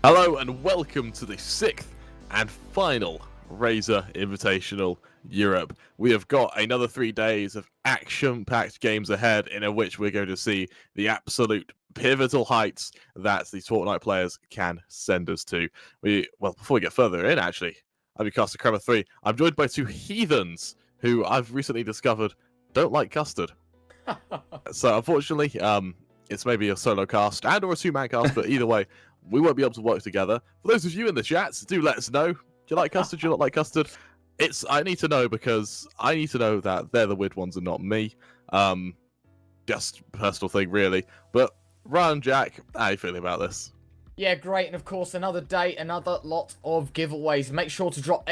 Hello and welcome to the 6th and final Razer Invitational Europe. We have got another 3 days of action-packed games ahead in which we're going to see the absolute pivotal heights that these Fortnite players can send us to. Before we get further in, actually, I'm your caster Crema 3. I'm joined by two heathens who I've recently discovered don't like custard. So unfortunately, it's maybe a solo cast and or a two-man cast, but either way, we won't be able to work together. For those of you in the chats, do let us know. Do you like custard? Do you not like custard? I need to know because I need to know that they're the weird ones and not me. Just personal thing, really. But Ryan, Jack, how are you feeling about this? Yeah, great, and of course another day, another lot of giveaways. Make sure to drop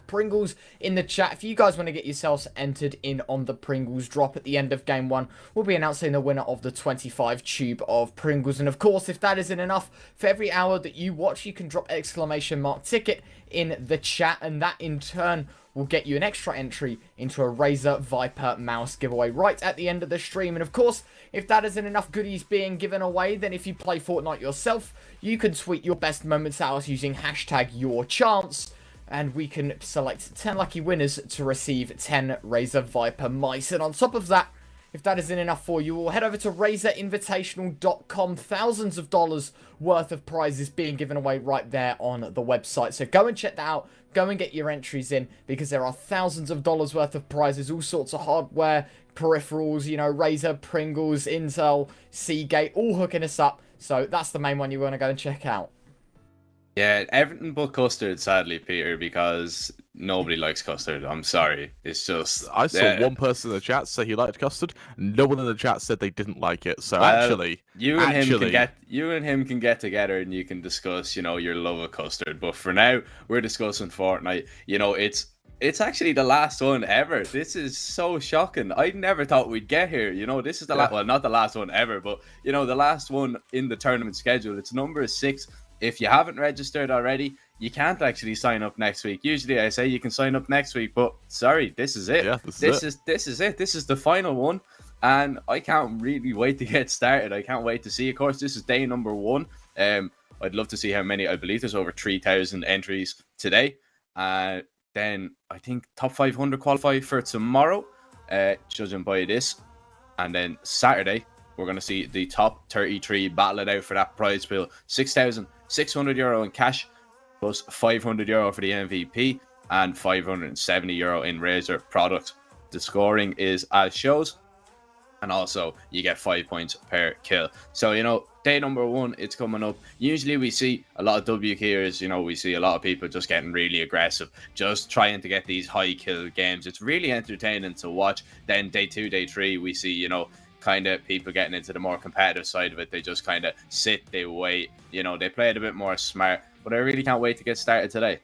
!Pringles in the chat if you guys want to get yourselves entered in on the Pringles drop at the end of Game 1. We'll be announcing the winner of the 25 tube of Pringles, and of course, if that isn't enough, for every hour that you watch, you can drop !Ticket in the chat, and that in turn will get you an extra entry into a Razer Viper mouse giveaway right at the end of the stream. And of course, if that isn't enough goodies being given away, then if you play Fortnite yourself, you can tweet your best moments out using #YourChance, and we can select 10 lucky winners to receive 10 Razer Viper mice. And on top of that, if that isn't enough for you, we'll head over to RazerInvitational.com. Thousands of dollars worth of prizes being given away right there on the website. So go and check that out. Go and get your entries in because there are thousands of dollars worth of prizes, all sorts of hardware, peripherals, you know, Razer, Pringles, Intel, Seagate, all hooking us up. So that's the main one you want to go and check out. Yeah, everything but custard, sadly, Peter, because nobody likes custard. I'm sorry. It's just... I saw one person in the chat say he liked custard. No one in the chat said they didn't like it. So actually... You and him can get together and you can discuss, you know, your love of custard. But for now, we're discussing Fortnite. You know, it's actually the last one ever. This is so shocking. I never thought we'd get here. You know, this is the last... Well, not the last one ever, but, you know, the last one in the tournament schedule. It's number 6. If you haven't registered already, you can't actually sign up next week. Usually I say you can sign up next week, but sorry, this is it. Yeah, this is it. This is the final one, and I can't really wait to get started. I can't wait to see. Of course, this is day number 1. I'd love to see how many. I believe there's over 3,000 entries today. Then I think top 500 qualify for tomorrow, judging by this, and then Saturday we're going to see the top 33 battle it out for that prize pool. €6,600 in cash, plus €500 for the MVP, and €570 in Razer products. The scoring is as shows, and also you get 5 points per kill. So, you know, day number 1, it's coming up. Usually we see a lot of W killers, you know, we see a lot of people just getting really aggressive, just trying to get these high kill games. It's really entertaining to watch. Then day 2, day 3, we see, you know, kind of people getting into the more competitive side of it. They just kind of sit, they wait, you know, they play it a bit more smart. But I really can't wait to get started today.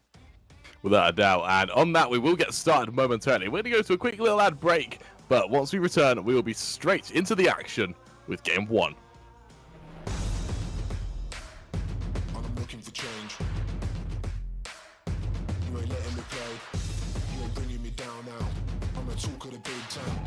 Without a doubt. And on that, we will get started momentarily. We're going to go to a quick little ad break, but once we return, we will be straight into the action with Game 1. I'm looking for change. You ain't letting me play. You ain't bringing me down now. I'm a talk of the big town.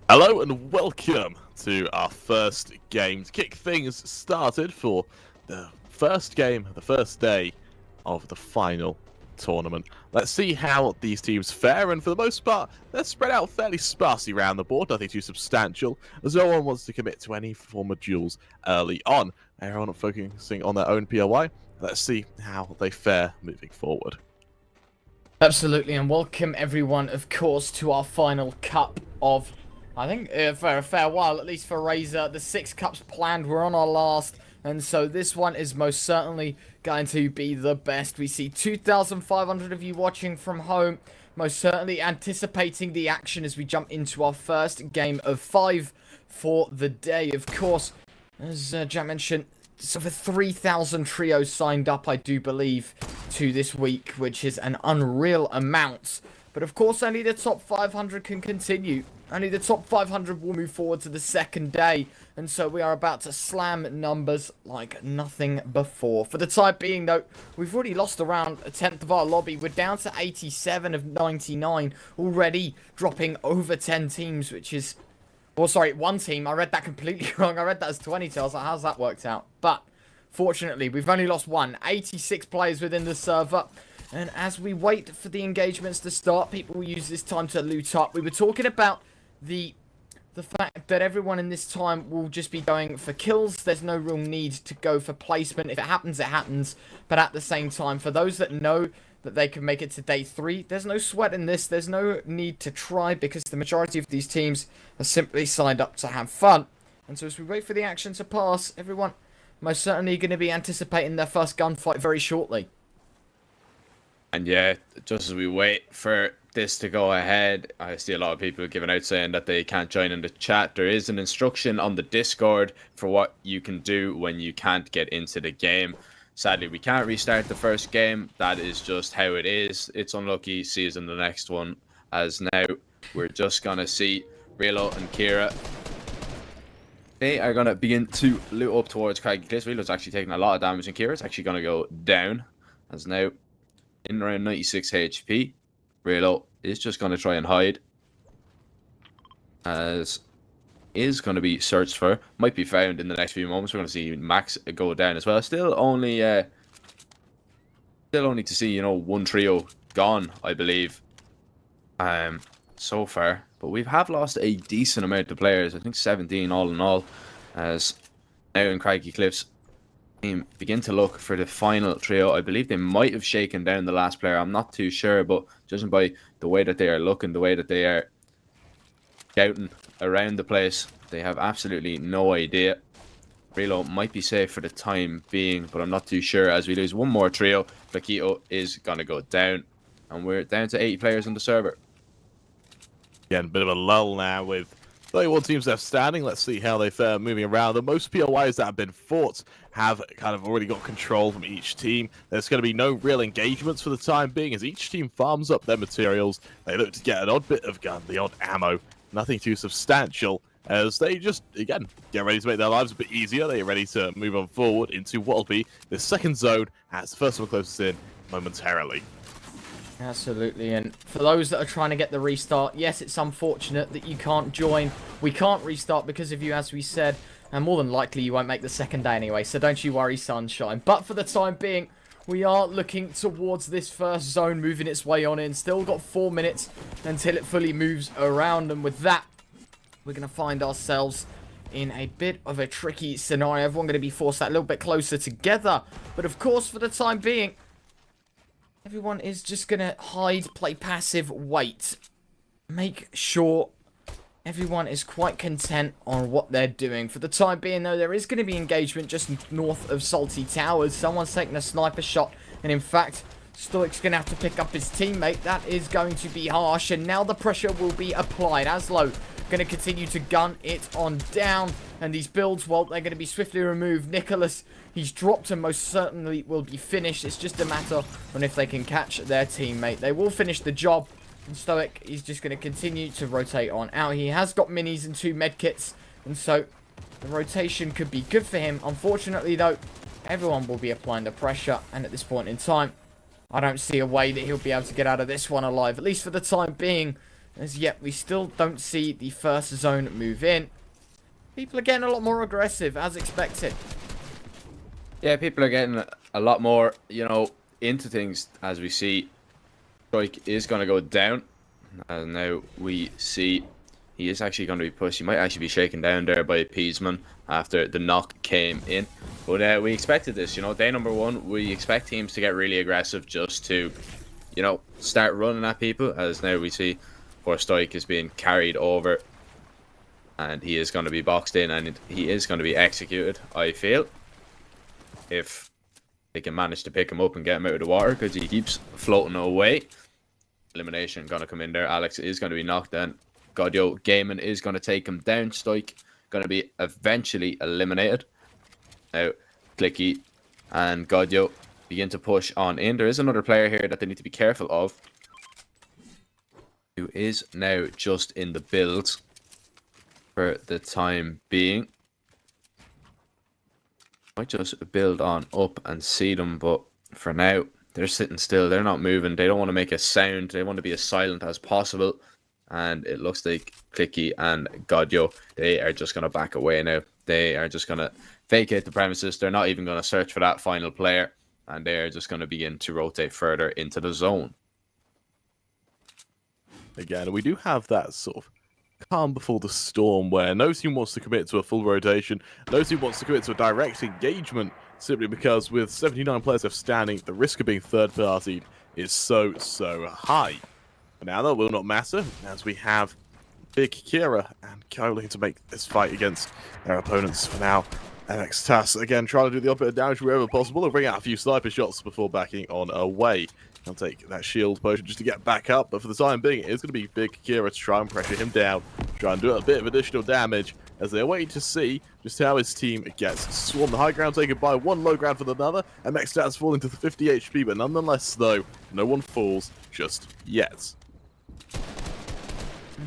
Hello and welcome to our first game to kick things started for the first game, the first day of the final tournament. Let's see how these teams fare, and for the most part, they're spread out fairly sparsely around the board, nothing too substantial, as no one wants to commit to any form of duels early on. Everyone focusing on their own POI. Let's see how they fare moving forward. Absolutely, and welcome everyone, of course, to our final cup of, I think, for a fair while, at least for Razer. The 6 cups planned, we're on our last, and so this one is most certainly going to be the best. We see 2,500 of you watching from home, most certainly anticipating the action as we jump into our first game of 5 for the day. Of course, as Jack mentioned, it's over 3,000 trios signed up, I do believe, to this week, which is an unreal amount. But of course, only the top 500 can continue. Only the top 500 will move forward to the second day. And so we are about to slam numbers like nothing before. For the time being, though, we've already lost around a tenth of our lobby. We're down to 87 of 99, already dropping over 10 teams, which is... Well, sorry, one team. I read that completely wrong. I read that as 22. I was like, how's that worked out? But fortunately, we've only lost one. 86 players within the server. And as we wait for the engagements to start, people will use this time to loot up. We were talking about the fact that everyone in this time will just be going for kills. There's no real need to go for placement. If it happens, it happens. But at the same time, for those that know that they can make it to day 3, there's no sweat in this. There's no need to try, because the majority of these teams are simply signed up to have fun. And so as we wait for the action to pass, everyone most certainly going to be anticipating their first gunfight very shortly. And yeah, just as we wait for this to go ahead, I see a lot of people giving out saying that they can't join in the chat. There is an instruction on the Discord for what you can do when you can't get into the game. Sadly, we can't restart the first game. That is just how it is. It's unlucky. See us in the next one. As now, we're just going to see Relo and Kira. They are going to begin to loot up towards Craggy Cliffs. Relo's actually taking a lot of damage, and Kira's actually going to go down. As now, in around 96 HP. Relo is just going to try and hide. As is going to be searched for. Might be found in the next few moments. We're going to see Max go down as well. Still only to see, you know, one trio gone, I believe. So far. But we have lost a decent amount of players. I think 17 all in all. As now in Craggy Cliffs team begin to look for the final trio. I believe they might have shaken down the last player. I'm not too sure, but judging by the way that they are looking, the way that they are scouting around the place, they have absolutely no idea. Relo might be safe for the time being, but I'm not too sure. As we lose one more trio, Flaquito is going to go down, and we're down to 80 players on the server. Again, a bit of a lull now with 31 teams left standing. Let's see how they fare moving around. The most POIs that have been fought have kind of already got control from each team. There's going to be no real engagements for the time being, as each team farms up their materials. They look to get an odd bit of gun, the odd ammo. Nothing too substantial, as they just, again, get ready to make their lives a bit easier. They're ready to move on forward into what will be the second zone, as the first one closes in momentarily. Absolutely, and for those that are trying to get the restart, yes, it's unfortunate that you can't join. We can't restart because of you, as we said, and more than likely you won't make the second day anyway, so don't you worry, sunshine. But for the time being, we are looking towards this first zone moving its way on in. Still got 4 minutes until it fully moves around, and with that, we're going to find ourselves in a bit of a tricky scenario. Everyone going to be forced that little bit closer together, but of course, for the time being, everyone is just going to hide, play passive, wait. Make sure everyone is quite content on what they're doing. For the time being, though, there is going to be engagement just north of Salty Towers. Someone's taking a sniper shot, and in fact, Stoic's going to have to pick up his teammate. That is going to be harsh, and now the pressure will be applied. Aslo going to continue to gun it on down, and these builds, well, they're going to be swiftly removed. Nicholas, he's dropped and most certainly will be finished. It's just a matter on if they can catch their teammate. They will finish the job. And Stoic, he's just going to continue to rotate on out. He has got minis and 2 medkits, and so the rotation could be good for him. Unfortunately, though, everyone will be applying the pressure, and at this point in time, I don't see a way that he'll be able to get out of this one alive, at least for the time being. As yet, we still don't see the first zone move in. People are getting a lot more aggressive, as expected. Yeah, people are getting a lot more, you know, into things as we see. Strike is going to go down, and now we see he is actually going to be pushed. He might actually be shaken down there by Peasman after the knock came in. But we expected this, you know, day number 1, we expect teams to get really aggressive just to, you know, start running at people, as now we see poor Stoic is being carried over, and he is going to be boxed in, and he is going to be executed, I feel, if they can manage to pick him up and get him out of the water, because he keeps floating away. Elimination going to come in there. Alex is going to be knocked down. Godio Gaiman is going to take him down. Stoic going to be eventually eliminated. Now, Clicky and Godio begin to push on in. There is another player here that they need to be careful of, who is now just in the builds for the time being. Might just build on up and see them, but for now, they're sitting still. They're not moving. They don't want to make a sound. They want to be as silent as possible. And it looks like Clicky and Godio, they are just going to back away now. They are just going to vacate the premises. They're not even going to search for that final player. And they are just going to begin to rotate further into the zone. Again, we do have that sort of calm before the storm where no team wants to commit to a full rotation. No team wants to commit to a direct engagement, simply because with 79 players left standing, the risk of being third-partied is so high. But now that will not matter, as we have Big Kira and Kyo looking to make this fight against their opponents for now. MX Tass, again, trying to do the opposite damage wherever possible and bring out a few sniper shots before backing on away. He'll take that shield potion just to get back up, but for the time being, it is going to be Big Kira to try and pressure him down, try and do a bit of additional damage, as they're waiting to see just how his team gets swarmed. The high ground taken by one low ground for another, and MX Tass falling to the 50 HP, but nonetheless, though, no one falls just yet.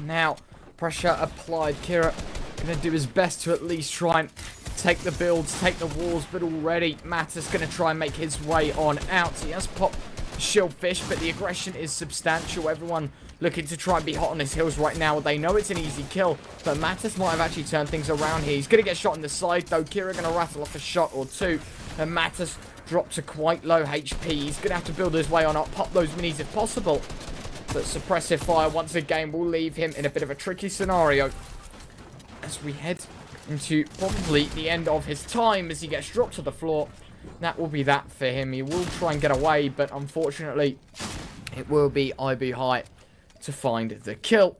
Now, pressure applied. Kira going to do his best to at least try and take the builds, take the walls, but already Matt is going to try and make his way on out. He has popped Shieldfish, but the aggression is substantial. Everyone looking to try and be hot on his heels right now. They know it's an easy kill, but Mattis might have actually turned things around here. He's going to get shot in the side, though. Kira going to rattle off a shot or two, and Mattis dropped to quite low HP. He's going to have to build his way on up, pop those minis if possible. But suppressive fire once again will leave him in a bit of a tricky scenario as we head into probably the end of his time as he gets dropped to the floor. That will be that for him. He will try and get away, but unfortunately, it will be IB High to find the kill.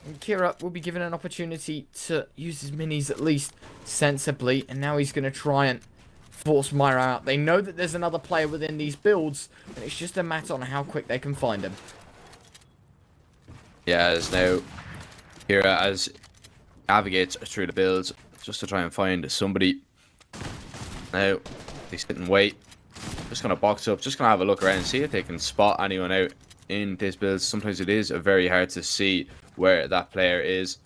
And Kira will be given an opportunity to use his minis at least sensibly, and now he's going to try and force Myra out. They know that there's another player within these builds, and it's just a matter on how quick they can find him. Yeah, as now Kira as navigates through the builds just to try and find somebody. Now they sit and wait. Just gonna box up, just gonna have a look around, see if they can spot anyone out in this build. Sometimes it is very hard to see where that player is.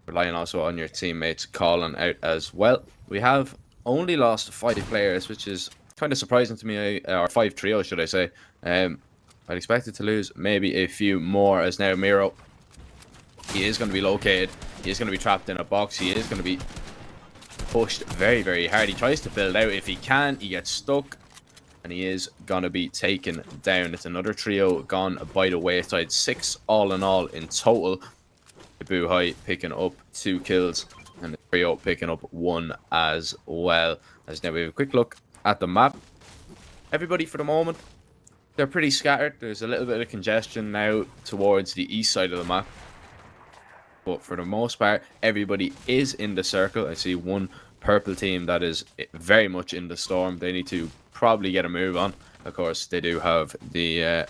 Relying also on your teammates calling out as well. We have only lost 5 players, which is kind of surprising to me, or 5 trios should I say. I'd expected to lose maybe a few more, as now Miro, he is going to be located. He is going to be trapped in a box. He is going to be pushed very hard. He tries to build out if he can. He gets stuck. and he is going to be taken down. It's another trio gone by the wayside. 6 all in all in total. Boo High picking up 2 kills, and the trio picking up 1 as well. As now we have a quick look at the map. Everybody for the moment, they're pretty scattered. There's a little bit of congestion now towards the east side of the map. But for the most part, everybody is in the circle. I see one purple team that is very much in the storm. They need to probably get a move on. Of course, they do have the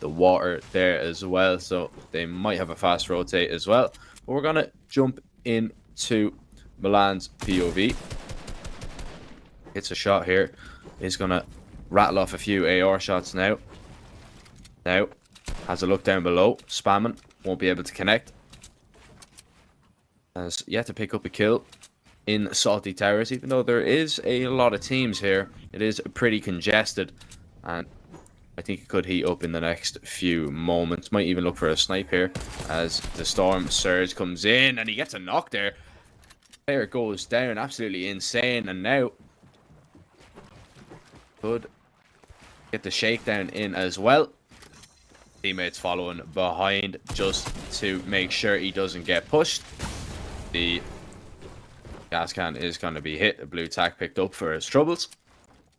water there as well, so they might have a fast rotate as well. But we're gonna jump into Milan's POV. Hits a shot here. He's gonna rattle off a few AR shots now. Now has a look down below, spamming, won't be able to connect. Has yet to pick up a kill in Salty Towers, even though there is a lot of teams here. It is pretty congested, and I think it could heat up in the next few moments. Might even look for a snipe here as the Storm Surge comes in, and he gets a knock there. Player goes down, absolutely insane, and now could get the shakedown in as well. Teammates following behind just to make sure he doesn't get pushed. The gas can is going to be hit. A blue tack picked up for his troubles.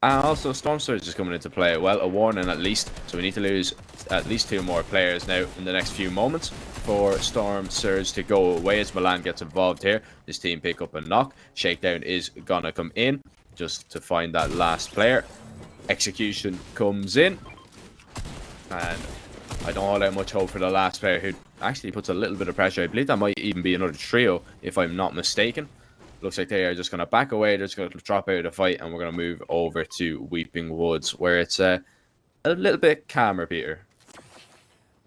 And also Storm Surge is coming into play. Well, a warning at least. So we need to lose at least 2 more players now in the next few moments for Storm Surge to go away as Milan gets involved here. This team pick up a knock. Shakedown is going to come in just to find that last player. Execution comes in. And I don't hold out much hope for the last player, who actually puts a little bit of pressure. I believe that might even be another trio, if I'm not mistaken. Looks like they are just going to back away. They're just going to drop out of the fight, and we're going to move over to Weeping Woods, where it's a little bit calmer, Peter.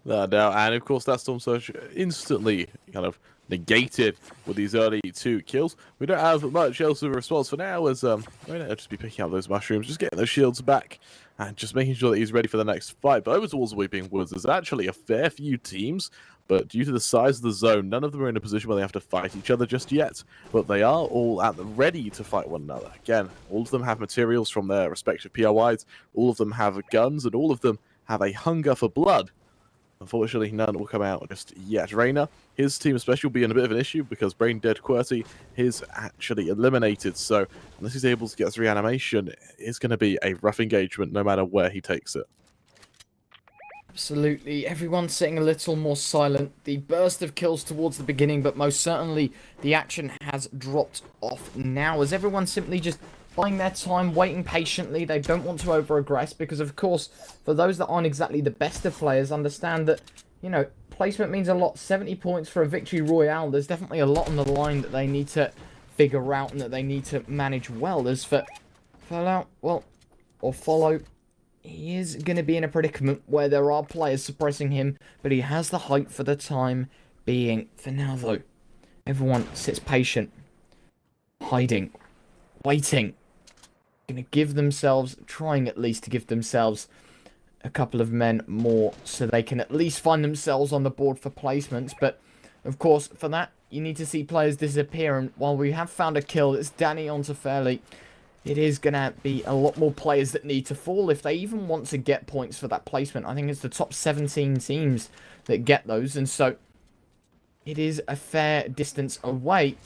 No doubt, and of course that Storm Surge instantly kind of negated with these early 2 kills. We don't have much else of a response for now, as we're going to just be picking up those mushrooms, just getting those shields back, and just making sure that he's ready for the next fight. But over towards Weeping Woods, there's actually a fair few teams, but due to the size of the zone, none of them are in a position where they have to fight each other just yet. But they are all at the ready to fight one another. Again, all of them have materials from their respective POIs, all of them have guns, and all of them have a hunger for blood. Unfortunately, none will come out just yet. Reyna, his team especially, will be in a bit of an issue because Brain Dead QWERTY is actually eliminated. So unless he's able to get his reanimation, it's going to be a rough engagement no matter where he takes it. Absolutely, everyone's sitting a little more silent. The burst of kills towards the beginning, but most certainly the action has dropped off now, as everyone's simply just buying their time, waiting patiently. They don't want to over-aggress because, of course, for those that aren't exactly the best of players, understand that, you know, placement means a lot. 70 points for a victory royale. There's definitely a lot on the line that they need to figure out and that they need to manage well. As for Fallout, well, or Follow, he is going to be in a predicament where there are players suppressing him, but he has the height for the time being. For now, though, everyone sits patient, hiding, waiting. Going to give themselves, trying at least to give themselves a couple of men more so they can at least find themselves on the board for placements. But, of course, for that, you need to see players disappear. And while we have found a kill, it's Danny onto Fairly. It is going to be a lot more players that need to fall if they even want to get points for that placement. I think it's the top 17 teams that get those. And so it is a fair distance away.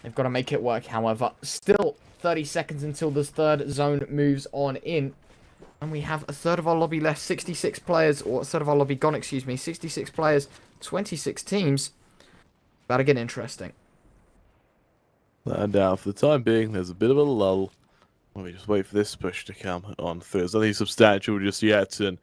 They've got to make it work, however. Still 30 seconds until the third zone moves on in. And we have a third of our lobby left. 66 players, or a third of our lobby gone, excuse me. 66 players, 26 teams. About to get interesting. And for the time being, there's a bit of a lull. Let me just wait for this push to come on through. There's nothing substantial just yet. And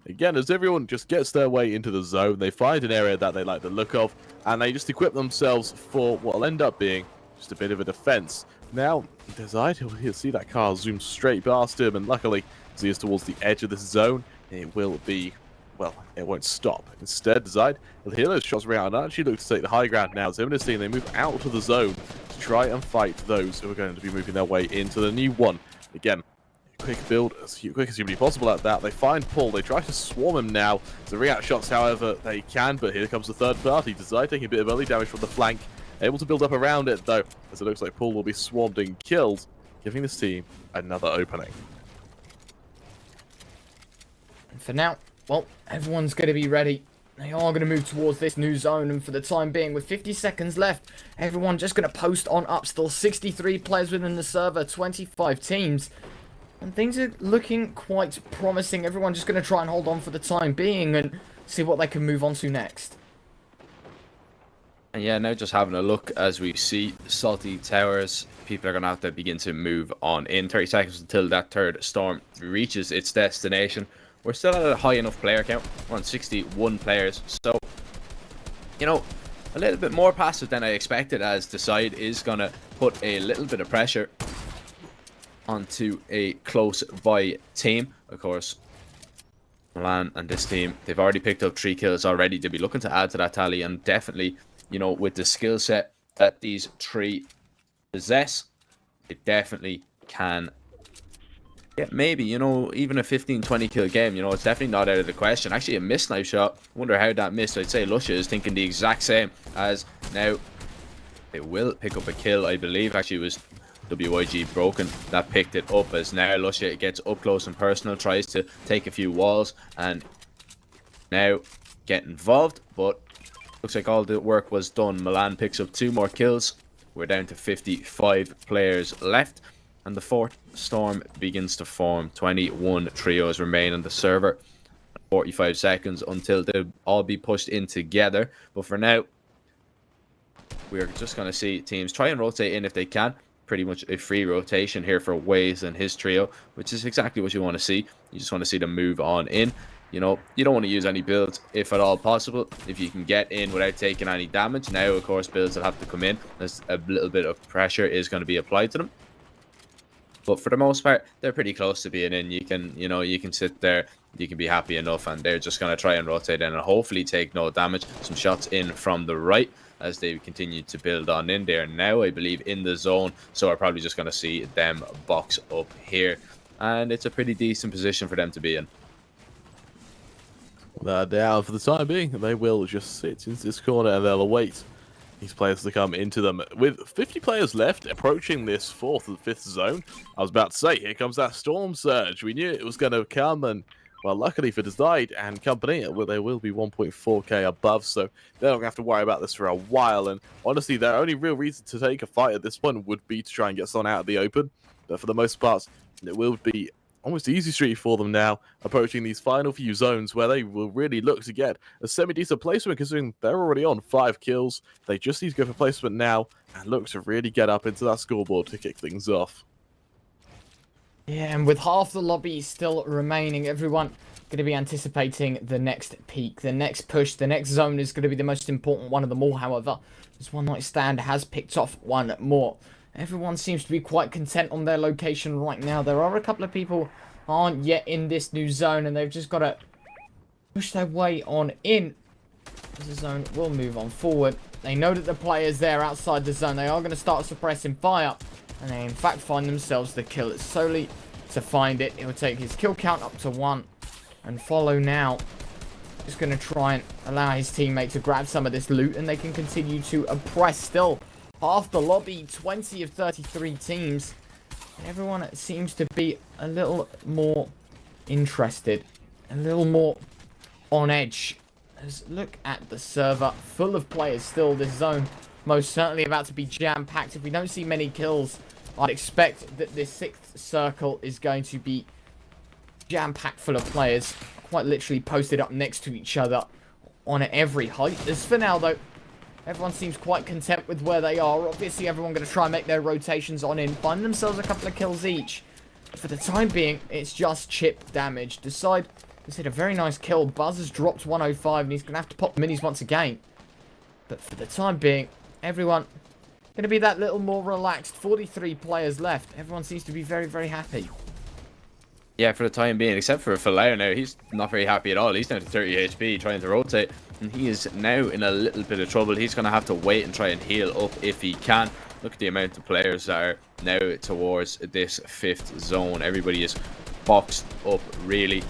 again, as everyone just gets their way into the zone, they find an area that they like the look of, and they just equip themselves for what will end up being just a bit of a defense. Now, Desire, he'll see that car zoom straight past him, and luckily, as he is towards the edge of this zone, it will be, well, it won't stop. Instead, Desire, he'll hear those shots around and actually look to take the high ground now. As him and his team, they move out of the zone to try and fight those who are going to be moving their way into the new one. Again, quick build, as quick as humanly possible at that. They find Paul, they try to swarm him now. The react shots, however, they can, but here comes the third party. Desire taking a bit of early damage from the flank. Able to build up around it, though, as it looks like Paul will be swarmed and killed, giving this team another opening. And for now, well, everyone's going to be ready. They are going to move towards this new zone, and for the time being, with 50 seconds left, everyone just going to post on up. Still 63 players within the server, 25 teams. And things are looking quite promising. Everyone just going to try and hold on for the time being and see what they can move on to next. And yeah, now just having a look as we see Salty Towers, people are going to have to begin to move on in. 30 seconds until that third storm reaches its destination. We're still at a high enough player count. We're on 61 players. So, you know, a little bit more passive than I expected, as the side is going to put a little bit of pressure onto a close by team. Of course, Milan and this team, they've already picked up 3 kills already. They'll be looking to add to that tally, and definitely, you know, with the skill set that these 3 possess, it definitely can get maybe, you know, even a 15-20 kill game. You know, it's definitely not out of the question. Actually, a missed knife shot. Wonder how that missed. I'd say Lusha is thinking the exact same, as now they will pick up a kill. I believe actually it was WYG Broken that picked it up, as now Lusha gets up close and personal, tries to take a few walls and now get involved, but looks like all the work was done. Milan picks up 2 more kills. We're down to 55 players left, and the 4th storm begins to form. 21 trios remain on the server. 45 seconds until they'll all be pushed in together, but for now we're just going to see teams try and rotate in if they can. Pretty much a free rotation here for Waze and his trio, which is exactly what you want to see. You just want to see them move on in. You know, you don't want to use any builds if at all possible. If you can get in without taking any damage. Now, of course, builds will have to come in as a little bit of pressure is going to be applied to them. But for the most part, they're pretty close to being in. You can, you know, you can sit there, you can be happy enough, and they're just going to try and rotate in and hopefully take no damage. Some shots in from the right as they continue to build on in there. Now, I believe, in the zone, so we're probably just going to see them box up here. And it's a pretty decent position for them to be in. Down for the time being, they will just sit into this corner and they'll await these players to come into them. With 50 players left, approaching this 4th and 5th zone, I was about to say, here comes that storm surge. We knew it was going to come, and well, luckily for Decide and company, well, they will be 1.4k above, so they're not going to have to worry about this for a while. And honestly, their only real reason to take a fight at this point would be to try and get someone out of the open. But for the most part, it will be almost easy street for them now, approaching these final few zones where they will really look to get a semi-decent placement, considering they're already on 5 kills. They just need to go for placement now and look to really get up into that scoreboard to kick things off. Yeah, and with half the lobby still remaining, everyone going to be anticipating the next peak, the next push. The next zone is going to be the most important one of them all, however. This One Night Stand has picked off one more. Everyone seems to be quite content on their location right now. There are a couple of people who aren't yet in this new zone, and they've just got to push their way on in. The zone will move on forward. They know that the players there outside the zone, they are going to start suppressing fire, and they in fact find themselves the kill. It's solely to find it. It will take his kill count up to 1 and follow now. Just going to try and allow his teammate to grab some of this loot, and they can continue to oppress. Still half the lobby, 20 of 33 teams. Everyone seems to be a little more interested, a little more on edge. Let's look at the server, full of players still. This zone most certainly about to be jam-packed. If we don't see many kills, I'd expect that this 6th circle is going to be jam-packed full of players, quite literally posted up next to each other on every height. As for now, though, everyone seems quite content with where they are. Obviously, everyone going to try and make their rotations on in, find themselves a couple of kills each. For the time being, it's just chip damage. Decide has hit a very nice kill. Buzz has dropped 105, and he's going to have to pop minis once again. But for the time being, everyone going to be that little more relaxed. 43 players left. Everyone seems to be very, very happy. Yeah, for the time being, except for Falau now. He's not very happy at all. He's down to 30 HP, trying to rotate. And he is now in a little bit of trouble. He's going to have to wait and try and heal up if he can. Look at the amount of players that are now towards this 5th zone. Everybody is boxed up, really.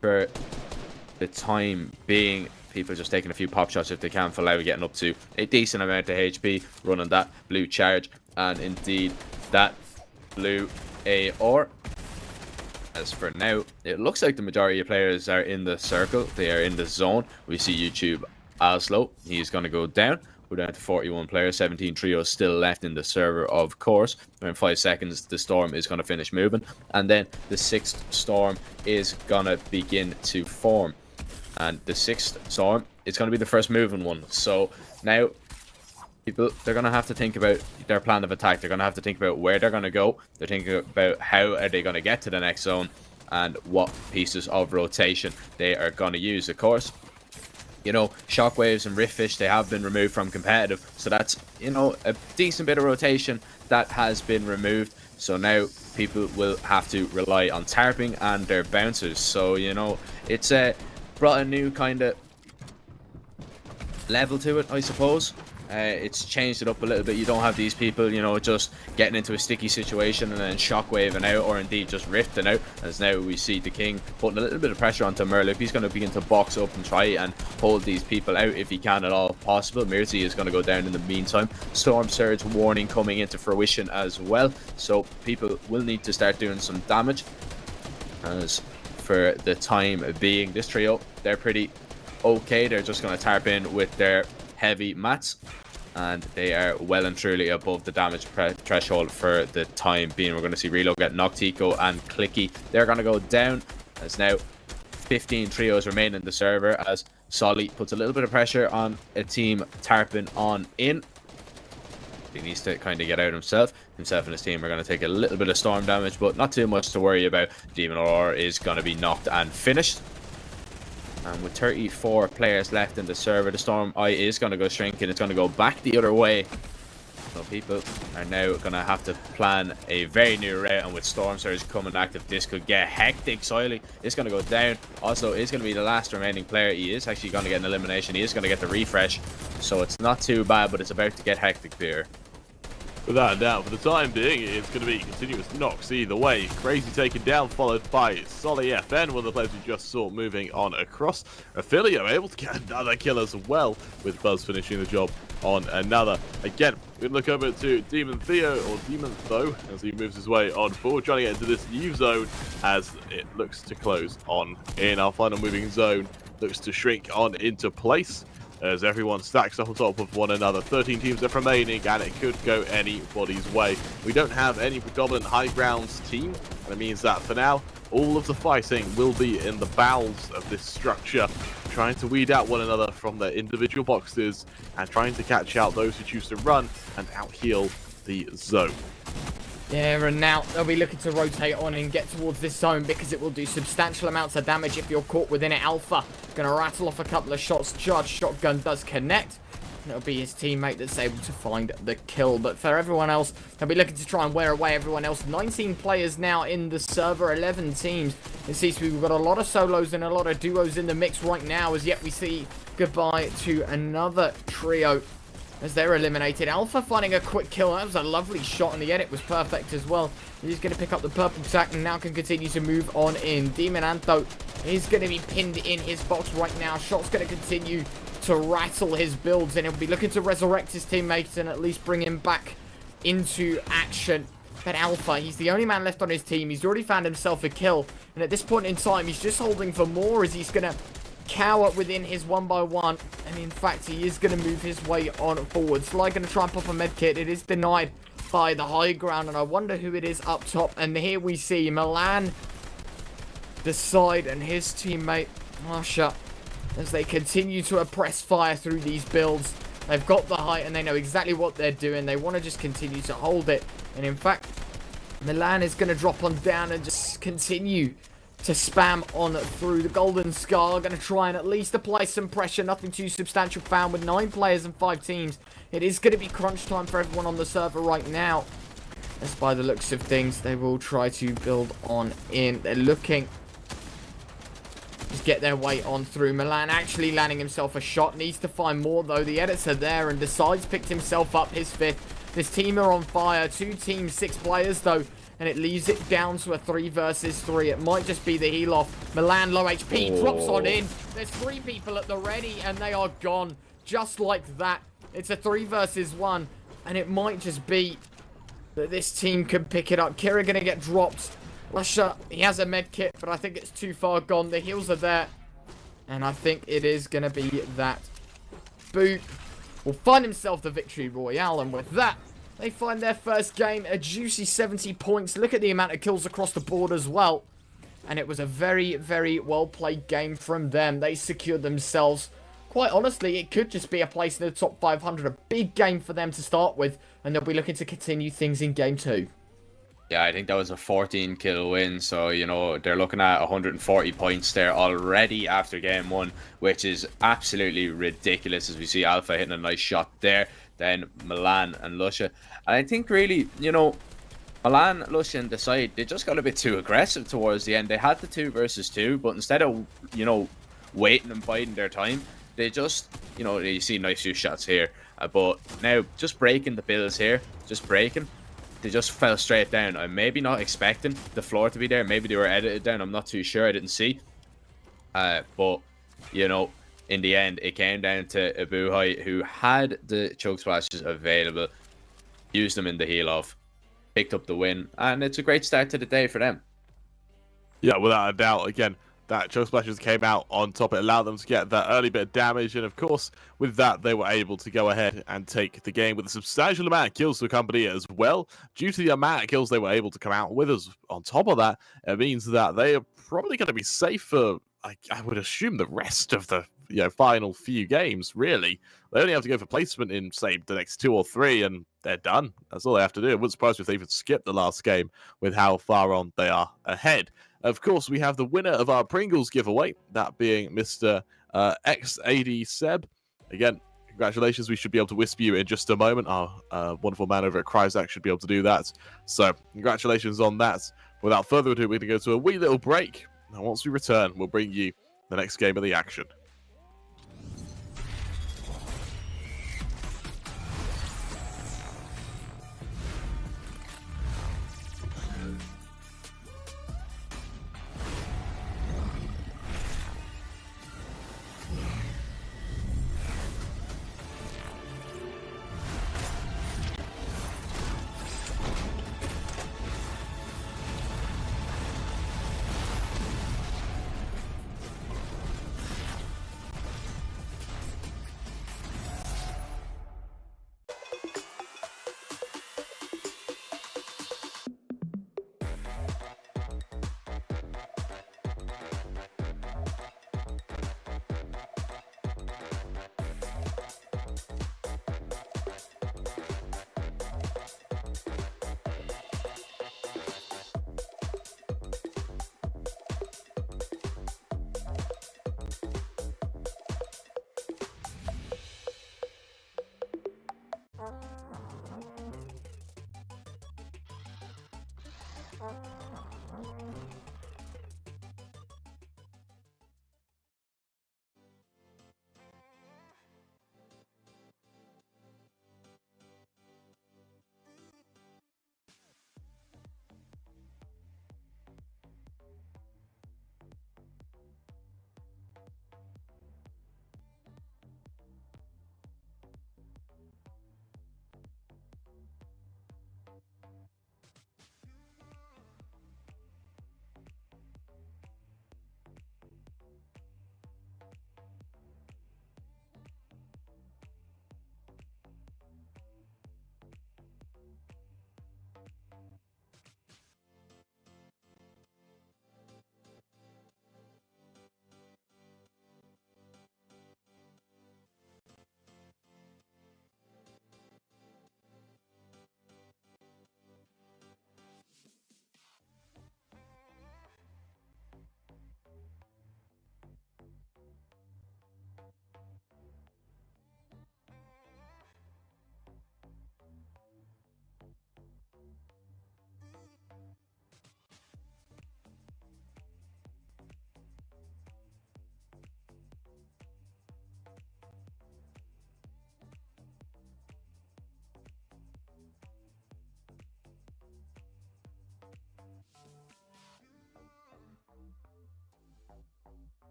For the time being, people just taking a few pop shots if they can. Falau getting up to a decent amount of HP, running that blue charge. And indeed, that blue AR As for now, it looks like the majority of players are in the circle. They are in the zone. We see YouTube Aslo. He's going to go down. We're down to 41 players, 17 trios still left in the server, of course. In 5 seconds, the storm is going to finish moving. And then the 6th storm is going to begin to form. And the 6th storm is going to be the first moving one. So now, people, they're going to have to think about their plan of attack. They're going to have to think about where they're going to go. They're thinking about how are they going to get to the next zone and what pieces of rotation they are going to use. Of course, you know, shockwaves and riftfish, they have been removed from competitive. So that's, you know, a decent bit of rotation that has been removed. So now people will have to rely on tarping and their bouncers. So, you know, it's brought a new kind of level to it, I suppose. It's changed it up a little bit. You don't have these people, you know, just getting into a sticky situation and then shockwaving out, or indeed just rifting out. As now we see the King putting a little bit of pressure onto Merlip. He's going to begin to box up and try and hold these people out if he can at all possible. Mirzi is going to go down in the meantime. Storm Surge warning coming into fruition as well. So people will need to start doing some damage. As for the time being, this trio, they're pretty okay. They're just going to tarp in with their heavy mats, and they are well and truly above the damage threshold for the time being. We're going to see Reload get Noctico and Clicky. They're going to go down, as now 15 trios remain in the server, as Solly puts a little bit of pressure on a team tarping on in. He needs to kind of get out himself. Himself and his team are going to take a little bit of storm damage, but not too much to worry about. Demon Aurora is going to be knocked and finished. And with 34 players left in the server, the Storm Eye is going to go shrinking. It's going to go back the other way. So people are now going to have to plan a very new route. And with Storm Surge coming active, this could get hectic. Soily is going to go down. Also, is going to be the last remaining player. He is actually going to get an elimination. He is going to get the refresh. So it's not too bad, but it's about to get hectic here. Without a doubt, for the time being, it's going to be continuous knocks either way. Crazy taken down, followed by Solly FN, one of the players we just saw moving on across. Affilio able to get another kill as well, with Buzz finishing the job on another. Again, we look over to Demon Theo, or Demon Tho, as he moves his way on forward, trying to get into this new zone as it looks to close on in. Our final moving zone looks to shrink on into place, as everyone stacks up on top of one another. 13 teams left remaining, and it could go anybody's way. We don't have any predominant high grounds team, and it means that for now, all of the fighting will be in the bowels of this structure, trying to weed out one another from their individual boxes, and trying to catch out those who choose to run and out-heal the zone. Yeah, and now they'll be looking to rotate on and get towards this zone, because it will do substantial amounts of damage if you're caught within it. Alpha going to rattle off a couple of shots. Judge shotgun does connect. And it'll be his teammate that's able to find the kill. But for everyone else, they'll be looking to try and wear away everyone else. 19 players now in the server, 11 teams. It seems we've got a lot of solos and a lot of duos in the mix right now, as yet we see goodbye to another trio as they're eliminated. Alpha finding a quick kill. That was a lovely shot, and the edit was perfect as well. He's going to pick up the purple sack and now can continue to move on in. Demon Antho is going to be pinned in his box right now. Shot's going to continue to rattle his builds, and he'll be looking to resurrect his teammates and at least bring him back into action. But Alpha, he's the only man left on his team. He's already found himself a kill, and at this point in time, he's just holding for more, as he's going to cower within his 1x1, and in fact he is going to move his way on forward. Sly going to try and pop a medkit. It is denied by the high ground, and I wonder who it is up top. And here we see Milan decide, and his teammate Marsha, as they continue to press fire through these builds. They've got the height and they know exactly what they're doing. They want to just continue to hold it, and in fact Milan is going to drop on down and just continue to spam on through. The Golden Scar going to try and at least apply some pressure. Nothing too substantial found with 9 players and 5 teams. It is going to be crunch time for everyone on the server right now. As by the looks of things, they will try to build on in. They're looking to get their way on through. Milan actually landing himself a shot. Needs to find more though. The edits are there, and decides picked himself up his 5th. This team are on fire. 2 teams, 6 players though. And it leaves it down to a 3 versus 3. It might just be the heal off. Milan low HP, drops on in. There's 3 people at the ready, and they are gone. Just like that. It's a 3 versus 1. And it might just be that this team can pick it up. Kira going to get dropped Lusher, he has a med kit, but I think it's too far gone. The heals are there. And I think it is going to be that Boot will find himself the victory royale. And with that, they find their first game, a juicy 70 points. Look at the amount of kills across the board as well. And it was a very, very well-played game from them. They secured themselves. Quite honestly, it could just be a place in the top 500. A big game for them to start with. And they'll be looking to continue things in game 2. Yeah, I think that was a 14 kill win. So, you know, they're looking at 140 points there already after game 1, which is absolutely ridiculous as we see Alpha hitting a nice shot there. Then Milan and Lusha. And I think really, you know, Milan, Lusha and Decide, they just got a bit too aggressive towards the end. They had the 2 versus 2, but instead of, you know, waiting and biding their time, they just, you know, you see nice few shots here. But now, just breaking the bills here, just breaking. They just fell straight down. I'm maybe not expecting the floor to be there. Maybe they were edited down. I'm not too sure. I didn't see. But, you know, in the end, it came down to Abuhai, who had the choke splashes available, used them in the heal off, picked up the win, and it's a great start to the day for them. Yeah, without a doubt. Again, that choke splashes came out on top. It allowed them to get that early bit of damage, and of course, with that, they were able to go ahead and take the game with a substantial amount of kills to accompany it as well. Due to the amount of kills they were able to come out with us on top of that, it means that they are probably going to be safe for, I would assume, the rest of the final few games, really. They only have to go for placement in, say, the next 2 or 3, and they're done. That's all they have to do. It wouldn't surprise me if they even skip the last game with how far on they are ahead. Of course, we have the winner of our Pringles giveaway, that being Mr. X80 Seb. Again, congratulations. We should be able to whisper you in just a moment. Our wonderful man over at Cryzak should be able to do that. So, congratulations on that. Without further ado, we're going to go to a wee little break. And once we return, we'll bring you the next game of the action.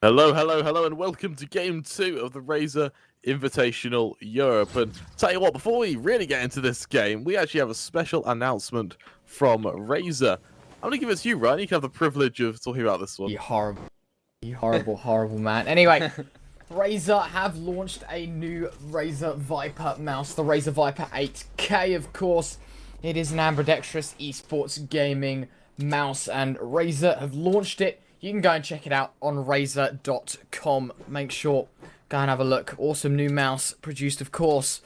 Hello, hello, hello, and welcome to Game 2 of the Razer Invitational Europe. And tell you what, before we really get into this game, we actually have a special announcement from Razer. I'm going to give it to you, Ryan. You can have the privilege of talking about this one. You horrible, horrible man. Anyway, Razer have launched a new Razer Viper mouse, the Razer Viper 8K, of course. It is an ambidextrous esports gaming mouse, and Razer have launched it. You can go and check it out on Razer.com. Make sure, go and have a look. Awesome new mouse, produced, of course,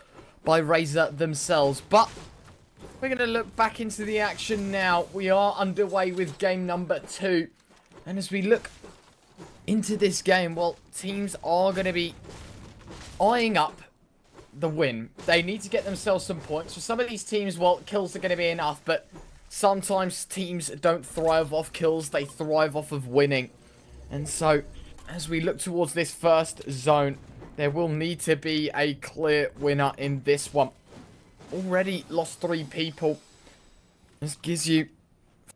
by Razer themselves. But we're going to look back into the action now. We are underway with game number 2. And as we look into this game, well, teams are going to be eyeing up the win. They need to get themselves some points. For some of these teams, well, kills are going to be enough, but sometimes teams don't thrive off kills, they thrive off of winning. And so, as we look towards this first zone, there will need to be a clear winner in this one. Already lost 3 people. As Gizu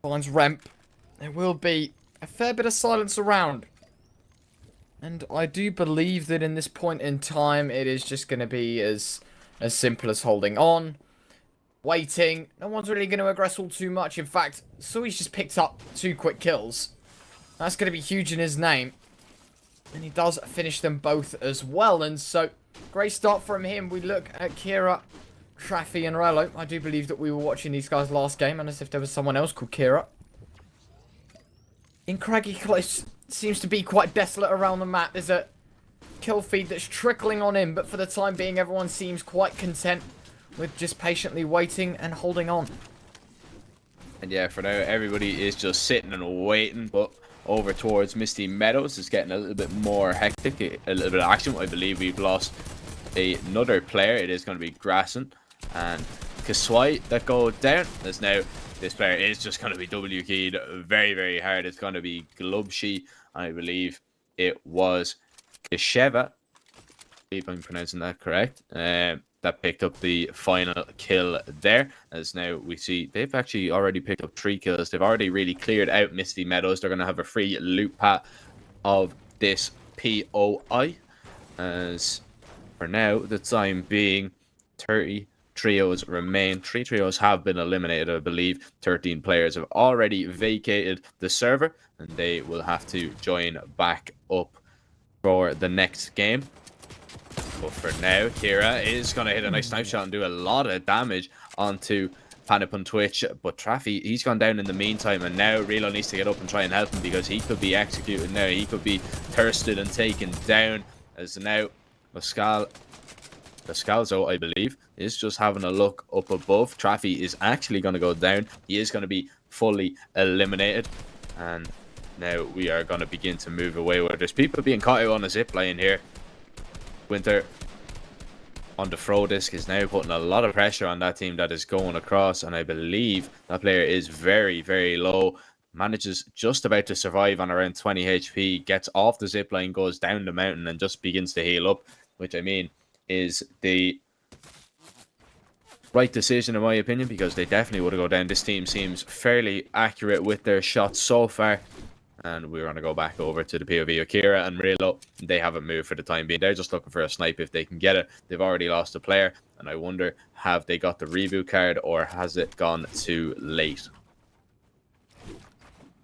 finds Remp, there will be a fair bit of silence around. And I do believe that in this point in time, it is just going to be as simple as holding on, waiting. No one's really going to aggress all too much. In fact, Sui's just picked up 2 quick kills. That's going to be huge in his name. And he does finish them both as well. And so, great start from him. We look at Kira, Traffy, and Relo. I do believe that we were watching these guys last game, unless if there was someone else called Kira. In Craggy Cliffs, seems to be quite desolate around the map. There's a kill feed that's trickling on in, but for the time being, everyone seems quite content with just patiently waiting and holding on. And yeah, for now, everybody is just sitting and waiting, but over towards Misty Meadows is getting a little bit more hectic, a little bit of action. I believe we've lost another player. It is going to be Grasson and Kaswai that go down. As now, this player is just going to be W keyed very, very hard. It's going to be Glubshi. I believe it was Kisheva, if I'm pronouncing that correct, that picked up the final kill there. As now we see they've actually already picked up 3 kills. They've already really cleared out Misty Meadows. They're going to have a free loot pack of this POI. As for now, the time being, 30 trios remain. 3 trios have been eliminated, I believe. 13 players have already vacated the server, and they will have to join back up for the next game. But for now, Kira is going to hit a nice snipe shot and do a lot of damage onto Panipun Twitch. But Traffy, he's gone down in the meantime, and now Relo needs to get up and try and help him, because he could be executed now. He could be thirsted and taken down. As now, Pascalzo, I believe, is just having a look up above. Traffy is actually going to go down. He is going to be fully eliminated. And now we are going to begin to move away, where there's people being caught out on a zip line here. Winter on the throw disc is now putting a lot of pressure on that team that is going across, and I believe that player is very, very low. Manages just about to survive on around 20 HP, gets off the zip line, goes down the mountain, and just begins to heal up, which I mean is the right decision in my opinion, because they definitely would have go down. This team seems fairly accurate with their shots so far. And we're going to go back over to the POV. Akira and Relo, they haven't moved for the time being. They're just looking for a snipe if they can get it. They've already lost a player. And I wonder, have they got the reboot card, or has it gone too late?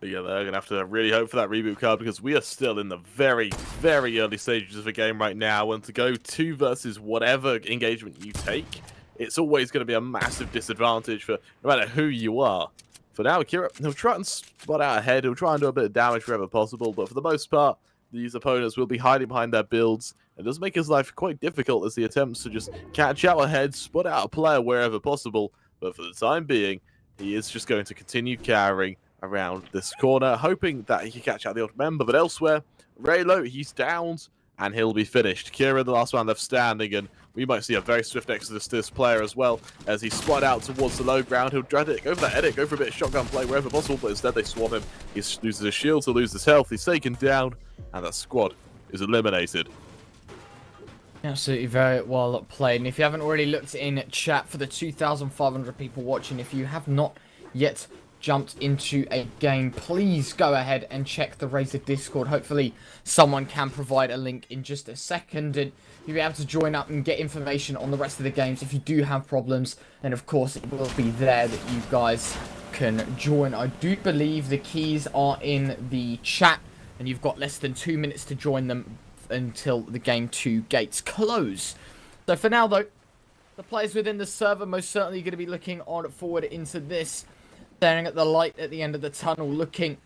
Yeah, they're going to have to really hope for that reboot card, because we are still in the very, very early stages of the game right now. And to go 2 versus whatever engagement you take, it's always going to be a massive disadvantage for no matter who you are. For now, Akira, he'll try and spot out ahead. He'll try and do a bit of damage wherever possible. But for the most part, these opponents will be hiding behind their builds. It does make his life quite difficult as he attempts to just catch out ahead, spot out a player wherever possible. But for the time being, he is just going to continue carrying around this corner, hoping that he can catch out the odd member. But elsewhere, Relo, he's downed, and he'll be finished. Kira, the last man left standing, and we might see a very swift exodus to this player as well, as he spot out towards the low ground. He'll dread it, go for that edit, go for a bit of shotgun play wherever possible, but instead they swarm him. He loses his shield to lose his health. He's taken down, and that squad is eliminated. Absolutely very well played. And if you haven't already looked in chat, for the 2,500 people watching, if you have not yet jumped into a game, please go ahead and check the Razer Discord. Hopefully someone can provide a link in just a second, and you'll be able to join up and get information on the rest of the games. If you do have problems, then of course it will be there that you guys can join. I do believe the keys are in the chat, and you've got less than 2 minutes to join them until the game 2 gates close. So for now though, the players within the server most certainly going to be looking on forward into this, staring at the light at the end of the tunnel, looking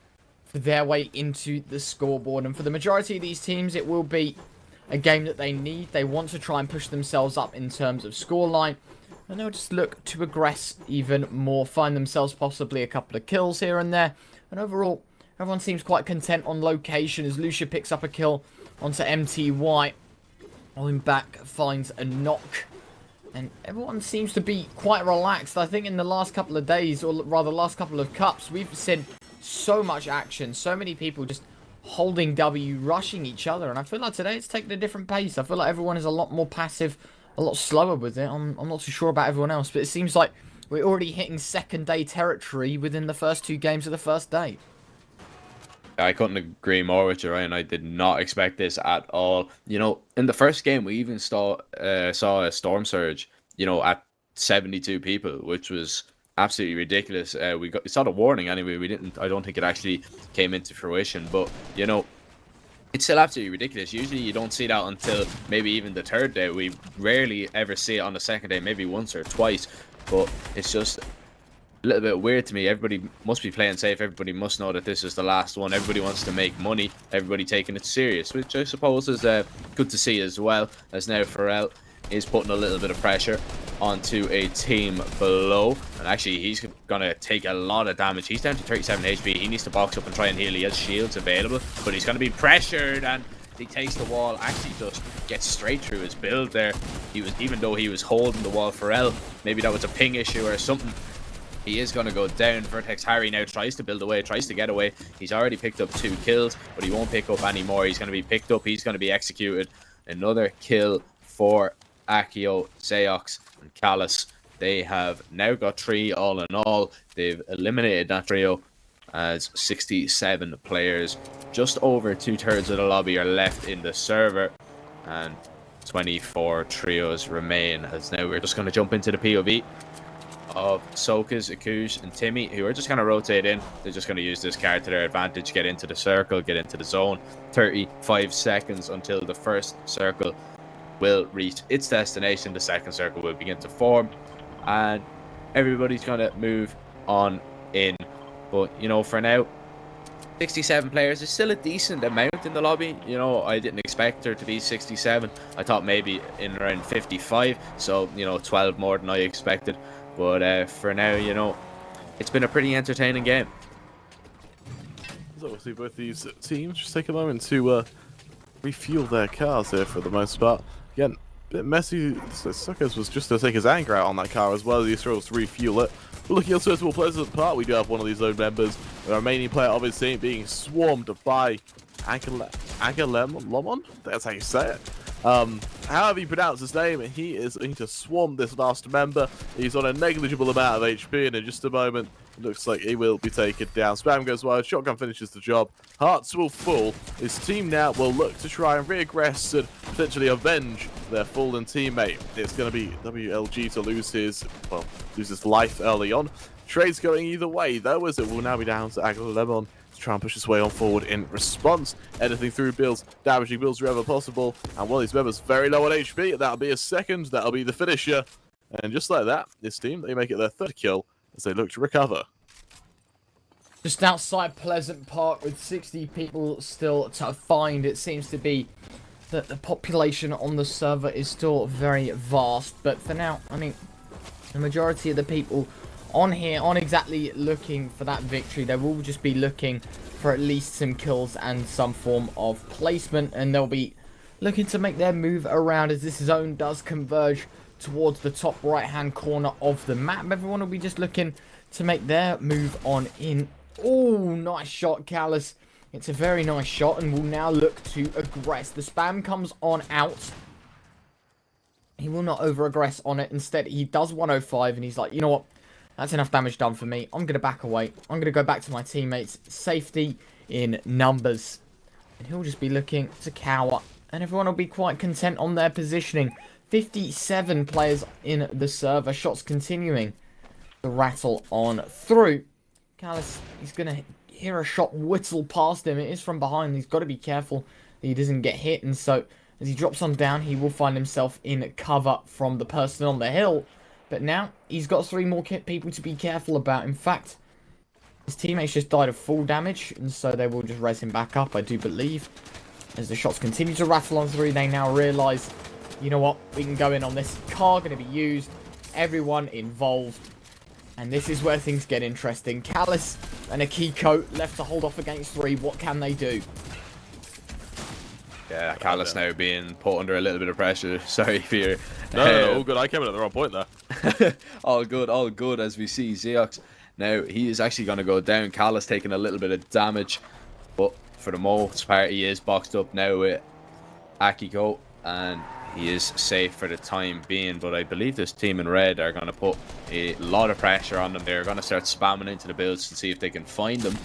for their way into the scoreboard. And for the majority of these teams, it will be a game that they need. They want to try and push themselves up in terms of scoreline, and they'll just look to progress even more, find themselves possibly a couple of kills here and there. And overall, everyone seems quite content on location as Lucia picks up a kill onto MTY. Going back, finds a knock. And everyone seems to be quite relaxed. I think in the last couple of days, or rather last couple of cups, we've seen so much action. So many people just holding W, rushing each other. And I feel like today it's taken a different pace. I feel like everyone is a lot more passive, a lot slower with it. I'm not too sure about everyone else, but it seems like we're already hitting second day territory within the first 2 games of the first day. I couldn't agree more with you, Ryan. I did not expect this at all. You know, in the first game, we even saw a storm surge, you know, at 72 people, which was absolutely ridiculous. We saw the warning anyway. I don't think it actually came into fruition, but you know, it's still absolutely ridiculous. Usually you don't see that until maybe even the 3rd day. We rarely ever see it on the 2nd day, maybe once or twice, but it's just a little bit weird to me. Everybody must be playing safe. Everybody must know that this is the last one. Everybody wants to make money. Everybody taking it serious, which I suppose is good to see as well, as now Pharrell is putting a little bit of pressure onto a team below. And actually, he's going to take a lot of damage. He's down to 37 HP. He needs to box up and try and heal. He has shields available, but he's going to be pressured, and he takes the wall. Actually just gets straight through his build there. Even though he was holding the wall, Pharrell, maybe that was a ping issue or something. He is going to go down. Vertex Harry now tries to build away, tries to get away. He's already picked up 2 kills, but he won't pick up any more. He's going to be picked up. He's going to be executed. Another kill for Akio, Seox, and Callus. They have now got 3 all in all. They've eliminated that trio as 67 players. Just over 2/3 of the lobby are left in the server, and 24 trios remain. As now we're just going to jump into the POV of Sokas, Akush, and Timmy, who are just going to rotate in. They're just going to use this card to their advantage, get into the circle, get into the zone. 35 seconds until the first circle will reach its destination. The second circle will begin to form, and everybody's going to move on in. But, you know, for now, 67 players is still a decent amount in the lobby. You know, I didn't expect there to be 67. I thought maybe in around 55, so, you know, 12 more than I expected. But for now, you know, it's been a pretty entertaining game. So we'll see both these teams just take a moment to refuel their cars here for the most part. Again, a bit messy. So Suckers was just going to take his anger out on that car as well as he struggles to refuel it. But looking at suitable players at the part, we do have one of these lone members, the remaining player of his team, being swarmed by Agamemnon. That's how you say it. However you pronounce his name, he is going to swarm this last member. He's on a negligible amount of HP, and in just a moment, it looks like he will be taken down. Spam goes wild, shotgun finishes the job. Hearts will fall. His team now will look to try and regress and potentially avenge their fallen teammate. It's going to be WLG to lose his life early on. Trade's going either way, though, as it will now be down to Agamemnon to try and push his way on forward in response. Editing through builds, damaging builds wherever possible. And while these members very low on HP, that'll be a second, that'll be the finisher. And just like that, this team, they make it their 3rd kill as they look to recover. Just outside Pleasant Park with 60 people still to find. It seems to be that the population on the server is still very vast. But for now, I mean, the majority of the people on here aren't exactly looking for that victory. They will just be looking for at least some kills and some form of placement, and they'll be looking to make their move around as this zone does converge towards the top right hand corner of the map. Everyone will be just looking to make their move on in. Oh, nice shot, Callus. It's a very nice shot, and will now look to aggress. The spam comes on out. He will not over aggress on it. Instead, he does 105, and he's like, you know what? That's enough damage done for me. I'm going to back away. I'm going to go back to my teammates. Safety in numbers. And he'll just be looking to cower. And everyone will be quite content on their positioning. 57 players in the server. Shots continuing to rattle on through. Callus, he's going to hear a shot whittle past him. It is from behind. He's got to be careful that he doesn't get hit. And so, as he drops on down, he will find himself in cover from the person on the hill. But now, he's got 3 more people to be careful about. In fact, his teammates just died of full damage. And so, they will just res him back up, I do believe. As the shots continue to rattle on through, they now realise, you know what, we can go in on this. Car going to be used. Everyone involved. And this is where things get interesting. Callus and Akiko left to hold off against 3. What can they do? Yeah, Callus now being put under a little bit of pressure. Sorry for your... No, all good. I came in at the wrong point there. all good as we see Zeox. Now, he is actually going to go down. Callus taking a little bit of damage. But for the most part, he is boxed up now with Akiko. And he is safe for the time being. But I believe this team in red are going to put a lot of pressure on them. They're going to start spamming into the builds to see if they can find them.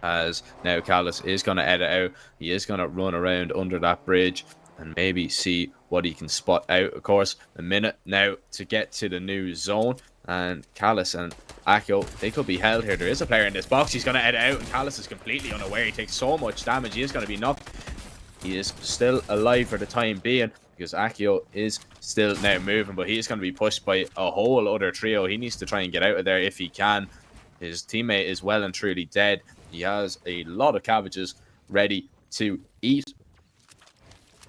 As now Callus is going to edit out. He is going to run around under that bridge and maybe see what he can spot out. Of course, a minute now to get to the new zone. And Callus and Akio, they could be held here. There is a player in this box. He's going to edit out. And Callus is completely unaware. He takes so much damage. He is going to be knocked. He is still alive for the time being, because Akio is still now moving. But he is going to be pushed by a whole other trio. He needs to try and get out of there if he can. His teammate is well and truly dead. He has a lot of cabbages ready to eat.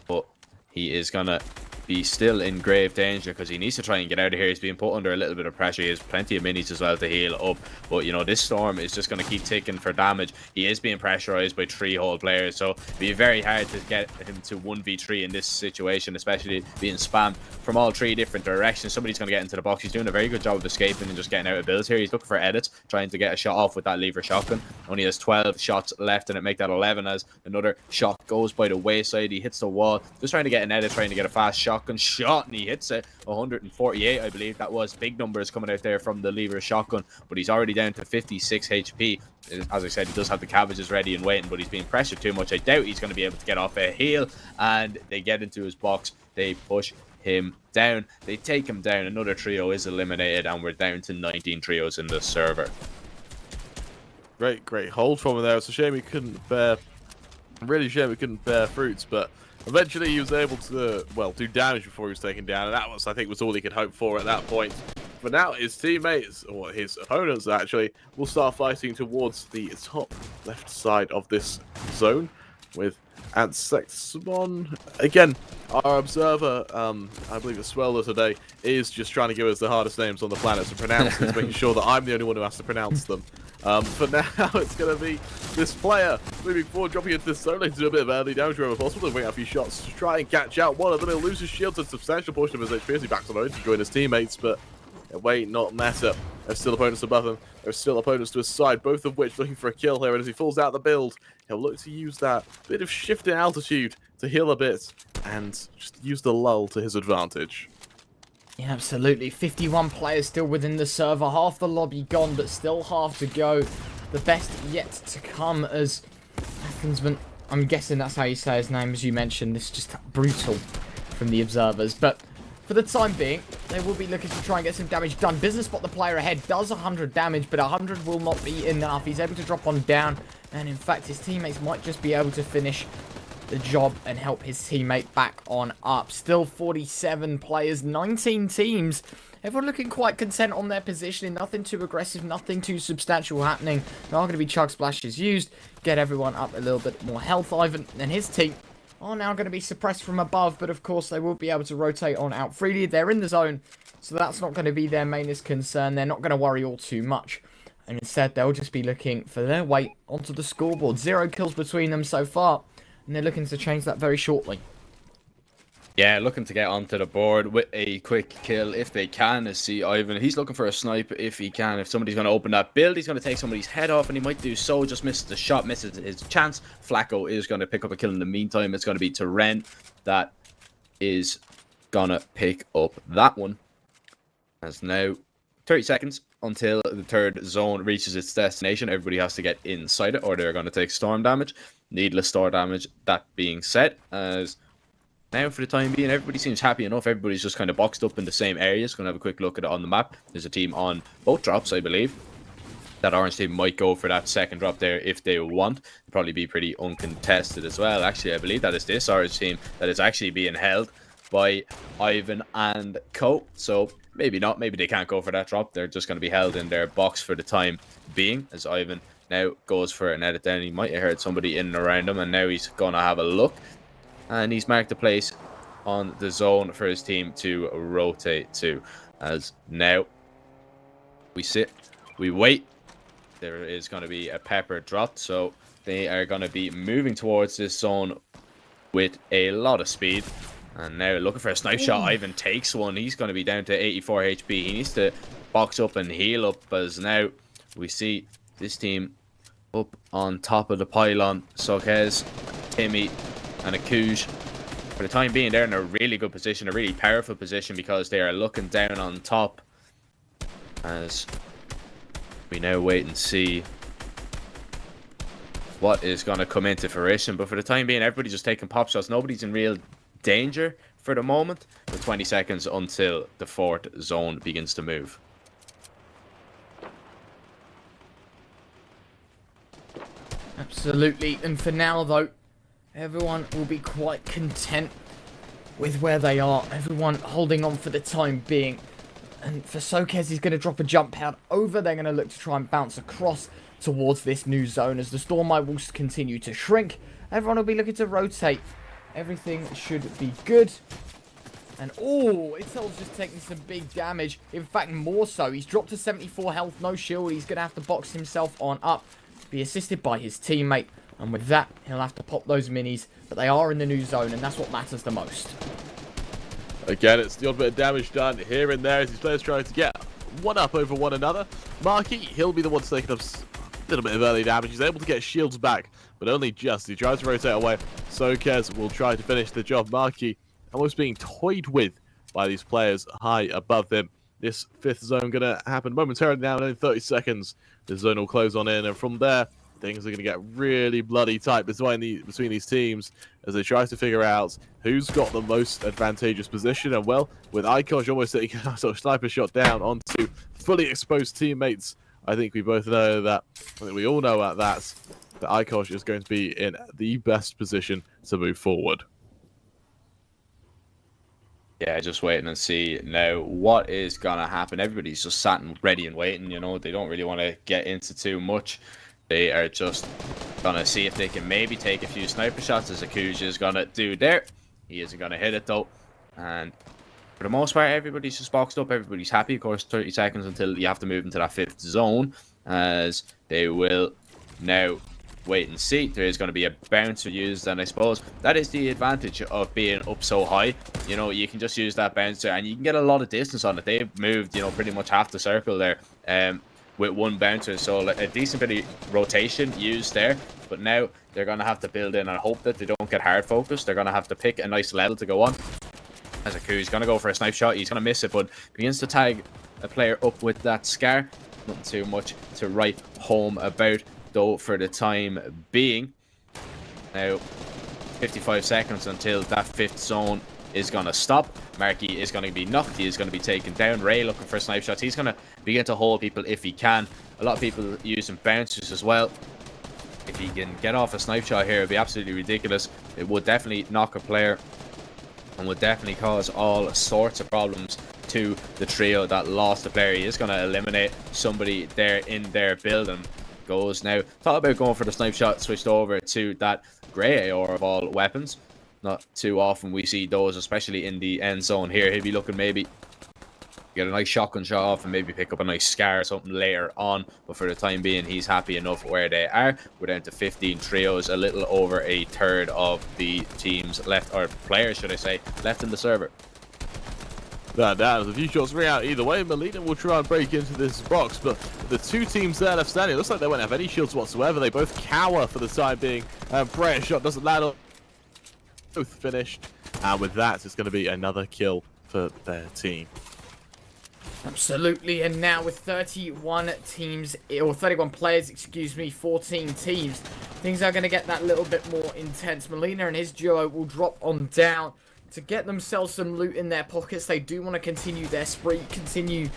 But he is going to be still in grave danger because he needs to try and get out of here. He's being put under a little bit of pressure. He has plenty of minis as well to heal up. But, you know, this storm is just going to keep ticking for damage. He is being pressurized by 3 whole players. So it'd be very hard to get him to 1v3 in this situation, especially being spammed from all 3 different directions. Somebody's going to get into the box. He's doing a very good job of escaping and just getting out of builds here. He's looking for edits, trying to get a shot off with that lever shotgun. Only has 12 shots left, and it make that 11 as another shot goes by the wayside. He hits the wall, just trying to get an edit, trying to get a fast shotgun shot, and he hits it. 148, I believe that was. Big numbers coming out there from the lever shotgun, but he's already down to 56 HP. As I said, he does have the cabbages ready and waiting, but he's being pressured too much. I doubt he's going to be able to get off a heal, and they get into his box. They push him down. They take him down. Another trio is eliminated, and we're down to 19 trios in the server. Great hold from him there. It's a shame he couldn't bear... Really shame he couldn't bear fruits, but eventually he was able to, well, do damage before he was taken down, and that was, I think, was all he could hope for at that point. But now his teammates, or his opponents actually, will start fighting towards the top left side of this zone with Antsexmon. Again, our observer, I believe it's Swelder today, is just trying to give us the hardest names on the planet to pronounce, he's making sure that I'm the only one who has to pronounce them. But now it's going to be this player moving forward, dropping into this zone to do a bit of early damage wherever possible. They'll wait a few shots to try and catch out one of them. He'll lose his shield to a substantial portion of his HP as he backs alone to join his teammates, but it may not matter. There's still opponents above him. There's still opponents to his side, both of which looking for a kill here. And as he falls out the build, he'll look to use that bit of shift in altitude to heal a bit and just use the lull to his advantage. Yeah, absolutely. 51 players still within the server. Half the lobby gone, but still half to go. The best yet to come as Athensman. I'm guessing that's how you say his name, as you mentioned. This is just brutal from the observers. But for the time being, they will be looking to try and get some damage done. Business Spot, the player ahead, does 100 damage, but 100 will not be enough. He's able to drop on down, and in fact, his teammates might just be able to finish the job and help his teammate back on up. Still 47 players, 19 teams. Everyone looking quite content on their positioning. Nothing too aggressive, nothing too substantial happening. There are going to be chug splashes used. Get everyone up a little bit more health. Ivan and his team are now going to be suppressed from above, but of course they will be able to rotate on out freely. They're in the zone, so that's not going to be their mainest concern. They're not going to worry all too much. And instead, they'll just be looking for their weight onto the scoreboard. 0 kills between them so far. And they're looking to change that very shortly. Yeah, looking to get onto the board with a quick kill if they can. As see Ivan, he's looking for a snipe if he can. If somebody's going to open that build, he's going to take somebody's head off, and he might do so. Just misses the shot, misses his chance. Flacco is going to pick up a kill in the meantime. It's going to be Teren that is going to pick up that one. As now 30 seconds until the third zone reaches its destination. Everybody has to get inside it or they're going to take storm damage. Needless storm damage, that being said, as now for the time being, everybody seems happy enough. Everybody's just kind of boxed up in the same areas. Going to have a quick look at it on the map. There's a team on both drops, I believe. That orange team might go for that second drop there if they want. It'll probably be pretty uncontested as well. Actually, I believe that is this orange team that is actually being held by Ivan and Co. So maybe not. Maybe they can't go for that drop. They're just going to be held in their box for the time being, as Ivan now goes for an edit down. He might have heard somebody in and around him, and now he's going to have a look. And he's marked a place on the zone for his team to rotate to. As now we sit, we wait. There is going to be a pepper drop, so they are going to be moving towards this zone with a lot of speed. And now looking for a snipe shot. Ivan takes one. He's going to be down to 84 HP. He needs to box up and heal up, as now we see this team up on top of the pylon. Sokez, Timmy, and Akuj. For the time being, they're in a really good position, a really powerful position, because they are looking down on top. As we now wait and see what is going to come into fruition. But for the time being, everybody's just taking pop shots. Nobody's in real danger for the moment, with 20 seconds until the fourth zone begins to move. Absolutely. And for now, though, everyone will be quite content with where they are. Everyone holding on for the time being. And for Sokez, he's going to drop a jump pad over. They're going to look to try and bounce across towards this new zone. As the storm eye will continue to shrink, everyone will be looking to rotate. Everything should be good. And oh, Itel's just taking some big damage. In fact, more so. He's dropped to 74 health, no shield. He's going to have to box himself on up, be assisted by his teammate. And with that, he'll have to pop those minis. But they are in the new zone, and that's what matters the most. Again, it's the odd bit of damage done here and there as these players try to get one up over one another. Marky, he'll be the one taking up a little bit of early damage. He's able to get shields back, but only just. He tries to rotate away. Sokez will try to finish the job. Marky almost being toyed with by these players high above him. This fifth zone going to happen momentarily now in only 30 seconds. The zone will close on in, and from there, things are going to get really bloody tight between these teams as they try to figure out who's got the most advantageous position. And well, with Ikosh almost taking a sort of sniper shot down onto fully exposed teammates, I think we both know that, I think we all know that Ikosh is going to be in the best position to move forward. Yeah, just waiting and see now what is going to happen. Everybody's just sat and ready and waiting, you know. They don't really want to get into too much. They are just going to see if they can maybe take a few sniper shots, as Akuj is going to do there. He isn't going to hit it, though. And for the most part, everybody's just boxed up. Everybody's happy. Of course, 30 seconds until you have to move into that fifth zone, as they will now wait and see. There is going to be a bouncer used, and I suppose that is the advantage of being up so high. You know, you can just use that bouncer, and you can get a lot of distance on it. They've moved, you know, pretty much half the circle there. With one bouncer, so like a decent bit of rotation used there. But now they're going to have to build in and hope that they don't get hard focused. They're going to have to pick a nice level to go on. As Aku's going to go for a snipe shot, he's going to miss it, but begins to tag a player up with that scar. Nothing too much to write home about, though, for the time being. Now 55 seconds until that fifth zone is going to stop. Marky is going to be knocked. He is going to be taken down. Ray looking for snipe shots. He's going to begin to hold people if he can. A lot of people using bouncers as well. If he can get off a snipe shot here, it'd be absolutely ridiculous. It would definitely knock a player and would definitely cause all sorts of problems to the trio that lost the player. He is going to eliminate somebody there in their building. Goes now. Thought about going for the snipe shot. Switched over to that grey AR of all weapons. Not too often we see those, especially in the end zone here. He'll be looking maybe get a nice shotgun shot off and maybe pick up a nice scar or something later on. But for the time being, he's happy enough where they are. We're down to 15 trios, a little over a third of the teams left, or players, should I say, left in the server. That down. A few shots ring out either way. Molina will try and break into this box, but the two teams there left standing, it looks like they won't have any shields whatsoever. They both cower for the time being. Prayer shot doesn't land on. Both finished, and with that, it's going to be another kill for their team. Absolutely, and now with 31 teams, or 31 players, excuse me, 14 teams, things are going to get that little bit more intense. Melina and his duo will drop on down to get themselves some loot in their pockets. They do want to continue their spree, continue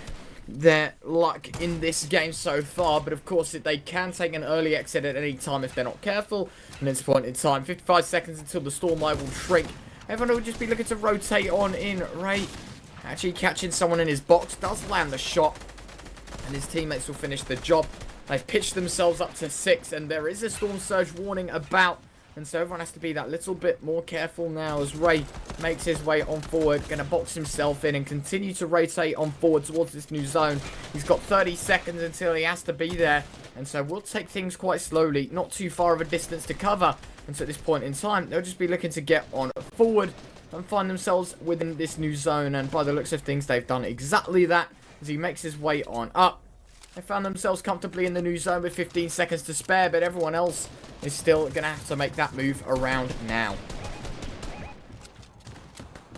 their luck in this game so far, but of course they can take an early exit at any time if they're not careful. And at this point in time, 55 seconds until the storm eye will shrink. Everyone will just be looking to rotate on in. Ray actually catching someone in his box, does land the shot, and his teammates will finish the job. They've pitched themselves up to 6, and there is a storm surge warning about, and so everyone has to be that little bit more careful now as Ray makes his way on forward, going to box himself in and continue to rotate on forward towards this new zone. He's got 30 seconds until he has to be there, and so we'll take things quite slowly, not too far of a distance to cover, and so at this point in time, they'll just be looking to get on forward and find themselves within this new zone, and by the looks of things, they've done exactly that as he makes his way on up. They found themselves comfortably in the new zone with 15 seconds to spare, but everyone else is still going to have to make that move around now.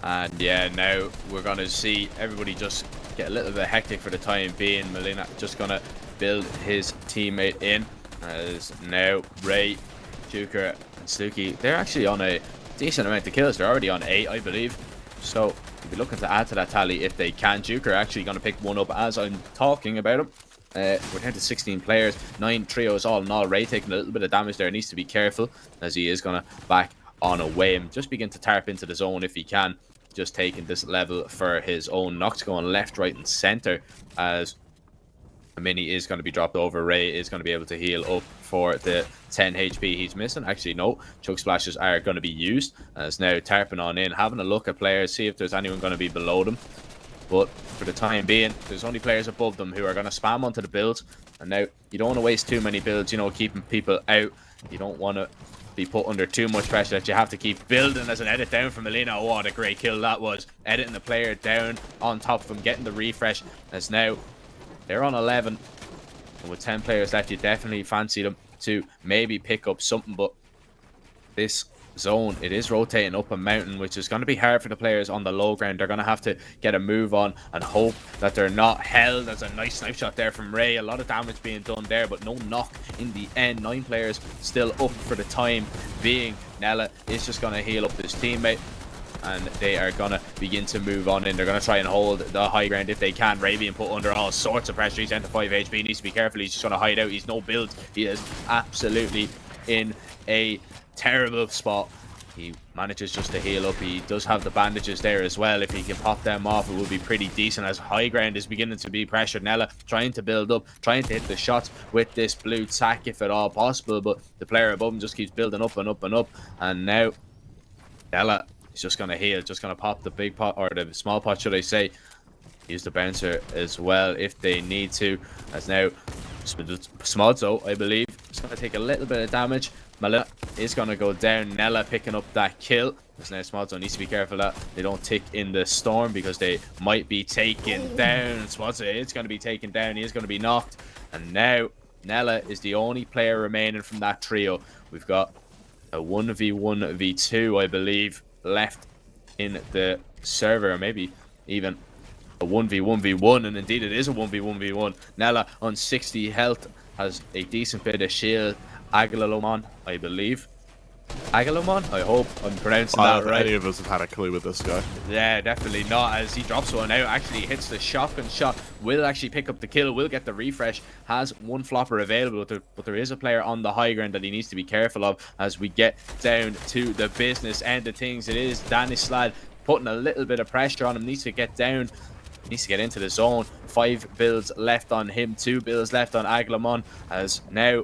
And yeah, now we're going to see everybody just get a little bit hectic for the time being. Melina just going to build his teammate in, as now Ray, Juker, and Sluky, they're actually on a decent amount of kills. They're already on 8, I believe. So we'll be looking to add to that tally if they can. Juker actually going to pick one up as I'm talking about him. We're down to 16 players, 9 trios all in all. Ray taking a little bit of damage there, needs to be careful as he is going to back on away and just begin to tarp into the zone if he can. Just taking this level for his own. Nox going left, right, and center as a mini is going to be dropped over. Ray is going to be able to heal up for the 10 HP he's missing. Actually, no. Chug splashes are going to be used. As now tarping on in, having a look at players, see if there's anyone going to be below them. But for the time being, there's only players above them who are going to spam onto the builds. And now, you don't want to waste too many builds, you know, keeping people out. You don't want to be put under too much pressure that you have to keep building. As an edit down from Melina. Oh, what a great kill that was. Editing the player down on top of him, getting the refresh. As now, they're on 11. And with 10 players left, you definitely fancy them to maybe pick up something. But this zone, it is rotating up a mountain, which is going to be hard for the players on the low ground. They're going to have to get a move on and hope that they're not held. There's a nice snipe shot there from Ray. A lot of damage being done there, but no knock in the end. 9 players still up for the time being. Nella is just going to heal up his teammate, and they are going to begin to move on in. They're going to try and hold the high ground if they can. Ray being put under all sorts of pressure. He's down to 5 HP. He needs to be careful. He's just going to hide out. He's no build. He is absolutely in a terrible spot. He manages just to heal up. He does have the bandages there as well. If he can pop them off, it will be pretty decent as high ground is beginning to be pressured. Nella trying to build up, trying to hit the shots with this blue tack if at all possible, but the player above him just keeps building up and up and up. And now Nella is just going to heal, just going to pop the big pot, or the small pot should I say. Use the bouncer as well if they need to. As now Smodzo, I believe, is going to take a little bit of damage. Melina is going to go down. Nella picking up that kill. As now Smodzo needs to be careful that they don't tick in the storm, because they might be taken down. Smodzo is going to be taken down. He is going to be knocked. And now Nella is the only player remaining from that trio. We've got a 1v1v2, I believe, left in the server, or maybe even a 1v1v1, and indeed it is a 1v1v1. Nella on 60 health has a decent bit of shield. Aguilomon, I believe. Aguilomon? I hope I'm pronouncing that right. Any of us have had a clue with this guy. Yeah, definitely not, as he drops one out, actually hits the shotgun shot, will actually pick up the kill, will get the refresh, has one flopper available, but there is a player on the high ground that he needs to be careful of as we get down to the business end of things. It is Danislad putting a little bit of pressure on him, needs to get down, needs to get into the zone. 5 builds left on him, 2 builds left on Aguilomon, as now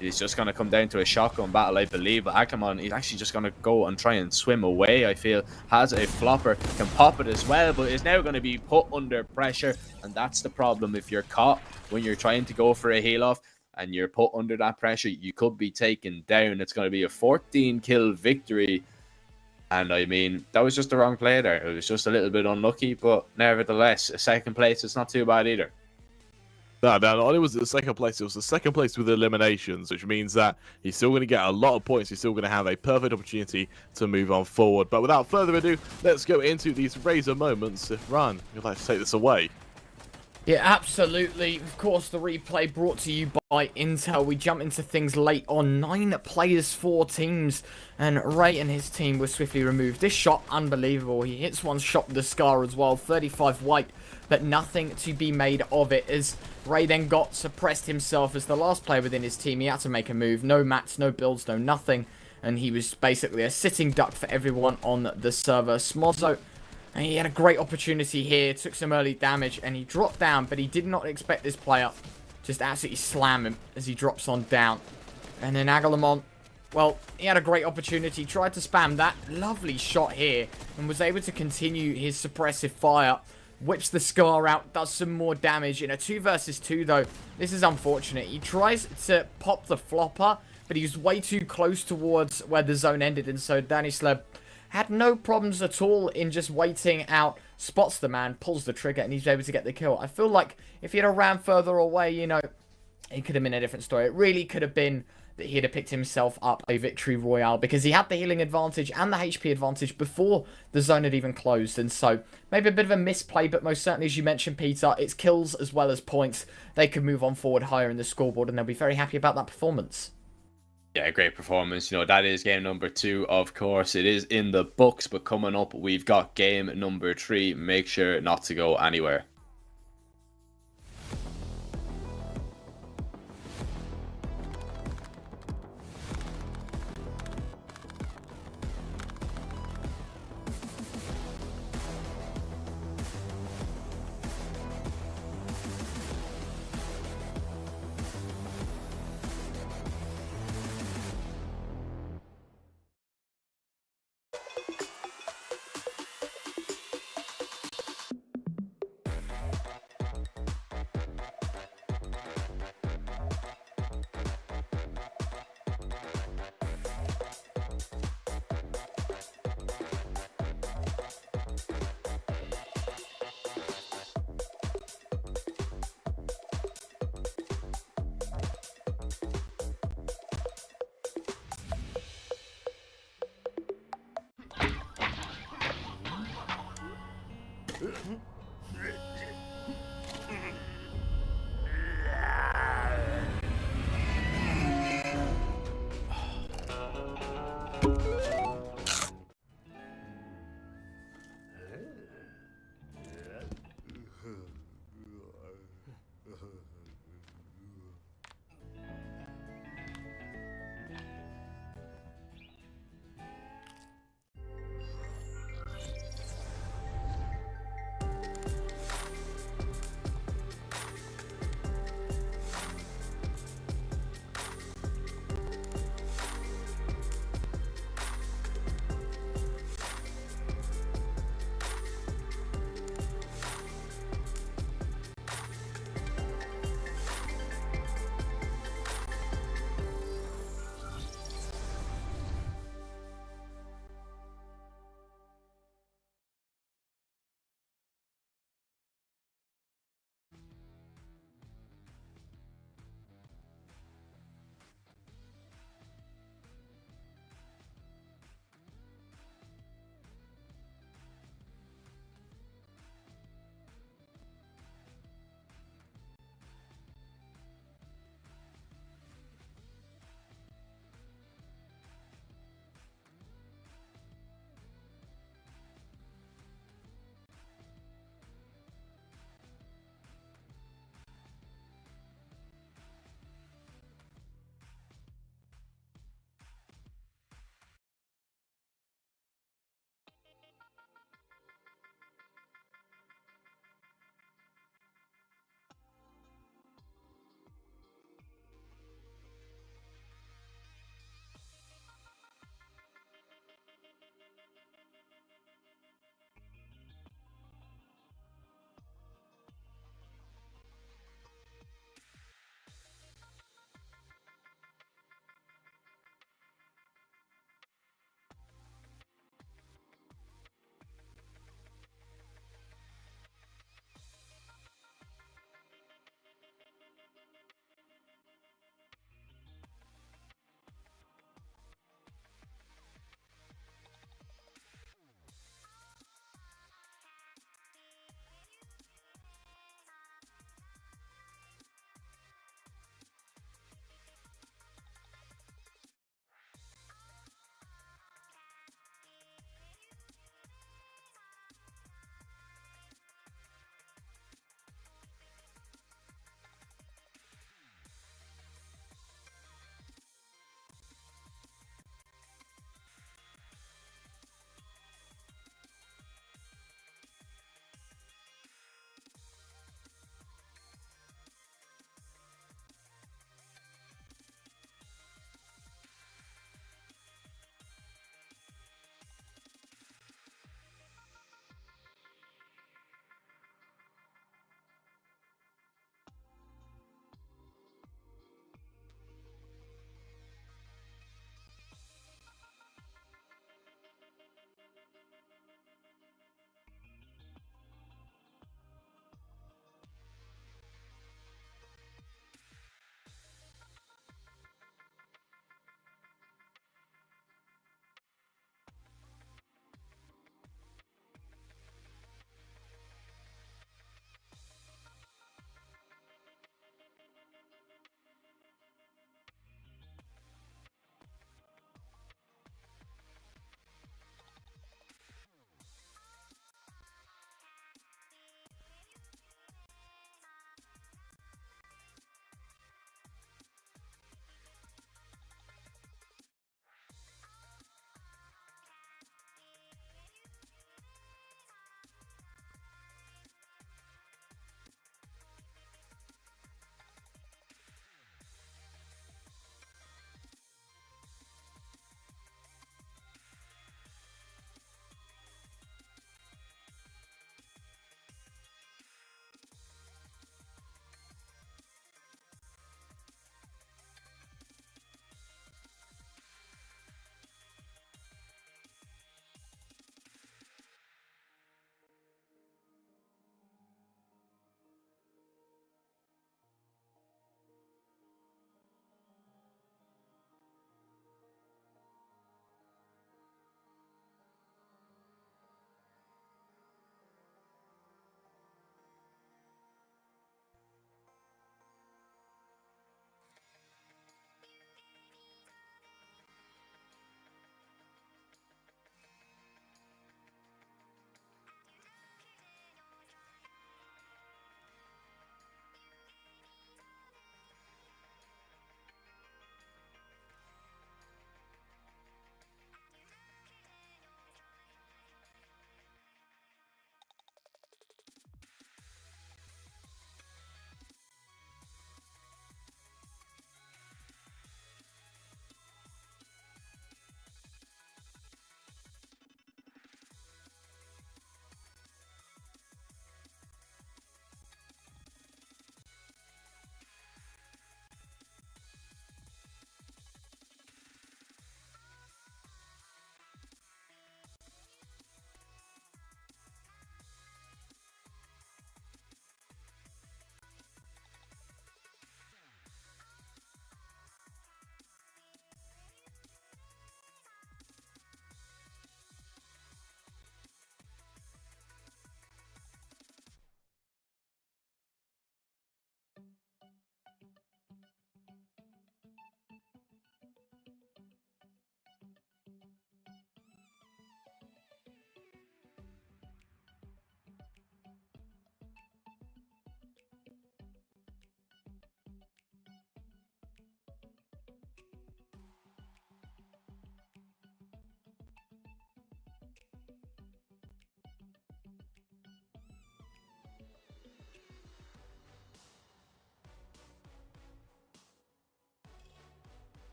it's just going to come down to a shotgun battle, I believe. But Aguilomon, he's actually just going to go and try and swim away, I feel. Has a flopper, can pop it as well, but is now going to be put under pressure. And that's the problem. If you're caught when you're trying to go for a heal off and you're put under that pressure, you could be taken down. It's going to be a 14 kill victory. And I mean, that was just the wrong play there. It was just a little bit unlucky, but nevertheless, a second place, it's not too bad either. No, it was the second place. It was the second place with eliminations, which means that he's still going to get a lot of points. He's still going to have a perfect opportunity to move on forward. But without further ado, let's go into these Razer moments. If Ran, you'd like to take this away. Yeah, absolutely. Of course, the replay brought to you by Intel. We jump into things late on. 9 players, 4 teams, and Ray and his team were swiftly removed. This shot, unbelievable. He hits one shot with the scar as well. 35 white, but nothing to be made of it, as Ray then got suppressed himself as the last player within his team. He had to make a move. No mats, no builds, no nothing. And he was basically a sitting duck for everyone on the server. Smozzo, and he had a great opportunity here, took some early damage, and he dropped down, but he did not expect this player just absolutely slam him as he drops on down. And then Agalamon, well, he had a great opportunity, tried to spam that lovely shot here, and was able to continue his suppressive fire. Whips the scar out, does some more damage. In a 2 versus 2, though, this is unfortunate. He tries to pop the flopper, but he was way too close towards where the zone ended, and so Danislav had no problems at all in just waiting out, spots the man, pulls the trigger, and he's able to get the kill. I feel like if he'd have ran further away, you know, it could have been a different story. It really could have been that he'd have picked himself up a victory royale, because he had the healing advantage and the HP advantage before the zone had even closed. And so maybe a bit of a misplay, but most certainly, as you mentioned, Peter, it's kills as well as points. They could move on forward higher in the scoreboard, and they'll be very happy about that performance. Yeah, great performance. You know, that is game number 2, of course. It is in the books, but coming up, we've got game number 3. Make sure not to go anywhere.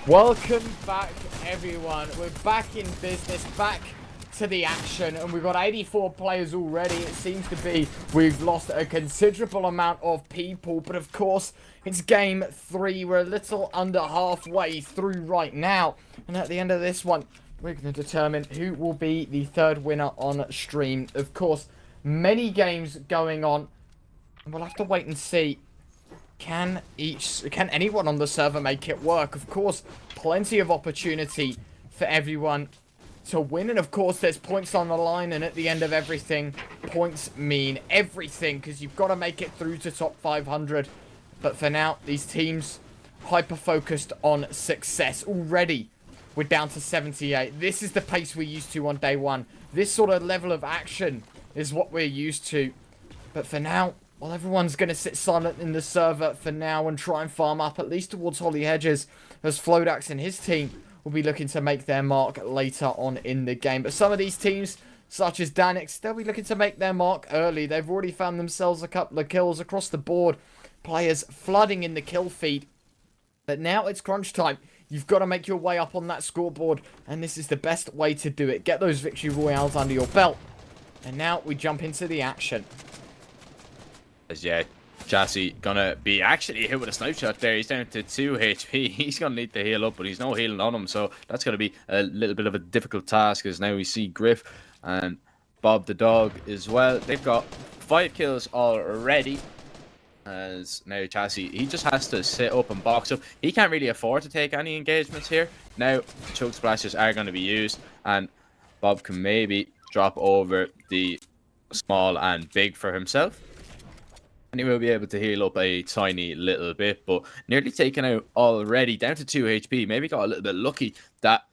Welcome back, everyone. We're back in business, back to the action, and we've got 84 players already. It seems to be we've lost a considerable amount of people, but of course, it's game 3. We're a little under halfway through right now, and at the end of this one, we're going to determine who will be the third winner on stream. Of course, many games going on, and we'll have to wait and see. Can anyone on the server make it work? Of course, plenty of opportunity for everyone to win. And of course, there's points on the line. And at the end of everything, points mean everything. Because you've got to make it through to top 500. But for now, these teams hyper-focused on success. Already, we're down to 78. This is the pace we're used to on day 1. This sort of level of action is what we're used to. But for now, well, everyone's going to sit silent in the server for now and try and farm up at least towards Holly Hedges, as Flodax and his team will be looking to make their mark later on in the game. But some of these teams, such as Danix, they'll be looking to make their mark early. They've already found themselves a couple of kills across the board. Players flooding in the kill feed. But now it's crunch time. You've got to make your way up on that scoreboard, and this is the best way to do it. Get those victory royales under your belt. And now we jump into the action. Yeah, Chassis gonna be actually hit with a snipe shot there. He's down to 2 HP. He's gonna need to heal up, but he's no healing on him, so that's gonna be a little bit of a difficult task, as now we see Griff and Bob the dog as well. They've got 5 kills already, as now Chassis, he just has to sit up and box up. He can't really afford to take any engagements here. Now choke splashes are going to be used, and Bob can maybe drop over the small and big for himself. And he will be able to heal up a tiny little bit, but nearly taken out already, down to 2 HP. Maybe got a little bit lucky that,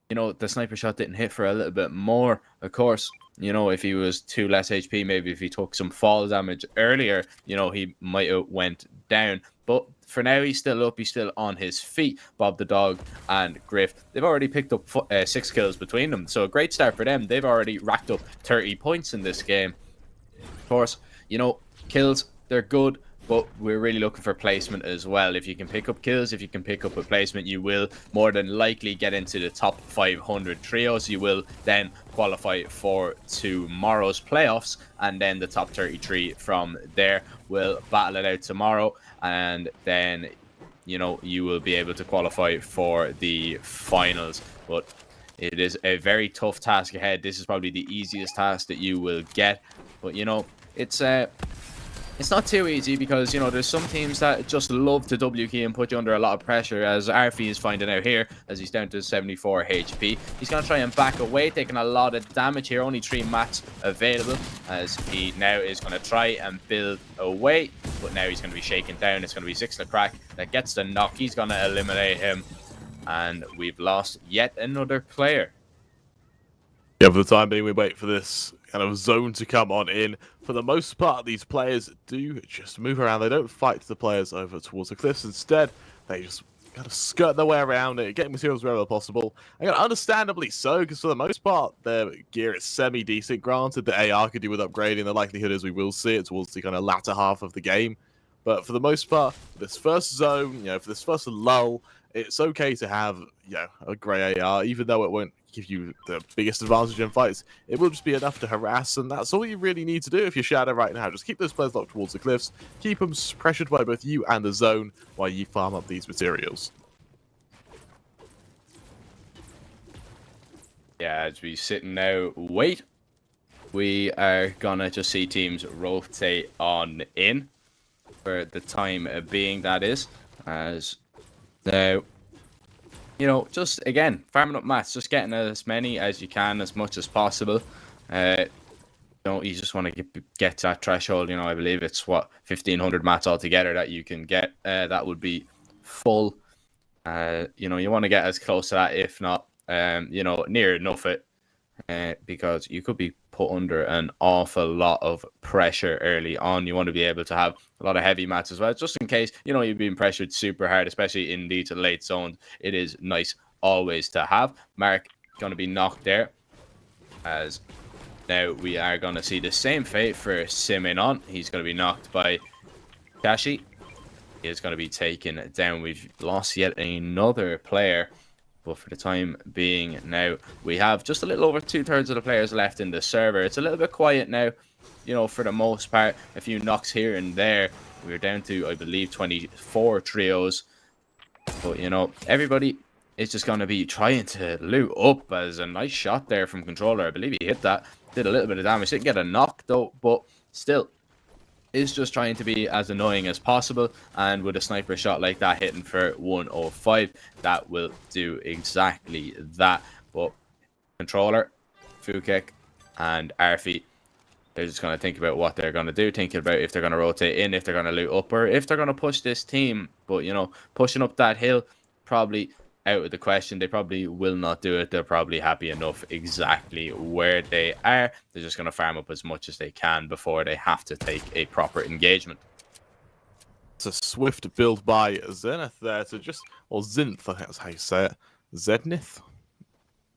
you know, the sniper shot didn't hit for a little bit more. Of course, you know, if he was 2 less HP, maybe if he took some fall damage earlier, you know, he might have went down. But for now, he's still up. He's still on his feet. Bob the dog and Griff, they've already picked up 6 kills between them. So a great start for them. They've already racked up 30 points in this game. Of course, you know, kills, they're good, but we're really looking for placement as well. If you can pick up kills, if you can pick up a placement, you will more than likely get into the top 500 trios. You will then qualify for tomorrow's playoffs, and then the top 33 from there will battle it out tomorrow, and then, you know, you will be able to qualify for the finals. But it is a very tough task ahead. This is probably the easiest task that you will get, but you know, it's not too easy, because, you know, there's some teams that just love to W key and put you under a lot of pressure, as Arfie is finding out here, as he's down to 74 HP. He's going to try and back away, taking a lot of damage here. Only 3 mats available, as he now is going to try and build away. But now he's going to be shaken down. It's going to be 6 to crack that gets the knock. He's going to eliminate him. And we've lost yet another player. Yeah, for the time being, we wait for this kind of zone to come on in. For the most part, these players do just move around. They don't fight the players over towards the cliffs. Instead, they just kind of skirt their way around it, getting materials wherever possible. And understandably so, because for the most part, their gear is semi-decent. Granted, the AR could do with upgrading. The likelihood is we will see it towards the kind of latter half of the game. But for the most part, this first zone, you know, for this first lull, it's okay to have, you know, a grey AR, even though it won't give you the biggest advantage in fights. It will just be enough to harass, and that's all you really need to do if you're Shadow right now. Just keep those players locked towards the cliffs, keep them pressured by both you and the zone while you farm up these materials. Yeah, as we sit now, wait, we are gonna just see teams rotate on in for the time being, that is, as now, you know, just again farming up mats, just getting as many as you can, as much as possible. You know, you just want to get that threshold. You know, I believe it's what 1,500 mats altogether that you can get. That would be full. You know, you want to get as close to that, if not, you know, near enough it, because you could be put under an awful lot of pressure early on. You want to be able to have a lot of heavy mats as well, just in case, you know, you're being pressured super hard, especially in these late zones. It is nice always to have. Mark going to be knocked there, as now we are going to see the same fate for Simeon. He's going to be knocked by Kashi. He is going to be taken down. We've lost yet another player, but for the time being now, we have just a little over 2/3 of the players left in the server. It's a little bit quiet now, you know, for the most part. A few knocks here and there. We're down to, I believe, 24 trios. But, you know, everybody is just going to be trying to loot up, as a nice shot there from Controller. I believe he hit that. Did a little bit of damage. Didn't get a knock, though, but still is just trying to be as annoying as possible, and with a sniper shot like that hitting for 105, that will do exactly that. But Controller, Fukek, and Arfi, they're just going to think about what they're going to do, thinking about if they're going to rotate in, if they're going to loot up, or if they're going to push this team. But, you know, pushing up that hill, probably out of the question. They probably will not do it. They're probably happy enough exactly where they are. They're just going to farm up as much as they can before they have to take a proper engagement. It's a swift build by Zenith there to just, or Zinth, I think that's how you say it. Zenith?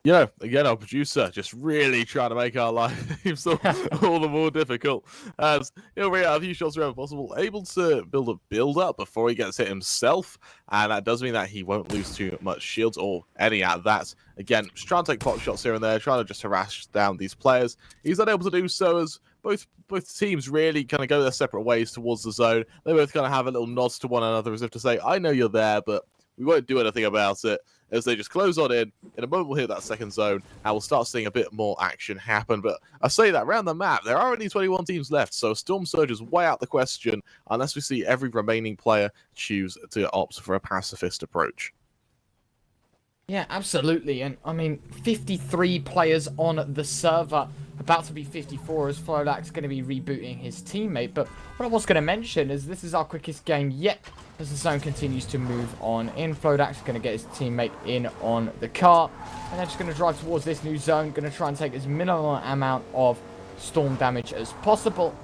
You know, again, our producer just really trying to make our lives all the more difficult. As he'll bring out a few shots wherever possible, able to build a build-up before he gets hit himself. And that does mean that he won't lose too much shields or any at that. Again, just trying to take pot shots here and there, trying to just harass down these players. He's unable to do so, as both teams really kind of go their separate ways towards the zone. They both kind of have a little nods to one another as if to say, I know you're there, but we won't do anything about it, as they just close on in. In a moment, we'll hit that second zone, and we'll start seeing a bit more action happen. But I say that, around the map, there are only 21 teams left, so Storm Surge is way out the question, unless we see every remaining player choose to opt for a pacifist approach. Yeah, absolutely. And, I mean, 53 players on the server, about to be 54, as Flodak's going to be rebooting his teammate. But what I was going to mention is this is our quickest game yet, as the zone continues to move on in. Flodak's going to get his teammate in on the car, and they're just going to drive towards this new zone, going to try and take as minimal amount of storm damage as possible.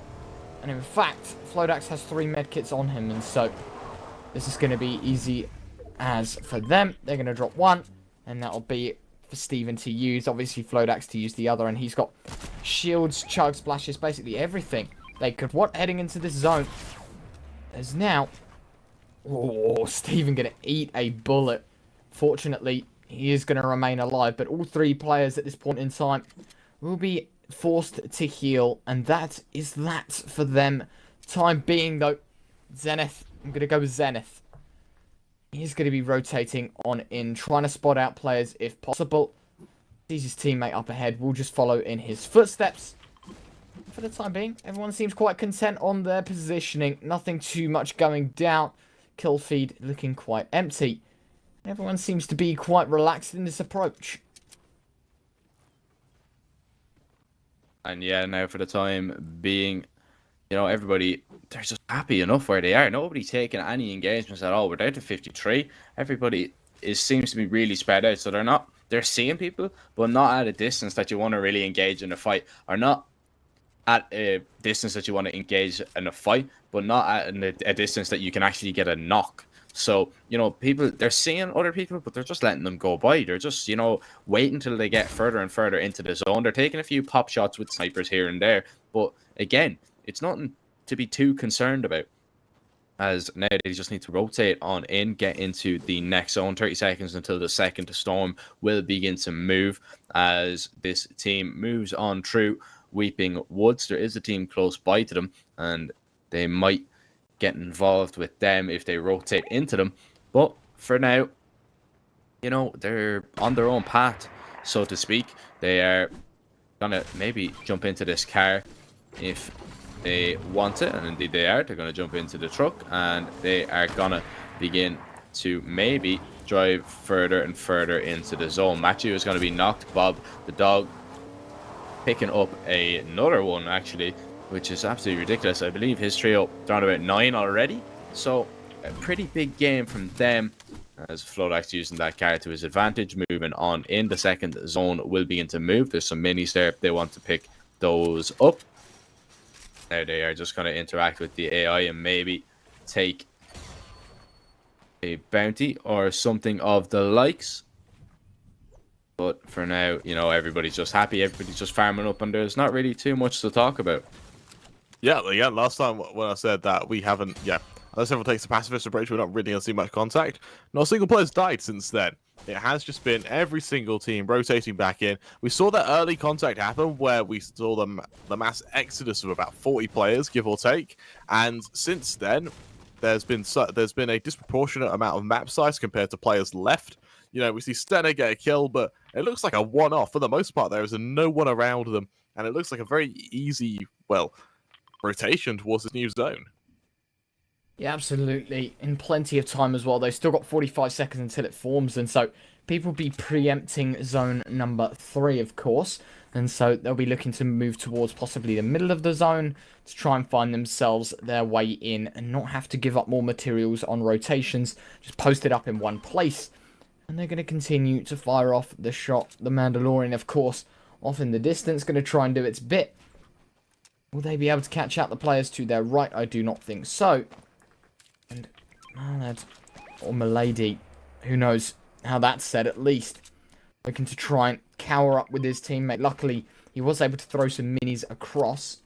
And in fact, Flodax has 3 medkits on him, and so this is going to be easy as for them. They're going to drop 1, and that'll be for Steven to use. Obviously, Flodax to use the other, and he's got shields, chug splashes, basically everything they could want heading into this zone. As now, oh, Steven going to eat a bullet. Fortunately, he is going to remain alive, but all 3 players at this point in time will be forced to heal, and that is that for them. Time being, though, Zenith. I'm going to go with Zenith. He's going to be rotating on in, trying to spot out players if possible. Sees his teammate up ahead, will just follow in his footsteps. For the time being, everyone seems quite content on their positioning. Nothing too much going down. Kill feed looking quite empty. Everyone seems to be quite relaxed in this approach. And yeah, now for the time being, you know, everybody, they're just happy enough where they are. Nobody taking any engagements at all. We're down to 53. Everybody seems to be really spread out. So they're seeing people, but not at a distance that you want to really engage in a fight, or not at a distance that you want to engage in a fight, but not at a distance that you can actually get a knock. So, you know, people, they're seeing other people, but they're just letting them go by. They're just, you know, waiting until they get further and further into the zone. They're taking a few pop shots with snipers here and there. But again, it's nothing to be too concerned about, as now they just need to rotate on in, get into the next zone. 30 seconds until the second storm will begin to move, as this team moves on through Weeping Woods. There is a team close by to them, and they might get involved with them if they rotate into them. But for now, you know, they're on their own path, so to speak. They are gonna maybe jump into this car if they want it, and indeed they are. They're gonna jump into the truck, and they are gonna begin to maybe drive further and further into the zone. Matthew is gonna be knocked. Bob the dog picking up another one, actually, which is absolutely ridiculous. I believe his trio down about 9 already. So a pretty big game from them, as Flodax using that card to his advantage. Moving on in the second zone will begin to move. There's some minis there if they want to pick those up. Now they are just going to interact with the AI and maybe take a bounty or something of the likes. But for now, you know, everybody's just happy. Everybody's just farming up, and there's not really too much to talk about. Yeah, last time when I said that we haven't, unless everyone takes the pacifist approach, we're not really going to see much contact. Not a single player's died since then. It has just been every single team rotating back in. We saw that early contact happen where we saw the mass exodus of about 40 players, give or take. And since then, there's been a disproportionate amount of map size compared to players left. You know, we see Stenner get a kill, but it looks like a one-off. For the most part, there is no one around them. And it looks like a very easy, rotation towards this new zone. Yeah, absolutely. In plenty of time as well. They've still got 45 seconds until it forms. And so people be preempting zone number 3, of course. And so they'll be looking to move towards possibly the middle of the zone to try and find themselves their way in and not have to give up more materials on rotations. Just post it up in one place. And they're going to continue to fire off the shot. The Mandalorian, of course, off in the distance, going to try and do its bit. Will they be able to catch out the players to their right? I do not think so. And Malad or Milady, who knows how that's said, at least looking to try and cower up with his teammate. Luckily, he was able to throw some minis across.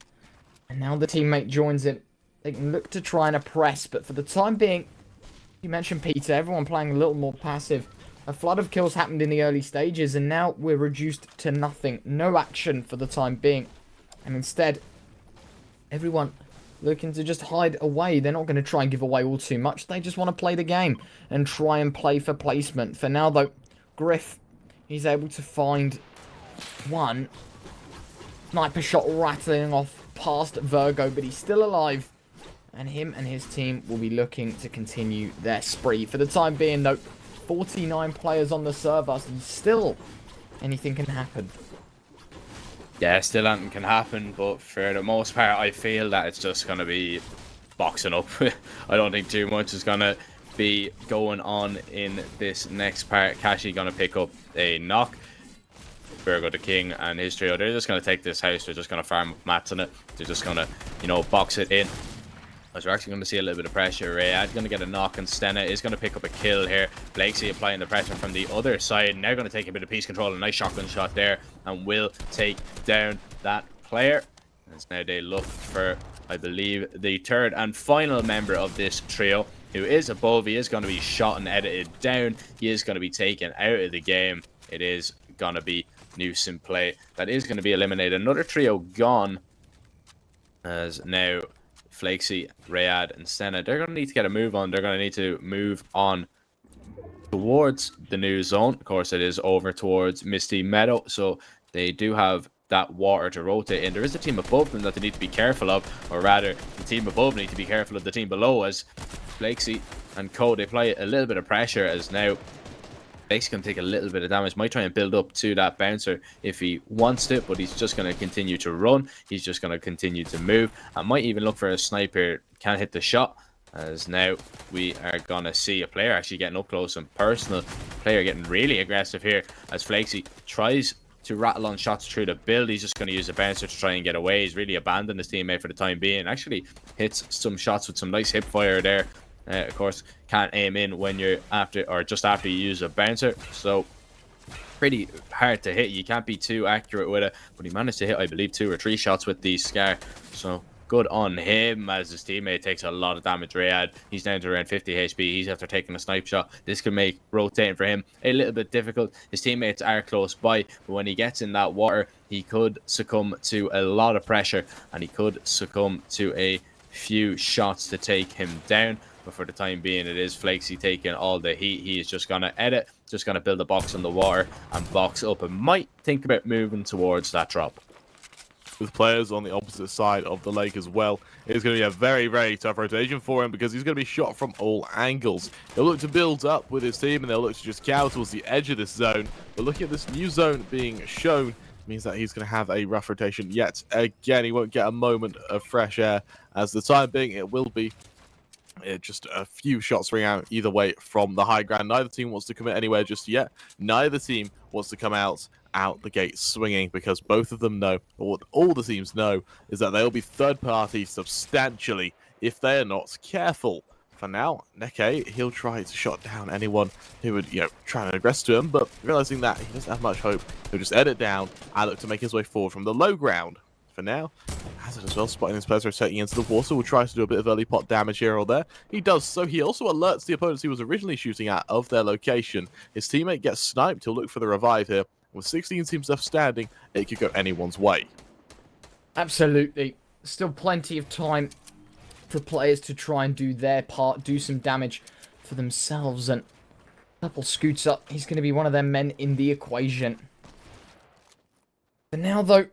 And now the teammate joins him. They can look to try and oppress, but for the time being, you mentioned Peter, everyone playing a little more passive. A flood of kills happened in the early stages, and now we're reduced to nothing. No action for the time being. And instead, everyone looking to just hide away. They're not going to try and give away all too much. They just want to play the game and try and play for placement. For now, though, Griff, he's able to find one sniper shot rattling off past Virgo, but he's still alive. And him and his team will be looking to continue their spree. For the time being, though, 49 players on the server, so still anything can happen. Yeah, still anything can happen, but for the most part, I feel that it's just going to be boxing up. I don't think too much is going to be going on in this next part. Kashi going to pick up a knock. Virgo the King and his trio, they're just going to take this house. They're just going to farm mats on it. They're just going to, you know, box it in. As we're actually going to see a little bit of pressure. Rayad going to get a knock, and Stenna is going to pick up a kill here. Blakesy applying the pressure from the other side. Now going to take a bit of piece control. A nice shotgun shot there, and will take down that player. As now they look for, I believe, the third and final member of this trio, who is above. He is going to be shot and edited down. He is going to be taken out of the game. It is going to be Noose in play. That is going to be eliminated. Another trio gone. As now Flakesy, Rayad, and Senna, they're going to need to get a move on. They're going to need to move on towards the new zone. Of course, it is over towards Misty Meadow, so they do have that water to rotate in. There is a team above them that they need to be careful of, or rather, the team above need to be careful of the team below, as Flakesy and Co, they apply a little bit of pressure, as now Blake's going to take a little bit of damage. Might try and build up to that bouncer if he wants to, but he's just going to continue to run. He's just going to continue to move. I might even look for a sniper. Can't hit the shot, as now we are going to see a player actually getting up close and personal. Player getting really aggressive here, as Flakesy tries to rattle on shots through the build. He's just going to use a bouncer to try and get away. He's really abandoned his teammate for the time being. Actually hits some shots with some nice hip fire there. Of course, can't aim in when you're after, or just after you use a bouncer, so pretty hard to hit. You can't be too accurate with it, but he managed to hit, I believe, 2 or 3 shots with the Scar, so good on him, as his teammate takes a lot of damage. Rayad, he's down to around 50 HP. He's after taking a snipe shot. This could make rotating for him a little bit difficult. His teammates are close by, but when he gets in that water, he could succumb to a lot of pressure, and he could succumb to a few shots to take him down. But for the time being, it is Flakesy taking all the heat. He is just going to edit, just going to build a box on the water and box up, and might think about moving towards that drop. With players on the opposite side of the lake as well, it's going to be a very, very tough rotation for him, because he's going to be shot from all angles. He'll look to build up with his team, and they'll look to just cower towards the edge of this zone. But looking at this new zone being shown means that he's going to have a rough rotation yet again. He won't get a moment of fresh air, as the time being it will be Just a few shots ring out either way from the high ground. Neither team wants to commit anywhere just yet. Neither team wants to come out the gate swinging, because both of them know, or what all the teams know, is that they'll be third party substantially if they are not careful. For now, Neke, he'll try to shot down anyone who would, try and aggress to him, but realizing that he doesn't have much hope, he'll just edit down and look to make his way forward from the low ground. For now, Hazard as well, spotting his players rotating into the water, will try to do a bit of early pot damage here or there. He does so. He also alerts the opponents he was originally shooting at of their location. His teammate gets sniped. He'll look for the revive here. With 16 teams left standing, it could go anyone's way. Absolutely. Still plenty of time for players to try and do their part, do some damage for themselves. And Purple scoots up. He's going to be one of their men in the equation. But now, though,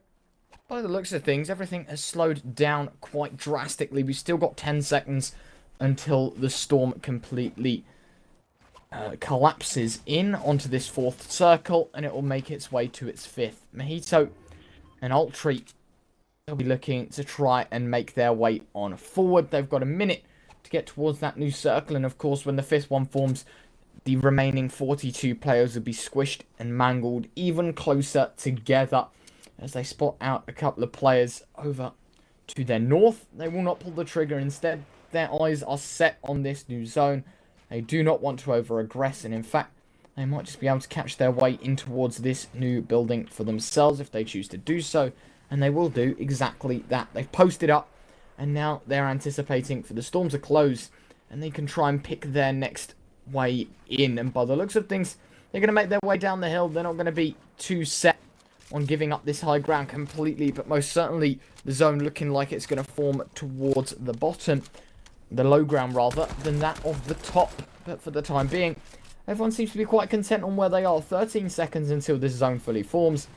by the looks of things, everything has slowed down quite drastically. We've still got 10 seconds until the storm completely collapses in onto this fourth circle, and it will make its way to its fifth. Mojito and Ultri, they'll be looking to try and make their way on forward. They've got a minute to get towards that new circle, and of course, when the fifth one forms, the remaining 42 players will be squished and mangled even closer together as they spot out a couple of players over to their north. They will not pull the trigger. Instead, their eyes are set on this new zone. They do not want to over-aggress, and in fact, they might just be able to catch their way in towards this new building for themselves if they choose to do so, and they will do exactly that. They've posted up, and now they're anticipating for the storm to close, and they can try and pick their next way in. And by the looks of things, they're going to make their way down the hill. They're not going to be too set on giving up this high ground completely, but most certainly the zone looking like it's going to form towards the bottom, the low ground rather, than that of the top. But for the time being, everyone seems to be quite content on where they are. 13 seconds until this zone fully forms,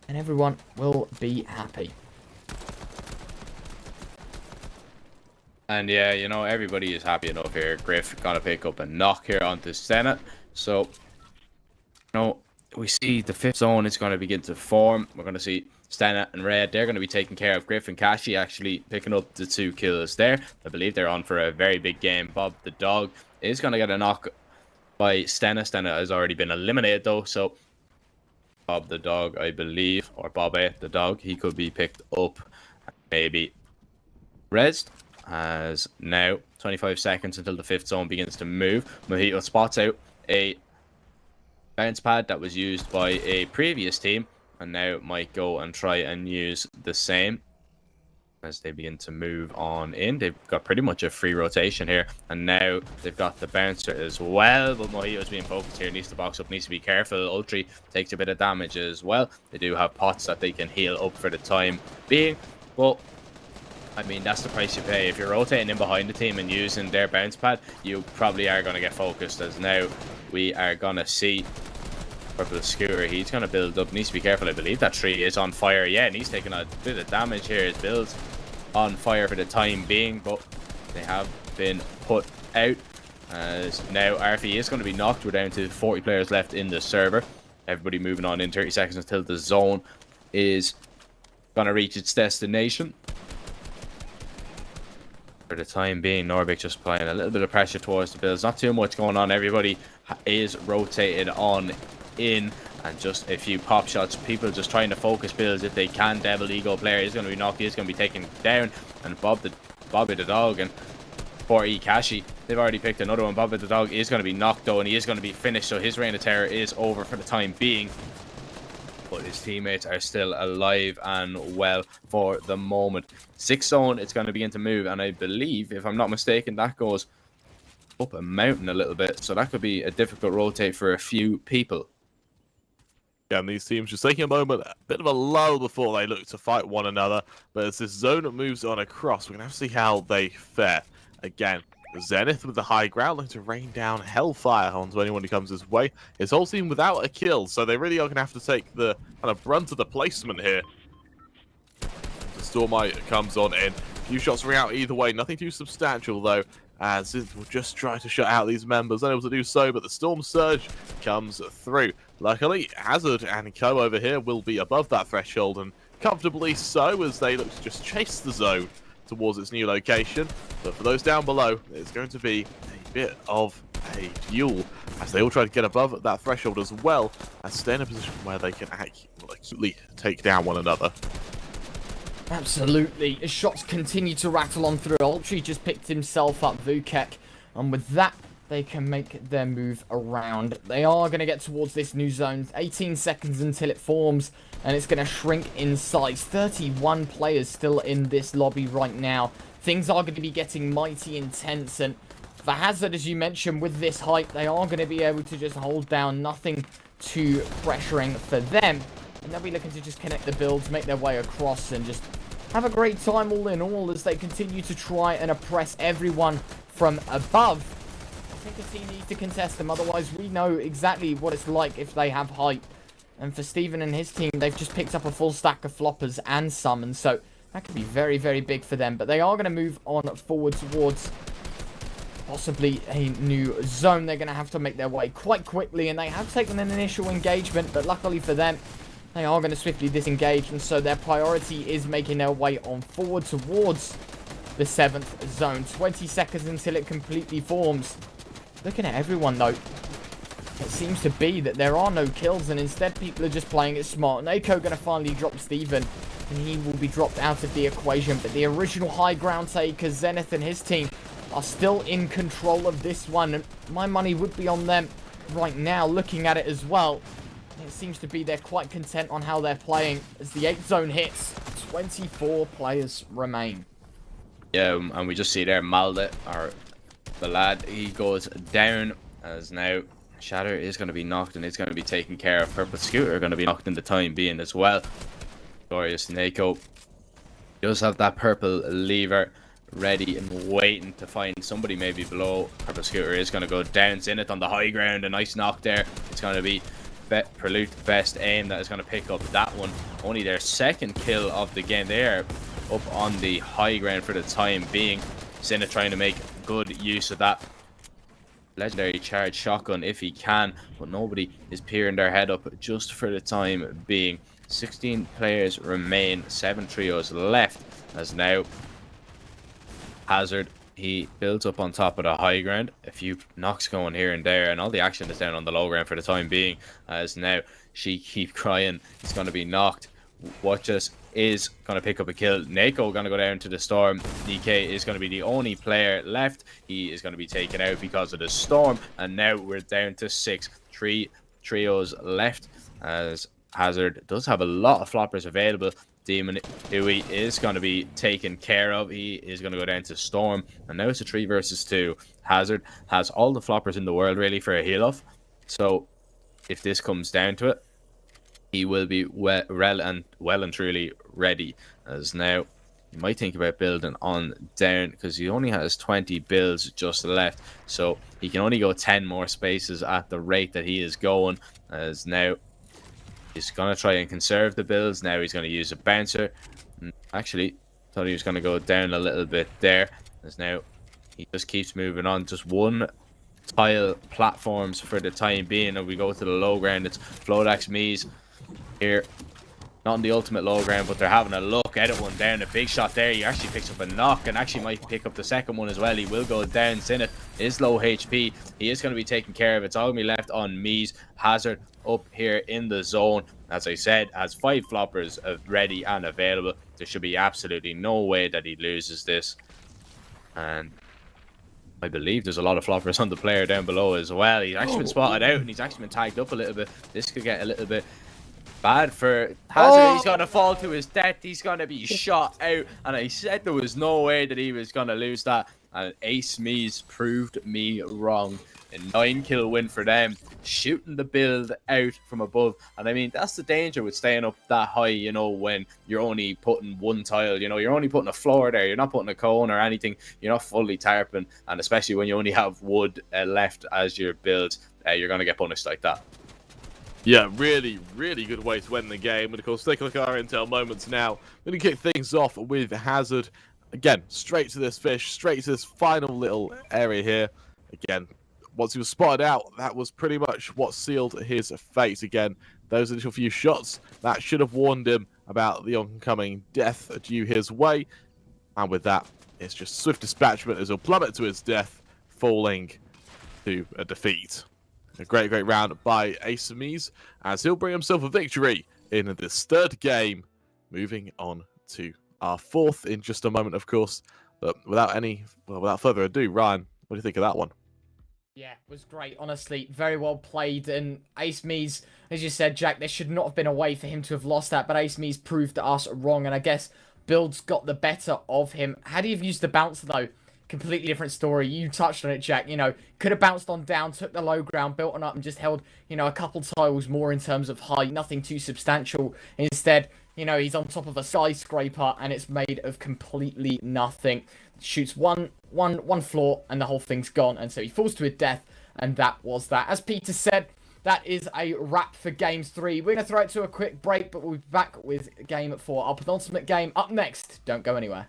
and everyone will be happy. And yeah, everybody is happy enough here. Griff gonna pick up a knock here onto Senna. So, we see the fifth zone is going to begin to form. We're going to see Stena and Red. They're going to be taking care of Griff and Kashi, actually picking up the 2 kills there. I believe they're on for a very big game. Bob the dog is going to get a knock by Stena. Stena has already been eliminated though, so Bob the dog, I believe, or Bobby the dog, he could be picked up, maybe rezzed. As now 25 seconds until the fifth zone begins to move. Mojito spots out a bounce pad that was used by a previous team, and now might go and try and use the same as they begin to move on in. They've got pretty much a free rotation here, and now they've got the bouncer as well, but Mojito's being focused here, needs to box up, needs to be careful. Ultri takes a bit of damage as well. They do have pots that they can heal up for the time being, but I mean, that's the price you pay. If you're rotating in behind the team and using their bounce pad, you probably are going to get focused. As now we are going to see Purple Scooter. He's going to build up. Needs to be careful. I believe that tree is on fire. Yeah, and he's taking a bit of damage here. His build's on fire for the time being, but they have been put out. As now RFE is going to be knocked. We're down to 40 players left in the server. Everybody moving on in 30 seconds until the zone is going to reach its destination. For the time being, Norbik just applying a little bit of pressure towards the builds. Not too much going on. Everybody is rotated on in, and just a few pop shots. People just trying to focus builds if they can. Devil Ego player is going to be knocked. He's going to be taken down. And Bobby the dog and 4E Kashi, they've already picked another one. Bobby the dog is going to be knocked though, and he is going to be finished. So his reign of terror is over for the time being. But his teammates are still alive and well for the moment. Sixth zone, it's going to begin to move, and I believe, if I'm not mistaken, that goes up a mountain a little bit, so that could be a difficult rotate for a few people. Yeah, and these teams just taking a moment, a bit of a lull before they look to fight one another. But as this zone moves on across, we're going to have to see how they fare. Again, Zenith with the high ground, looking to rain down hellfire onto anyone who comes his way. His whole team without a kill, so they really are going to have to take the kind of brunt of the placement here. The Stormite comes on in. A few shots ring out either way, nothing too substantial though, as Zenith will just try to shut out these members, unable to do so, but the Storm Surge comes through. Luckily, Hazard and Co over here will be above that threshold, and comfortably so, as they look to just chase the zone towards its new location. But for those down below, it's going to be a bit of a duel as they all try to get above that threshold as well as stay in a position where they can acutely take down one another. Absolutely. As shots continue to rattle on through, Ultry just picked himself up, Vukek, and with that, they can make their move around. They are going to get towards this new zone. 18 seconds until it forms, and it's going to shrink in size. 31 players still in this lobby right now. Things are going to be getting mighty intense, and for Hazard, as you mentioned, with this hype, they are going to be able to just hold down. Nothing too pressuring for them. And they'll be looking to just connect the builds, make their way across, and just have a great time all in all as they continue to try and oppress everyone from above. I think the team needs to contest them, otherwise we know exactly what it's like if they have hype. And for Steven and his team, they've just picked up a full stack of floppers and summons, so that could be very, very big for them. But they are going to move on forward towards possibly a new zone. They're going to have to make their way quite quickly, and they have taken an initial engagement, but luckily for them, they are going to swiftly disengage, and so their priority is making their way on forward towards the 7th zone. 20 seconds until it completely forms. Looking at everyone, though, it seems to be that there are no kills, and instead people are just playing it smart. Nako going to finally drop Steven, and he will be dropped out of the equation, but the original high ground taker, Zenith and his team, are still in control of this one, and my money would be on them right now, looking at it as well. It seems to be they're quite content on how they're playing as the 8th zone hits. 24 players remain. Yeah, and we just see there Malda, or the lad, he goes down as now Shatter is going to be knocked and is going to be taken care of. Purple Scooter are going to be knocked in the time being as well. Glorious Nako does have that purple lever ready and waiting to find somebody maybe below. Purple Scooter is going to go down, in it on the high ground. A nice knock there. It's going to be Prelude best aim that is going to pick up that one. Only their 2nd kill of the game. They are up on the high ground for the time being. Sinna trying to make good use of that legendary charge shotgun if he can, but nobody is peering their head up just for the time being. 16 players remain, 7 trios left, as now Hazard, he builds up on top of the high ground. A few knocks going here and there, and all the action is down on the low ground for the time being, as now she keep crying. He's going to be knocked. Watches is going to pick up a kill. Nako going to go down to the storm. DK is going to be the only player left. He is going to be taken out because of the storm, and now we're down to 6. 3 trios left, as Hazard does have a lot of floppers available. Demon Dewey is going to be taken care of. He is going to go down to Storm. And now it's a 3 versus 2. Hazard has all the floppers in the world really for a heal off. So if this comes down to it, he will be well and truly ready. As now you might think about building on down, because he only has 20 builds just left. So he can only go 10 more spaces at the rate that he is going. As now he's going to try and conserve the builds. Now he's going to use a bouncer. Actually, thought he was going to go down a little bit there. As now he just keeps moving on. Just 1 tile platforms for the time being. And we go to the low ground. It's Flodax Mies here. Not on the ultimate low ground, but they're having a look. Edit one down. A big shot there. He actually picks up a knock and actually might pick up the 2nd one as well. He will go down. Sinnett is low HP. He is going to be taken care of. It's all going to be left on Mies. Hazard up here in the zone, as I said, has 5 floppers ready and available. There should be absolutely no way that he loses this. And I believe there's a lot of floppers on the player down below as well. He's actually been spotted out, and he's actually been tagged up a little bit. This could get a little bit bad for Hazard. He's going to fall to his death. He's going to be shot out, and I said there was no way that he was going to lose that, and Ace Mies proved me wrong. A 9-kill win for them, shooting the build out from above. And I mean, that's the danger with staying up that high, you know, when you're only putting 1 tile, you know, you're only putting a floor there, you're not putting a cone or anything, you're not fully tarping, and especially when you only have wood left as your build, you're going to get punished like that. Yeah, really, really good way to end the game. And of course, take a look at our intel moments now. We're going to kick things off with Hazard. Again, straight to this fish, straight to this final little area here. Again, once he was spotted out, that was pretty much what sealed his fate. Again, those initial few shots, that should have warned him about the oncoming death due his way. And with that, it's just swift dispatchment as he'll plummet to his death, falling to a defeat. A great round by Asamis, as he'll bring himself a victory in this third game. Moving on to our fourth in just a moment, of course. But without further ado, Ryan, what do you think of that one? Yeah, it was great. Honestly, very well played. And Asamis, as you said, Jack, there should not have been a way for him to have lost that. But Asamis proved us wrong. And I guess builds got the better of him. Had he have used the bouncer, though, completely different story. You touched on it, Jack. You know, could have bounced on down, took the low ground, built on up, and just held, you know, a couple tiles more in terms of height. Nothing too substantial. Instead, you know, he's on top of a skyscraper, and it's made of completely nothing. Shoots one floor, and the whole thing's gone. And so he falls to his death, and that was that. As Peter said, that is a wrap for Game 3. We're going to throw it to a quick break, but we'll be back with Game 4. Our penultimate game up next. Don't go anywhere.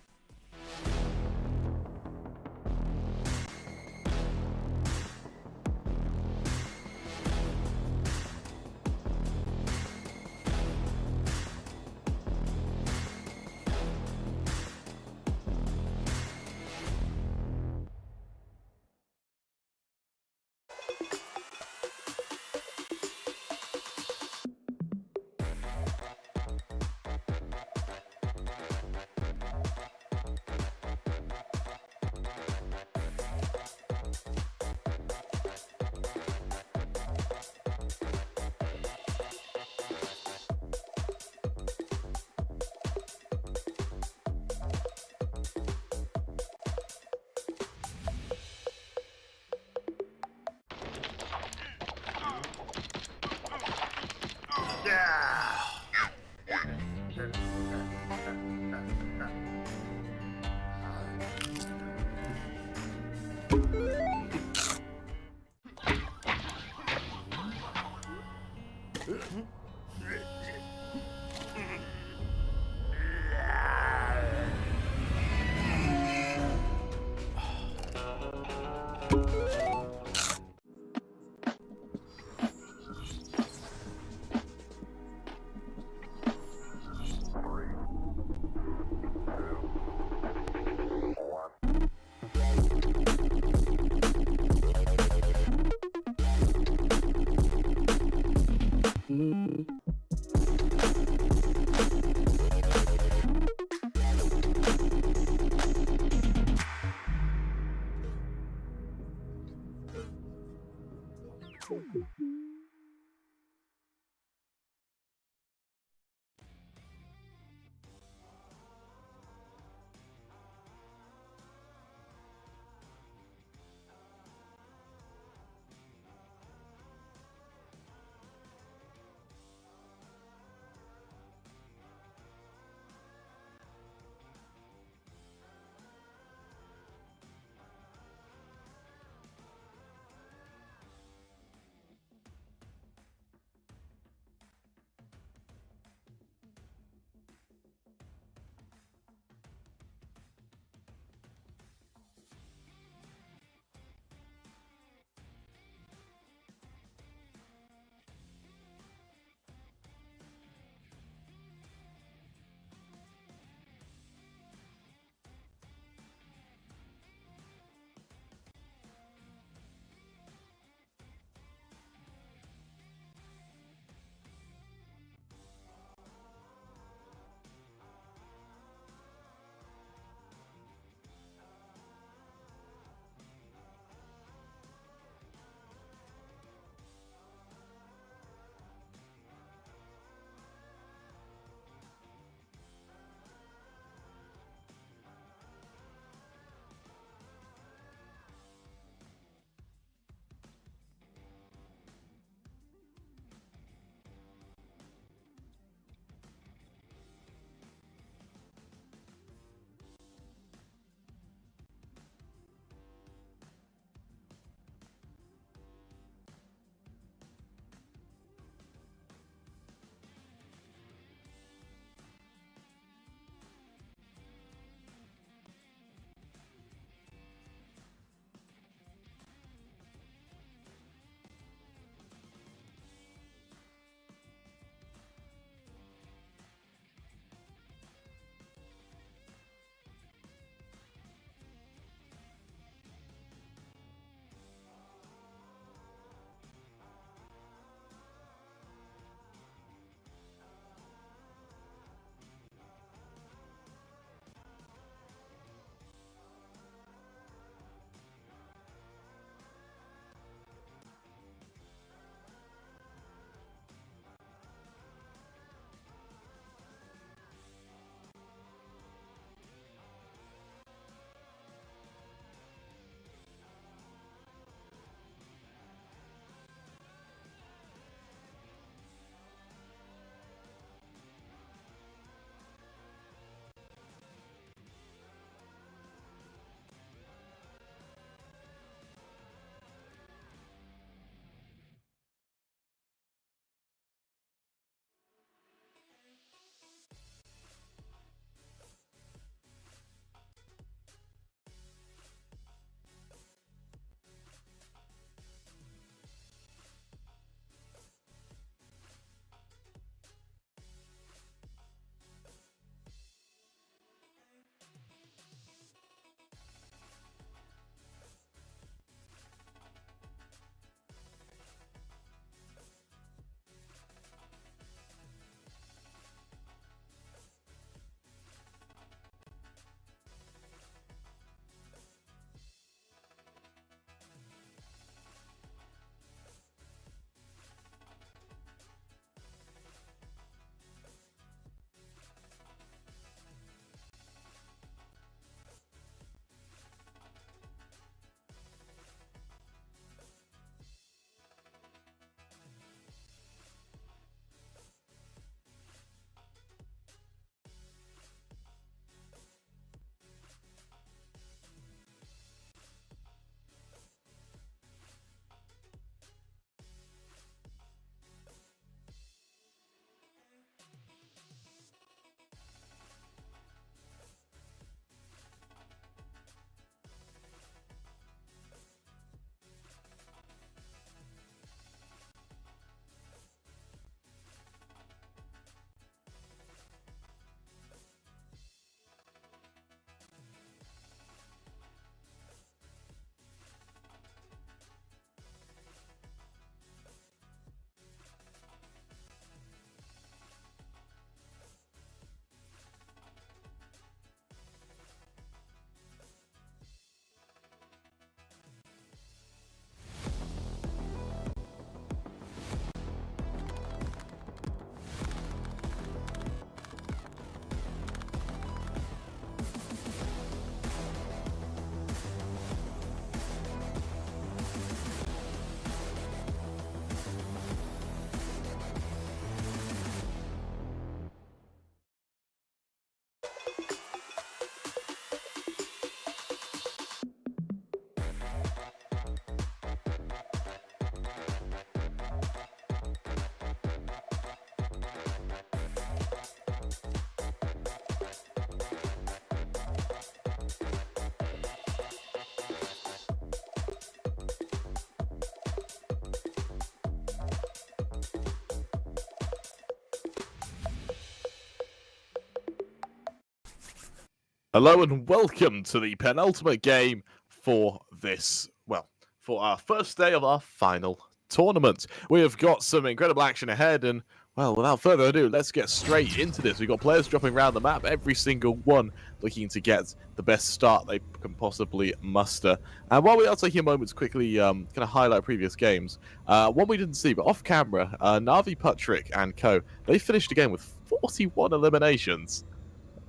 Hello and welcome to the penultimate game for this, well, for our first day of our final tournament. We have got some incredible action ahead and, well, without further ado, let's get straight into this. We've got players dropping around the map, every single one looking to get the best start they can possibly muster. And while we are taking a moment to quickly kind of highlight previous games, one we didn't see, but off camera, Navi, Patrick and co, they finished the game with 41 eliminations.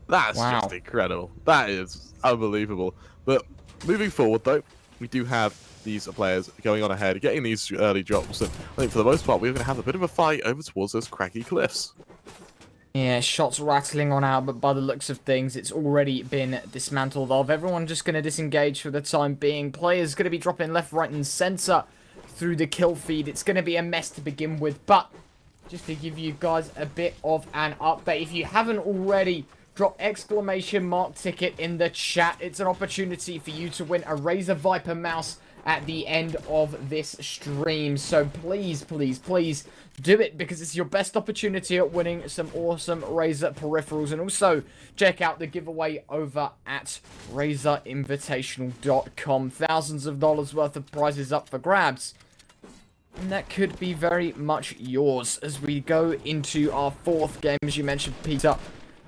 That's Wow. just incredible. That is unbelievable. But moving forward, though, we do have these players going on ahead, getting these early drops. And I think for the most part, we're going to have a bit of a fight over towards those cracky cliffs. Yeah, shots rattling on out, but by the looks of things, it's already been dismantled of. Everyone just going to disengage for the time being. Players going to be dropping left, right, and center through the kill feed. It's going to be a mess to begin with, but just to give you guys a bit of an update, if you haven't already, drop exclamation mark ticket in the chat. It's an opportunity for you to win a Razer Viper mouse at the end of this stream. So please, please, please do it, because it's your best opportunity at winning some awesome Razer peripherals. And also check out the giveaway over at razerinvitational.com. Thousands of dollars worth of prizes up for grabs. And that could be very much yours as we go into our fourth game, as you mentioned, Peter.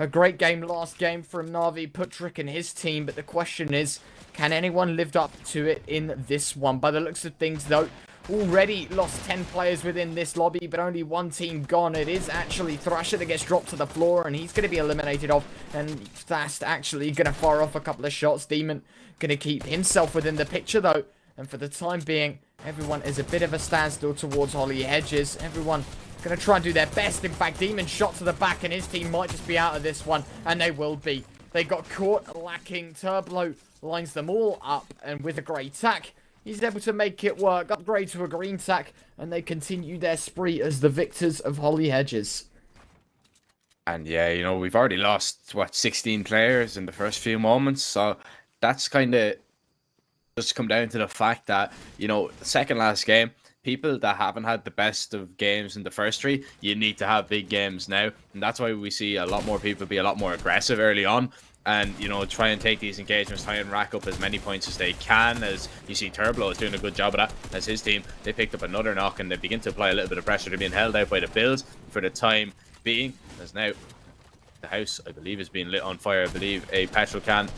A great game last game from Navi, Patrick and his team, but the question is, can anyone live up to it in this one? By the looks of things, though, already lost 10 players within this lobby, but only one team gone. It is actually Thrasher that gets dropped to the floor, and he's going to be eliminated off, and Fast actually going to fire off a couple of shots. Demon going to keep himself within the picture, though, and for the time being, everyone is a bit of a standstill towards Holly Hedges. Everyone going to try and do their best. In fact, Demon shot to the back, and his team might just be out of this one, and they will be. They got caught lacking. Turbo lines them all up, and with a grey tack, he's able to make it work. Upgrade to a green tack, and they continue their spree as the victors of Holly Hedges. And yeah, you know, we've already lost, what, 16 players in the first few moments. So that's kind of just come down to the fact that, you know, the second last game, people that haven't had the best of games in the first three, you need to have big games now. And that's why we see a lot more people be a lot more aggressive early on. And, you know, try and take these engagements, try and rack up as many points as they can. As you see, Turbo is doing a good job of that. As his team, they picked up another knock and they begin to apply a little bit of pressure. They're being held out by the builds for the time being. As now, the house, I believe, is being lit on fire. I believe a petrol can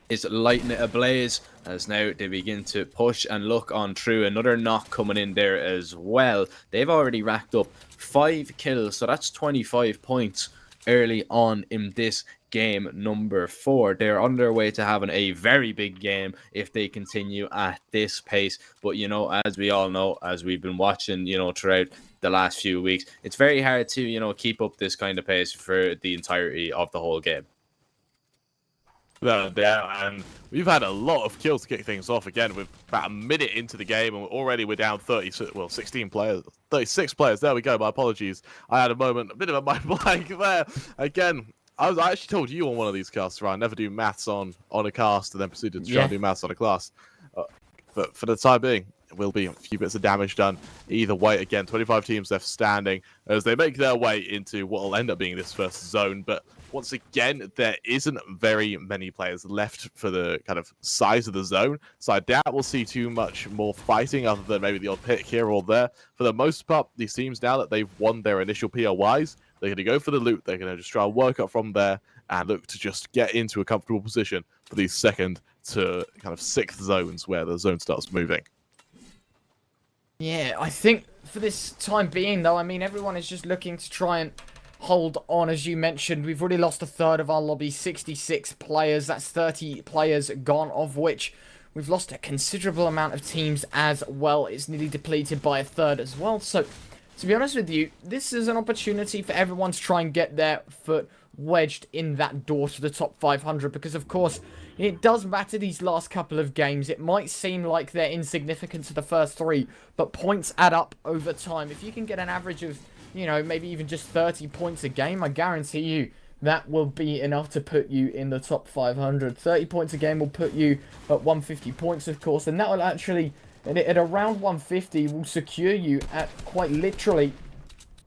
is lighting it ablaze, as now they begin to push and look on through. Another knock coming in there as well. They've already racked up 5 kills, so that's 25 points early on in this game number 4. They're on their way to having a very big game if they continue at this pace. But, you know, as we all know, as we've been watching, you know, throughout the last few weeks, it's very hard to, you know, keep up this kind of pace for the entirety of the whole game. No doubt, and we've had a lot of kills to kick things off again. With about a minute into the game, and already we're down 16 players, 36 players. There we go. My apologies. I had a bit of a mind blank there. Again, I actually told you on one of these casts, Ryan, never do maths on a cast, and then proceeded to try and do maths on a class. But for the time being, it will be a few bits of damage done either way. Again, 25 teams left standing as they make their way into what will end up being this first zone. But once again, there isn't very many players left for the kind of size of the zone. So I doubt we'll see too much more fighting other than maybe the odd pick here or there. For the most part, these teams, now that they've won their initial POIs, they're going to go for the loot. They're going to just try and work up from there and look to just get into a comfortable position for these second to kind of 6th zones where the zone starts moving. Yeah, I think for this time being, though, I mean, everyone is just looking to try and hold on. As you mentioned, we've already lost a third of our lobby, 66 players. That's 30 players gone, of which we've lost a considerable amount of teams as well. It's nearly depleted by a third as well. So, to be honest with you, this is an opportunity for everyone to try and get their foot wedged in that door to the top 500, because, of course, it does matter these last couple of games. It might seem like they're insignificant to the first 3, but points add up over time. If you can get an average of, you know, maybe even just 30 points a game, I guarantee you that will be enough to put you in the top 500. 30 points a game will put you at 150 points, of course, and that will actually, at around 150, will secure you at quite literally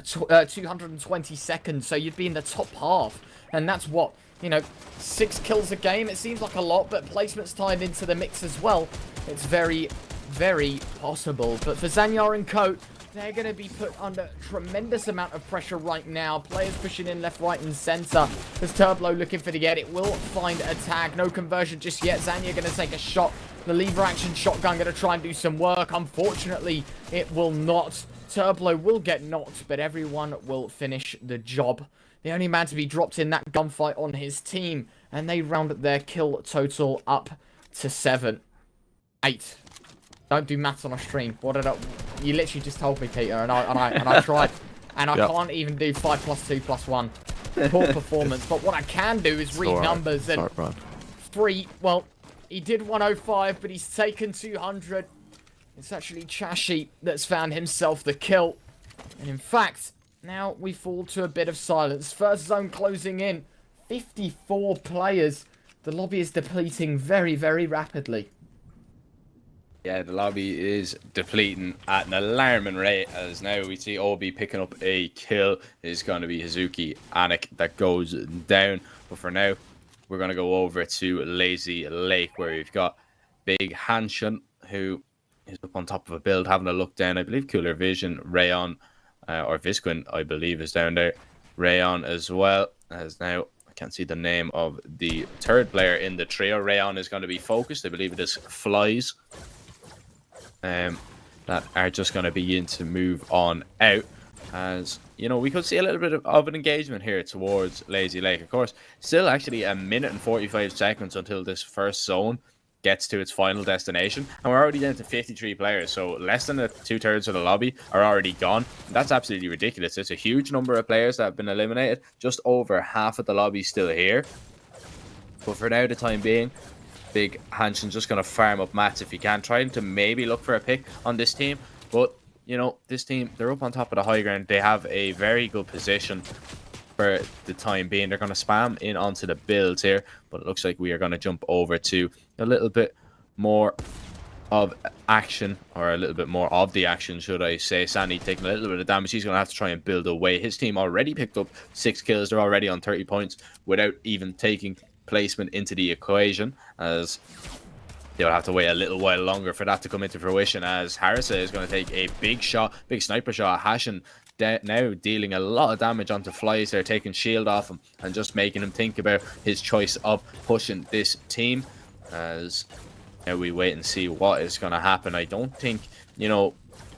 220 seconds, so you'd be in the top half, and that's what you know, 6 kills a game. It seems like a lot, but placement's tied into the mix as well. It's very, very possible. But for Zanyar and Co, they're going to be put under tremendous amount of pressure right now. Players pushing in left, right, and center. There's Turblo looking for the edit. Will find a tag. No conversion just yet. Zanya going to take a shot. The lever action shotgun going to try and do some work. Unfortunately, it will not. Turblo will get knocked, but everyone will finish the job. The only man to be dropped in that gunfight on his team. And they round their kill total up to 7. 8. Don't do maths on a stream. What did I... You literally just told me, Peter, and I tried. And I can't even do 5 + 2 + 1. Poor performance. But what I can do is read numbers. And 3, well, he did 105, but he's taken 200. It's actually Chashi that's found himself the kill. And in fact, now we fall to a bit of silence. First zone closing in. 54 players. The lobby is depleting very, very rapidly. Yeah, the lobby is depleting at an alarming rate, as now we see Obi picking up a kill. It's going to be Hazuki Anik that goes down. But for now, we're going to go over to Lazy Lake, where we've got Big Hanshin, who is up on top of a build, having a look down. I believe Cooler Vision, Rayon, or Visquin, I believe, is down there. Rayon as well, as now I can't see the name of the third player in the trio. Rayon is going to be focused. I believe it is Flies. That are just going to begin to move on out, as you know, we could see a little bit of an engagement here towards Lazy Lake. Of course, still actually a minute and 45 seconds until this first zone gets to its final destination, and we're already down to 53 players, so less than 2/3 of the lobby are already gone. That's absolutely ridiculous. It's a huge number of players that have been eliminated. Just over half of the lobby still here, but for now, the time being, Big Hanshin's just going to farm up mats if he can, trying to maybe look for a pick on this team. But, you know, this team, they're up on top of the high ground. They have a very good position for the time being. They're going to spam in onto the builds here, but it looks like we are going to jump over to a little bit more of action, or a little bit more of the action, should I say. Sandy taking a little bit of damage. He's going to have to try and build away. His team already picked up 6 kills. They're already on 30 points without even taking placement into the equation, as they'll have to wait a little while longer for that to come into fruition, as Harissa is going to take a big shot, big sniper shot. Hashin now dealing a lot of damage onto Flies. They're taking shield off him and just making him think about his choice of pushing this team, as now we wait and see what is going to happen. I don't think, you know,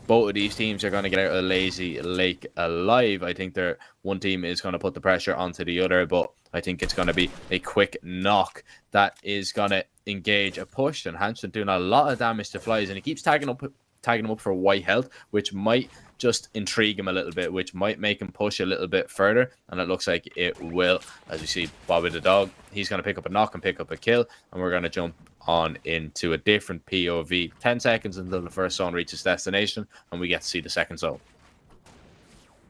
both of these teams are going to get out of Lazy Lake alive. I think one team is going to put the pressure onto the other, but I think it's going to be a quick knock that is going to engage a push. And Hanshin doing a lot of damage to Flies, and he keeps tagging him up for white health, which might just intrigue him a little bit, which might make him push a little bit further. And it looks like it will, as we see Bobby the dog. He's going to pick up a knock and pick up a kill, and we're going to jump on into a different POV. 10 seconds until the first zone reaches destination, and we get to see the second zone.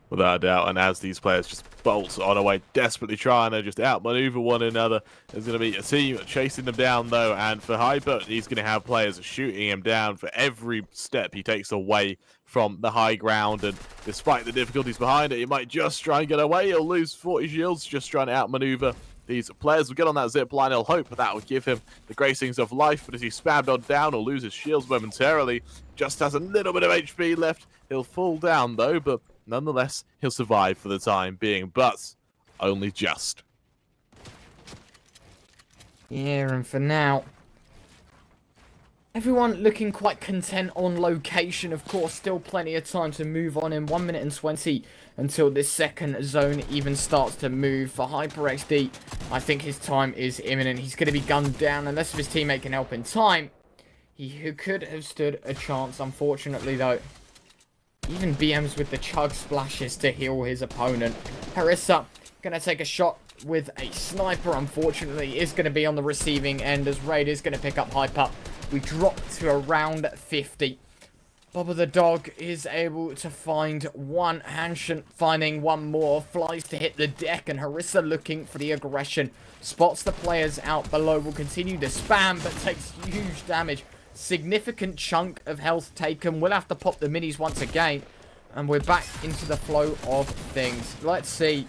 Without a doubt, and as these players just bolt on away, desperately trying to just outmaneuver one another, there's going to be a team chasing them down, though, and for Hyper, he's going to have players shooting him down for every step he takes away from the high ground, and despite the difficulties behind it, he might just try and get away. He'll lose 40 shields just trying to outmaneuver these players. Will get on that zip line. He'll hope that will give him the gracings of life, but as he's spammed on down, he'll lose his shields momentarily. Just has a little bit of HP left. He'll fall down, though, but nonetheless, he'll survive for the time being, but only just. Yeah, and for now, everyone looking quite content on location. Of course, still plenty of time to move on in 1 minute and 20 until this second zone even starts to move. For HyperXD, I think his time is imminent. He's going to be gunned down unless his teammate can help in time. He could have stood a chance. Unfortunately, though, even BMs with the chug splashes to heal his opponent. Harissa going to take a shot with a sniper. Unfortunately, is going to be on the receiving end, as Raid is going to pick up Hyper. We drop to around 50. Bobba the dog is able to find one. Hanshin finding one more. Flies to hit the deck, and Harissa looking for the aggression. Spots the players out below. Will continue to spam, but takes huge damage. Significant chunk of health taken. We'll have to pop the minis once again, and we're back into the flow of things. Let's see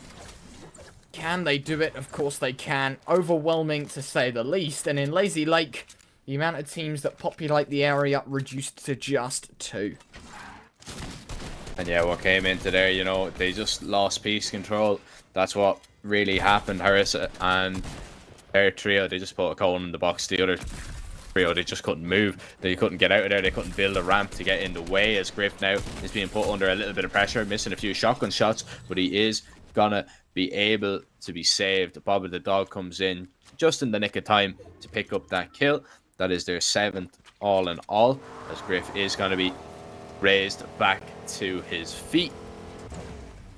Can they do it? Of course they can. Overwhelming to say the least. And in Lazy Lake, the amount of teams that populate the area reduced to just 2. And yeah, what came into there, you know, they just lost piece control. That's what really happened. Harris and their trio, they just put a cone in the box. The other trio, they just couldn't move. They couldn't get out of there. They couldn't build a ramp to get in the way, as Griff now is being put under a little bit of pressure, missing a few shotgun shots, but he is gonna be able to be saved. Bobby the dog comes in just in the nick of time to pick up that kill. That is their 7th all in all, as Griff is going to be raised back to his feet.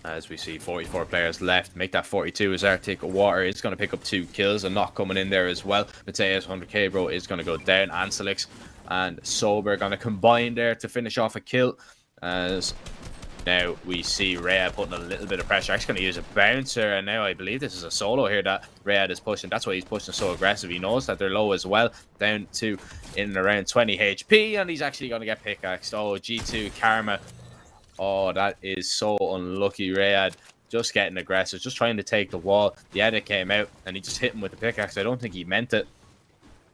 As we see 44 players left, make that 42 as Arctic Water is going to pick up 2 kills and not coming in there as well. Mateus 100k bro is going to go down. Anselix and Sober going to combine there to finish off a kill, as now we see Rhea putting a little bit of pressure. Actually going to use a bouncer, and now I believe this is a solo here that Rhea is pushing. That's why he's pushing so aggressive. He knows that they're low as well, down to in and around 20 HP, and he's actually going to get pickaxed. Oh, G2 Karma. Oh, that is so unlucky. Rhea just getting aggressive, just trying to take the wall. The edit came out, and he just hit him with the pickaxe. I don't think he meant it,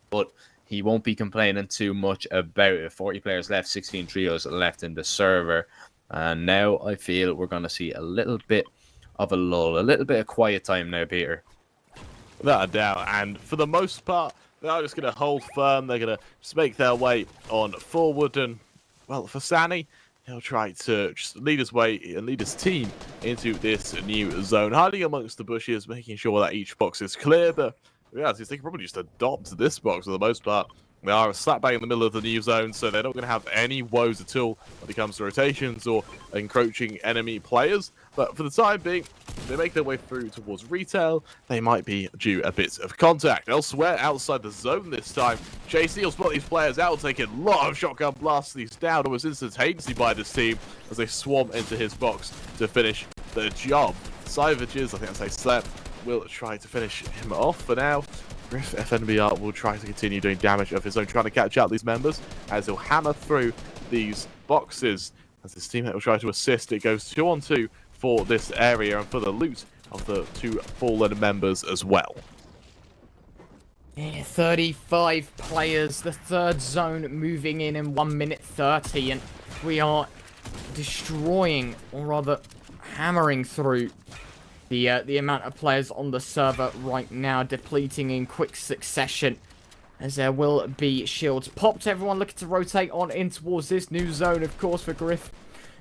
but he won't be complaining too much about it. 40 players left, 16 trios left in the server. And now I feel we're going to see a little bit of a lull, a little bit of quiet time now, Peter. Without a doubt. And for the most part, they are just going to hold firm. They're going to just make their way on forward. And, well, for Sani, he'll try to just lead his way and lead his team into this new zone, hiding amongst the bushes, making sure that each box is clear. But the reality is they can probably just adopt this box for the most part. They are slap bang in the middle of the new zone, so they're not going to have any woes at all when it comes to rotations or encroaching enemy players. But for the time being, if they make their way through towards retail, they might be due a bit of contact. Elsewhere, outside the zone this time, JC will spot these players out, taking a lot of shotgun blasts. He's down almost instantaneously by this team as they swarm into his box to finish the job. Savages, I think that's Slep, will try to finish him off for now. Griff FNBR will try to continue doing damage of his own, trying to catch out these members as he'll hammer through these boxes. As his teammate will try to assist, it goes 2-on-2 for this area and for the loot of the 2 fallen members as well. Yeah, 35 players, the 3rd zone moving in 1 minute 30, and we are destroying, or rather hammering through the amount of players on the server right now, depleting in quick succession, as there will be shields popped. Everyone looking to rotate on in towards this new zone, of course, for Griff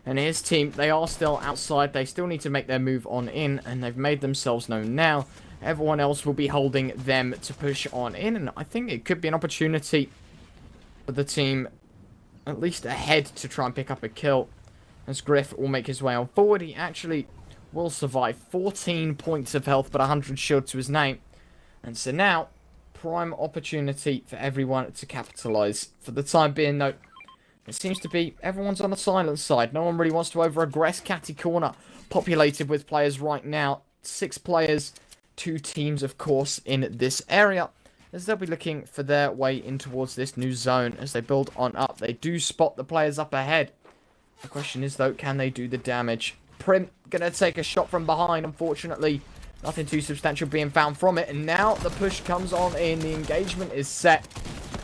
and his team. They are still outside. They still need to make their move on in, and they've made themselves known now. Everyone else will be holding them to push on in, and I think it could be an opportunity for the team at least ahead to try and pick up a kill, as Griff will make his way on forward. He actually will survive. 14 points of health, but 100 shield to his name. And so now, prime opportunity for everyone to capitalize. For the time being, though, it seems to be everyone's on the silent side. No one really wants to over-aggress. Catty Corner populated with players right now. 6 players, 2 teams, of course, in this area, as they'll be looking for their way in towards this new zone as they build on up. They do spot the players up ahead. The question is, though, can they do the damage? Prim gonna take a shot from behind. Unfortunately, nothing too substantial being found from it. And now the push comes on in. The engagement is set.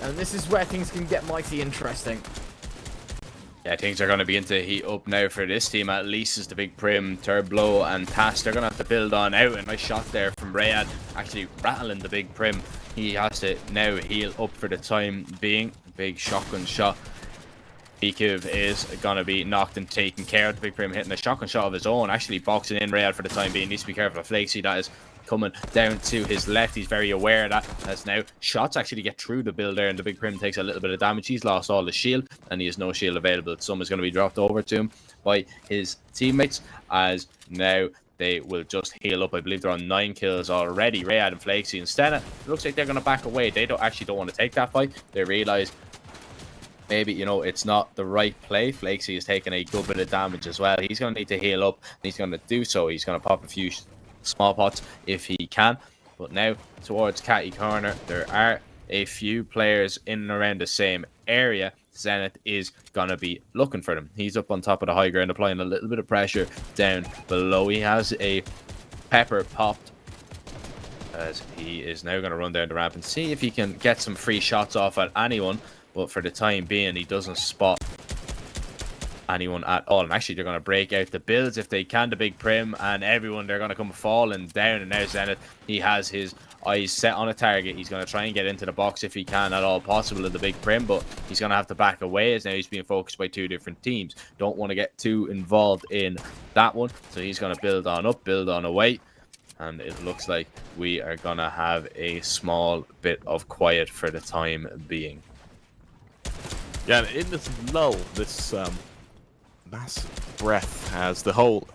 And this is where things can get mighty interesting. Yeah, things are going to begin to heat up now for this team. At least is the big Prim, Turblo, and Tass. They're going to have to build on out. A nice shot there from Rayad, actually rattling the big Prim. He has to now heal up for the time being. Big shotgun shot. Bekiv is going to be knocked and taken care of. The big Prim hitting a shotgun shot of his own. Actually boxing in Rayad for the time being. Needs to be careful of Flakesy. That is coming down to his left. He's very aware of that, as now shots actually get through the build there, and the big Prim takes a little bit of damage. He's lost all the shield, and he has no shield available. Some is going to be dropped over to him by his teammates, as now they will just heal up. I believe they're on 9 kills already. Rayad and Flakesy instead. It looks like they're going to back away. They don't want to take that fight. They realize maybe, you know, it's not the right play. Flakesy is taking a good bit of damage as well. He's going to need to heal up, and he's going to do so. He's going to pop a few small pots if he can. But now towards Catty Corner, there are a few players in and around the same area. Zenith is going to be looking for them. He's up on top of the high ground, applying a little bit of pressure down below. He has a pepper popped as he is now going to run down the ramp and see if he can get some free shots off at anyone. But for the time being, he doesn't spot anyone at all. And actually, they're going to break out the builds if they can, the big prim, and everyone, they're going to come falling down. And now Zenith, he has his eyes set on a target. He's going to try and get into the box if he can at all possible in the big prim, but he's going to have to back away as now he's being focused by two different teams. Don't want to get too involved in that one, so he's going to build on up, build on away. And it looks like we are going to have a small bit of quiet for the time being. Yeah, and in this lull, this massive breath has the whole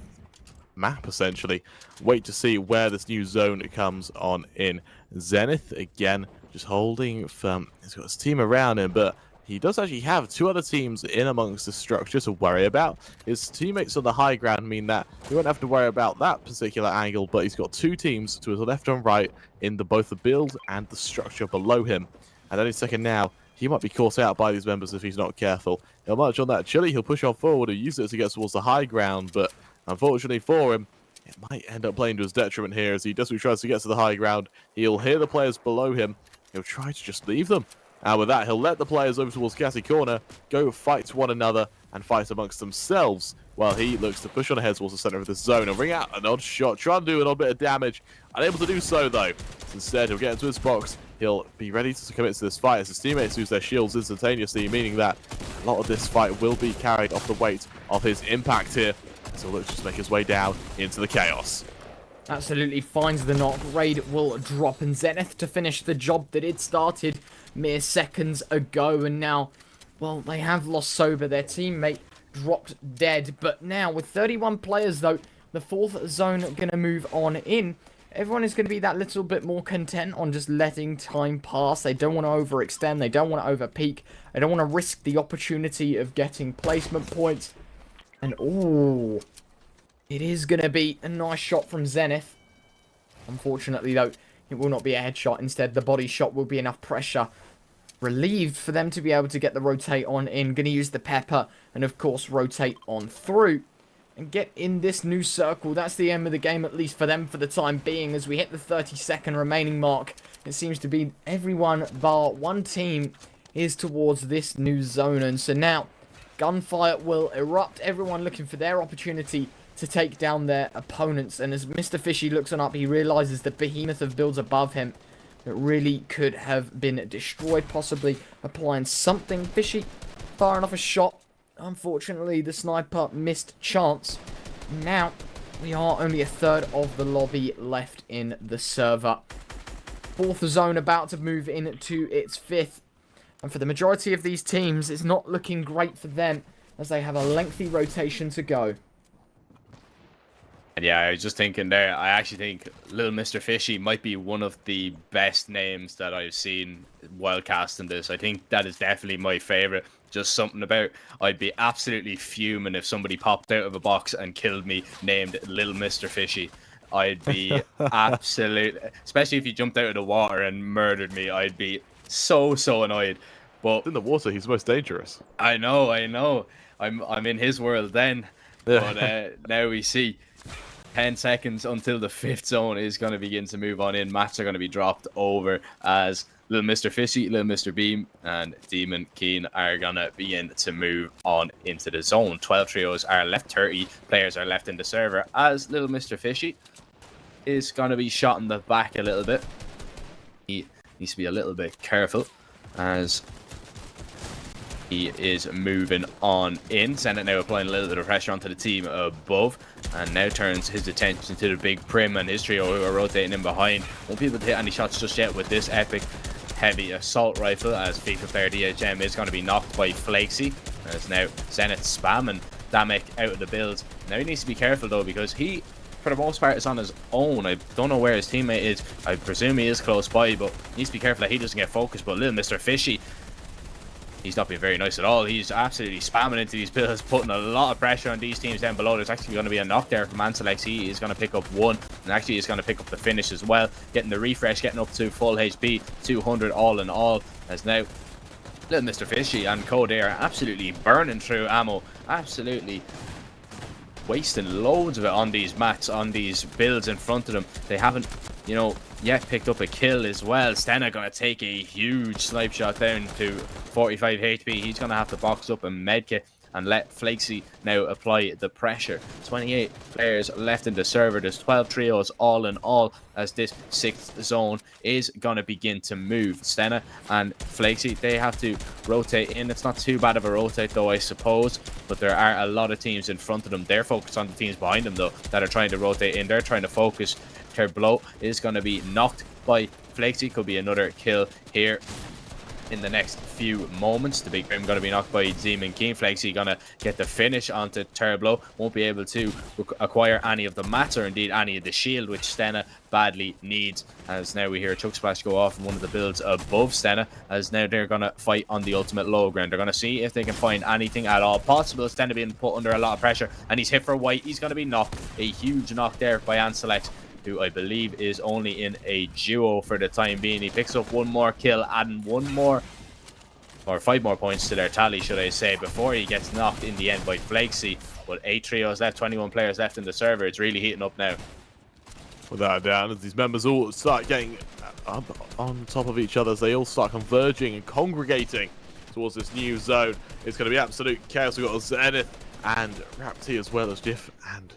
map essentially. Wait to see where this new zone comes on in. Zenith again just holding firm. He's got his team around him, but he does actually have two other teams in amongst the structure to worry about. His teammates on the high ground mean that he won't have to worry about that particular angle, but he's got two teams to his left and right in both the build and the structure below him. And any second now, he might be caught out by these members if he's not careful. He'll march on that chili, he'll push on forward and use it to get towards the high ground, but unfortunately for him, it might end up playing to his detriment here as he desperately tries to get to the high ground. He'll hear the players below him. He'll try to just leave them. And with that, he'll let the players over towards Cassie Corner go fight one another and fight amongst themselves while he looks to push on ahead towards the center of this zone and ring out an odd shot, try and do an odd bit of damage. Unable to do so, though. Instead, he'll get into his box. He'll be ready to commit to this fight as his teammates use their shields instantaneously, meaning that a lot of this fight will be carried off the weight of his impact here. So he'll look to just make his way down into the chaos. Absolutely finds the knock. Raid will drop, and Zenith to finish the job that it started mere seconds ago. And now, well, they have lost Sober. Their teammate dropped dead. But now, with 31 players, though, the fourth zone going to move on in. Everyone is going to be that little bit more content on just letting time pass. They don't want to overextend. They don't want to overpeak. They don't want to risk the opportunity of getting placement points. And, ooh, it is going to be a nice shot from Zenith. Unfortunately, though, it will not be a headshot. Instead, the body shot will be enough pressure. Relieved for them to be able to get the rotate on in. Going to use the pepper and, of course, rotate on through. And get in this new circle. That's the end of the game, at least for them for the time being. As we hit the 30-second remaining mark, it seems to be everyone bar one team is towards this new zone. And so now, gunfire will erupt. Everyone looking for their opportunity to take down their opponents. And as Mr. Fishy looks on up, he realizes the behemoth of builds above him that really could have been destroyed, possibly applying something. Fishy firing off a shot. Unfortunately, the sniper missed chance. Now, we are only a third of the lobby left in the server. Fourth zone about to move into its fifth. And for the majority of these teams, it's not looking great for them as they have a lengthy rotation to go. And yeah, I was just thinking there, I actually think Little Mr. Fishy might be one of the best names that I've seen while casting this. I think that is definitely my favorite. Just something about, I'd be absolutely fuming if somebody popped out of a box and killed me named Little Mr. Fishy. I'd be absolute, especially if he jumped out of the water and murdered me, I'd be so annoyed. But in the water, he's most dangerous. I know. I'm in his world then. But now we see 10 seconds until the fifth zone is going to begin to move on in. Mats are going to be dropped over as Little Mr. Fishy, Little Mr. Beam, and Demon Keen are going to begin to move on into the zone. 12 trios are left, 30 players are left in the server as Little Mr. Fishy is going to be shot in the back a little bit. He needs to be a little bit careful as he is moving on in. Senate now applying a little bit of pressure onto the team above, and now turns his attention to the big prim and his trio who are rotating in behind. Won't be able to hit any shots just yet with this epic heavy assault rifle, as FIFA player DHM is going to be knocked by Flakesy. As now Zenith spamming Damek out of the builds. Now he needs to be careful though, because he, for the most part, is on his own. I don't know where his teammate is. I presume he is close by, but needs to be careful that he doesn't get focused. But Little Mr. Fishy, he's not being very nice at all. He's absolutely spamming into these builds, putting a lot of pressure on these teams down below. There's actually going to be a knock there from Anselex. He is going to pick up one, and actually he's going to pick up the finish as well. Getting the refresh, getting up to full HP, 200 all in all. As now, Little Mr. Fishy and Code are absolutely burning through ammo. Absolutely wasting loads of it on these mats, on these builds in front of them. They haven't you know, yet picked up a kill as well. Stena going to take a huge snipe shot down to 45 HP. He's going to have to box up a medkit and let Flakesy now apply the pressure. 28 players left in the server. There's 12 trios all in all as this 6th zone is going to begin to move. Stena and Flakesy, they have to rotate in. It's not too bad of a rotate though, I suppose, but there are a lot of teams in front of them. They're focused on the teams behind them though that are trying to rotate in. They're trying to focus. Blow is going to be knocked by Flakesy. Could be another kill here in the next few moments. The big Grim going to be knocked by Zeman Keen. Flakesy going to get the finish onto Turblo. Won't be able to acquire any of the mats or indeed any of the shield, which Stena badly needs. As now we hear a Chug Splash go off in one of the builds above Stena, as now they're going to fight on the ultimate low ground. They're going to see if they can find anything at all possible. Stena being put under a lot of pressure, and he's hit for white. He's going to be knocked. A huge knock there by Anselex, who I believe is only in a duo for the time being. He picks up one more kill, adding one more, or 5 more points to their tally, should I say, before he gets knocked in the end by Flakesy. But 8 trios left, 21 players left in the server. It's really heating up now. Without a doubt, as these members all start getting up on top of each other, as they all start converging and congregating towards this new zone, it's going to be absolute chaos. We've got Zenith and Rapti as well as Jiff and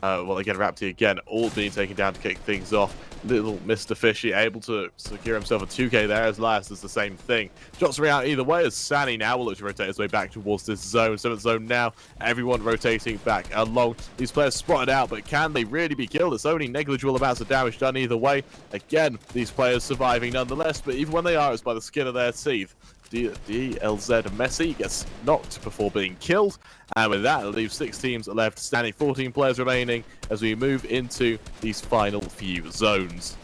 well, again, Rapti again, all being taken down to kick things off. Little Mr. Fishy able to secure himself a 2k there, as Last does the same thing. Shots are out either way, as Sani now will look to rotate his way back towards this zone. 7th zone now, everyone rotating back along. These players spotted out, but can they really be killed? It's only negligible amounts of damage done either way. Again, these players surviving nonetheless, but even when they are, it's by the skin of their teeth. DLZ Messi gets knocked before being killed, and with that, it leaves 6 teams left standing, 14 players remaining as we move into these final few zones.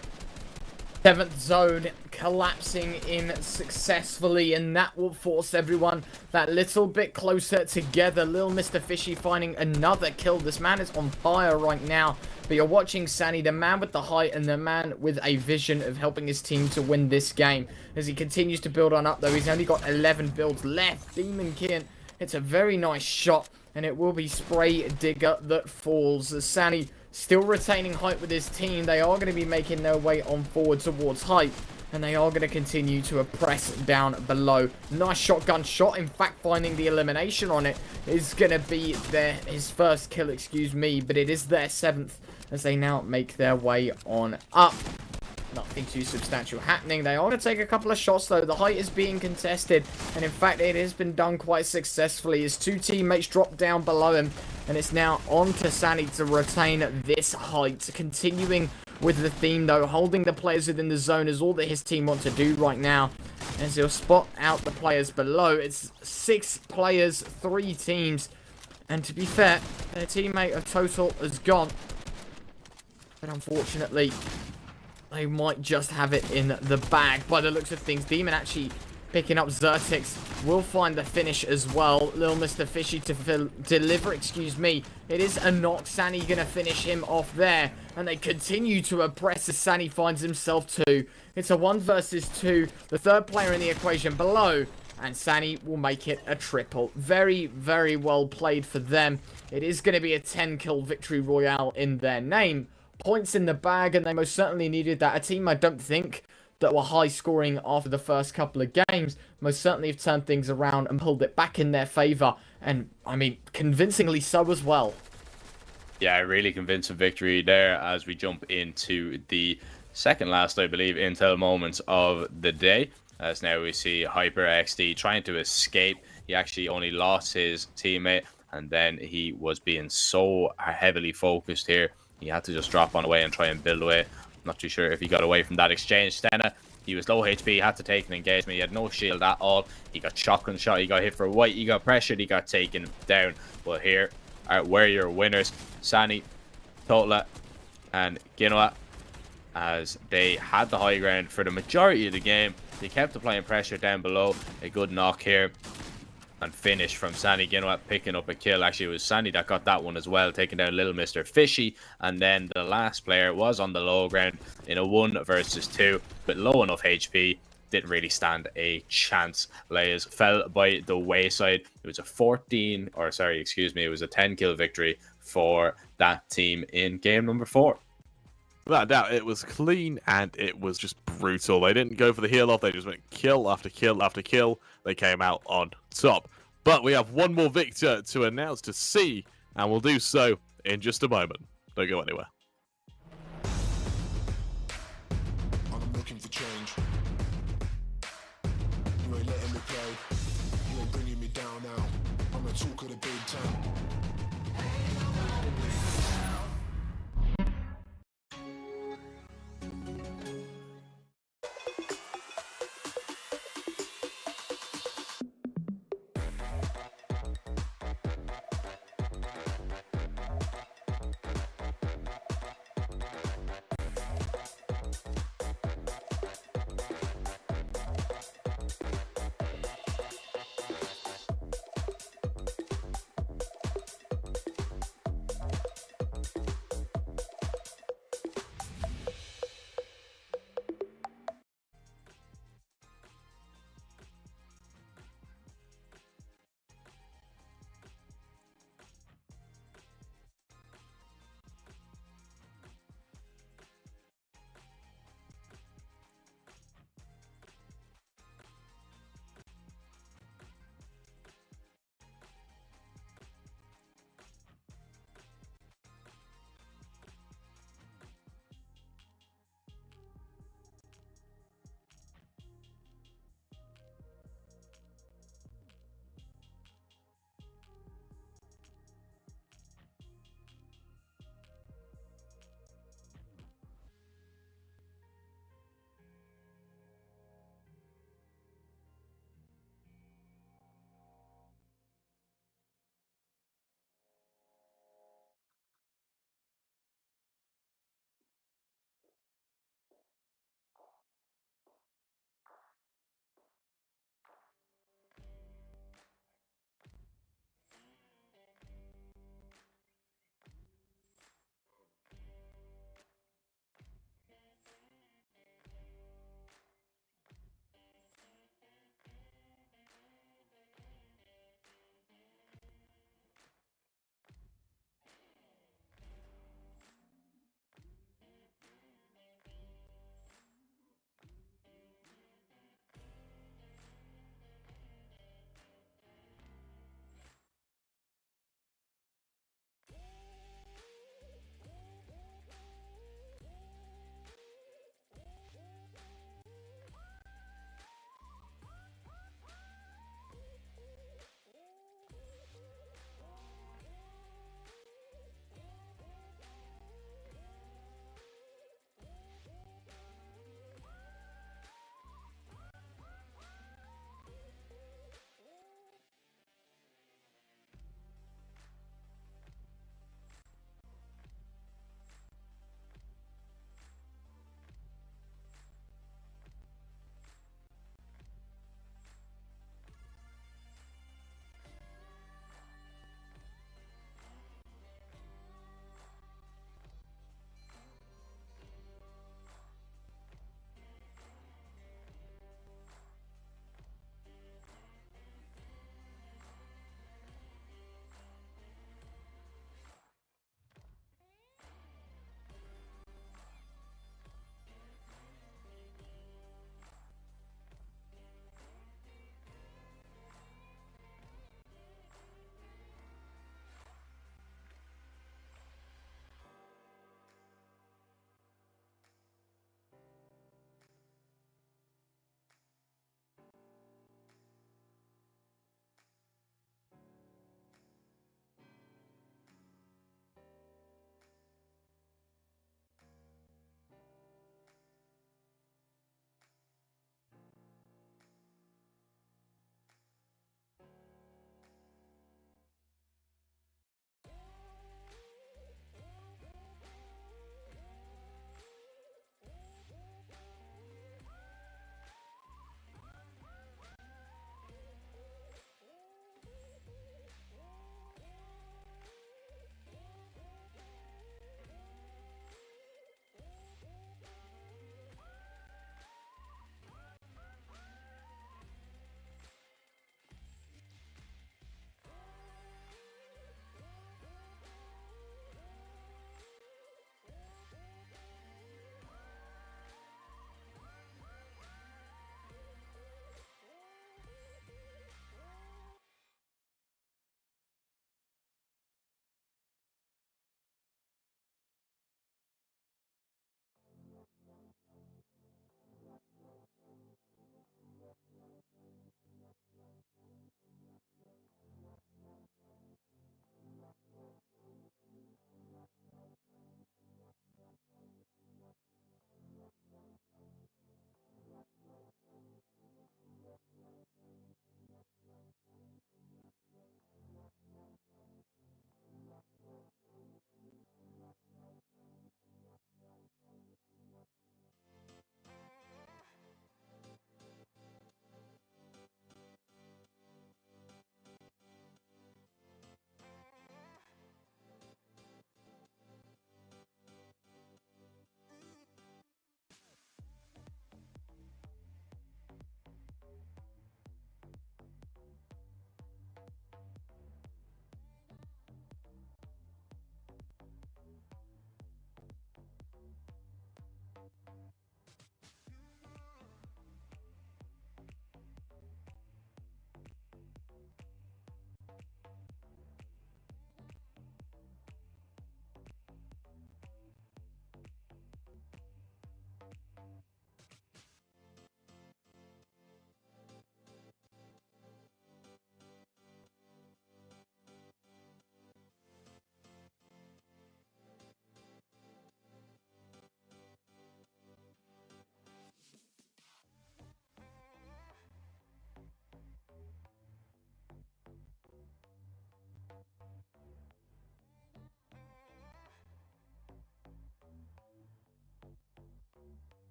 7th zone collapsing in successfully, and that will force everyone that little bit closer together. Little Mr. Fishy finding another kill. This man is on fire right now, but you're watching Sani, the man with the height and the man with a vision of helping his team to win this game. As he continues to build on up though, he's only got 11 builds left. Demon Kian, it's a very nice shot, and it will be Spray Digger that falls. As Sani still retaining height with his team, they are going to be making their way on forward towards height, and they are going to continue to press down below. Nice shotgun shot, in fact finding the elimination on it is going to be his first kill, excuse me, but it is their 7th as they now make their way on up. Nothing too substantial happening. They are going to take a couple of shots though. The height is being contested, and in fact it has been done quite successfully. His 2 teammates drop down below him, and it's now on to Sani to retain this height. Continuing with the theme though, holding the players within the zone is all that his team want to do right now, as he'll spot out the players below. It's 6 players, 3 teams, and to be fair, their teammate of total is gone, but unfortunately they might just have it in the bag by the looks of things. Demon actually picking up Zertix will find the finish as well. Little Mr. Fishy to deliver, excuse me. It is a knock. Sani gonna finish him off there, and they continue to oppress as Sani finds himself 2. It's a 1 versus 2. The 3rd player in the equation below, and Sani will make it a triple. Very, very well played for them. It is going to be a 10-kill victory royale in their name. Points in the bag, and they most certainly needed that. A team I don't think that were high scoring after the first couple of games most certainly have turned things around and pulled it back in their favor, and I mean convincingly so as well. Yeah, really convincing victory there as we jump into the second last, I believe, intel moments of the day. As now we see Hyper XD trying to escape. He actually only lost his teammate, and then he was being so heavily focused here. He had to just drop on away and try and build away. I'm not too sure if he got away from that exchange. Stena, he was low HP, had to take an engagement. He had no shield at all. He got shotgun shot, he got hit for white, he got pressured, he got taken down. But here are where your winners, Sani, Totla, and Ginoa, as they had the high ground for the majority of the game. They kept applying pressure down below. A good knock here and finish from Sani Ginoa picking up a kill. Actually, it was Sani that got that one as well, taking down little Mr. Fishy. And then the last player was on the low ground in a 1 versus 2, but low enough HP, didn't really stand a chance. Layers fell by the wayside. It was a 10 kill victory for that team in game number 4. Without a doubt, it was clean and it was just brutal. They didn't go for the heal off, they just went kill after kill after kill. They came out on top. But we have one more victor to announce to see, and we'll do so in just a moment. Don't go anywhere. I'm looking for change. You ain't letting me play. You ain't bringing me down now. I'm a talk of the big town.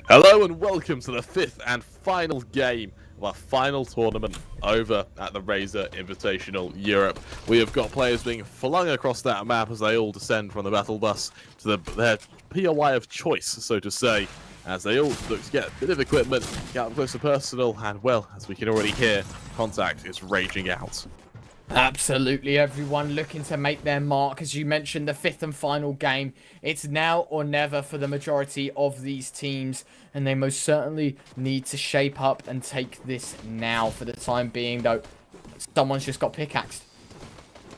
Hello and welcome to the 5th and final game of our final tournament over at the Razer Invitational Europe. We have got players being flung across that map as they all descend from the battle bus to their POI of choice, so to say, as they all look to get a bit of equipment, get up close to personal, and well, as we can already hear, contact is raging out. Absolutely, everyone looking to make their mark. As you mentioned, the 5th and final game. It's now or never for the majority of these teams, and they most certainly need to shape up and take this now. For the time being, though, someone's just got pickaxed.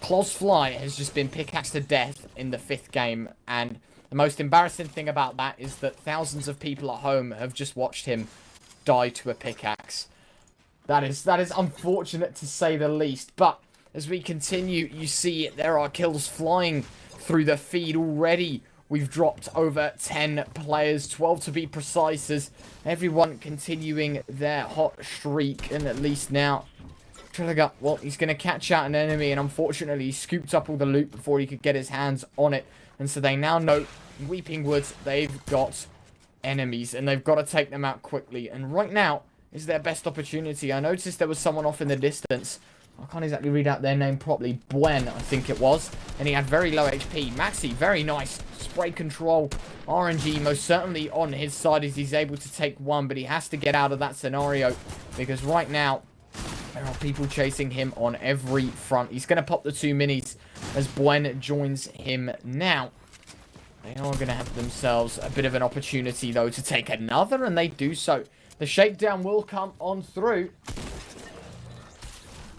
Clawsfly has just been pickaxed to death in the 5th game, and the most embarrassing thing about that is that thousands of people at home have just watched him die to a pickaxe. That is unfortunate to say the least, but as we continue, you see there are kills flying through the feed already. We've dropped over 10 players, 12 to be precise, as everyone continuing their hot streak. And at least now, Trigger, well, he's going to catch out an enemy, and unfortunately he scooped up all the loot before he could get his hands on it. And so they now know in Weeping Woods they've got enemies, and they've got to take them out quickly. And right now is their best opportunity. I noticed there was someone off in the distance. I can't exactly read out their name properly. Buen, I think it was. And he had very low HP. Maxi, very nice. Spray control. RNG most certainly on his side as he's able to take one. But he has to get out of that scenario. Because right now, there are people chasing him on every front. He's going to pop the 2 minis as Buen joins him now. They are going to have themselves a bit of an opportunity, though, to take another. And they do so. The shakedown will come on through.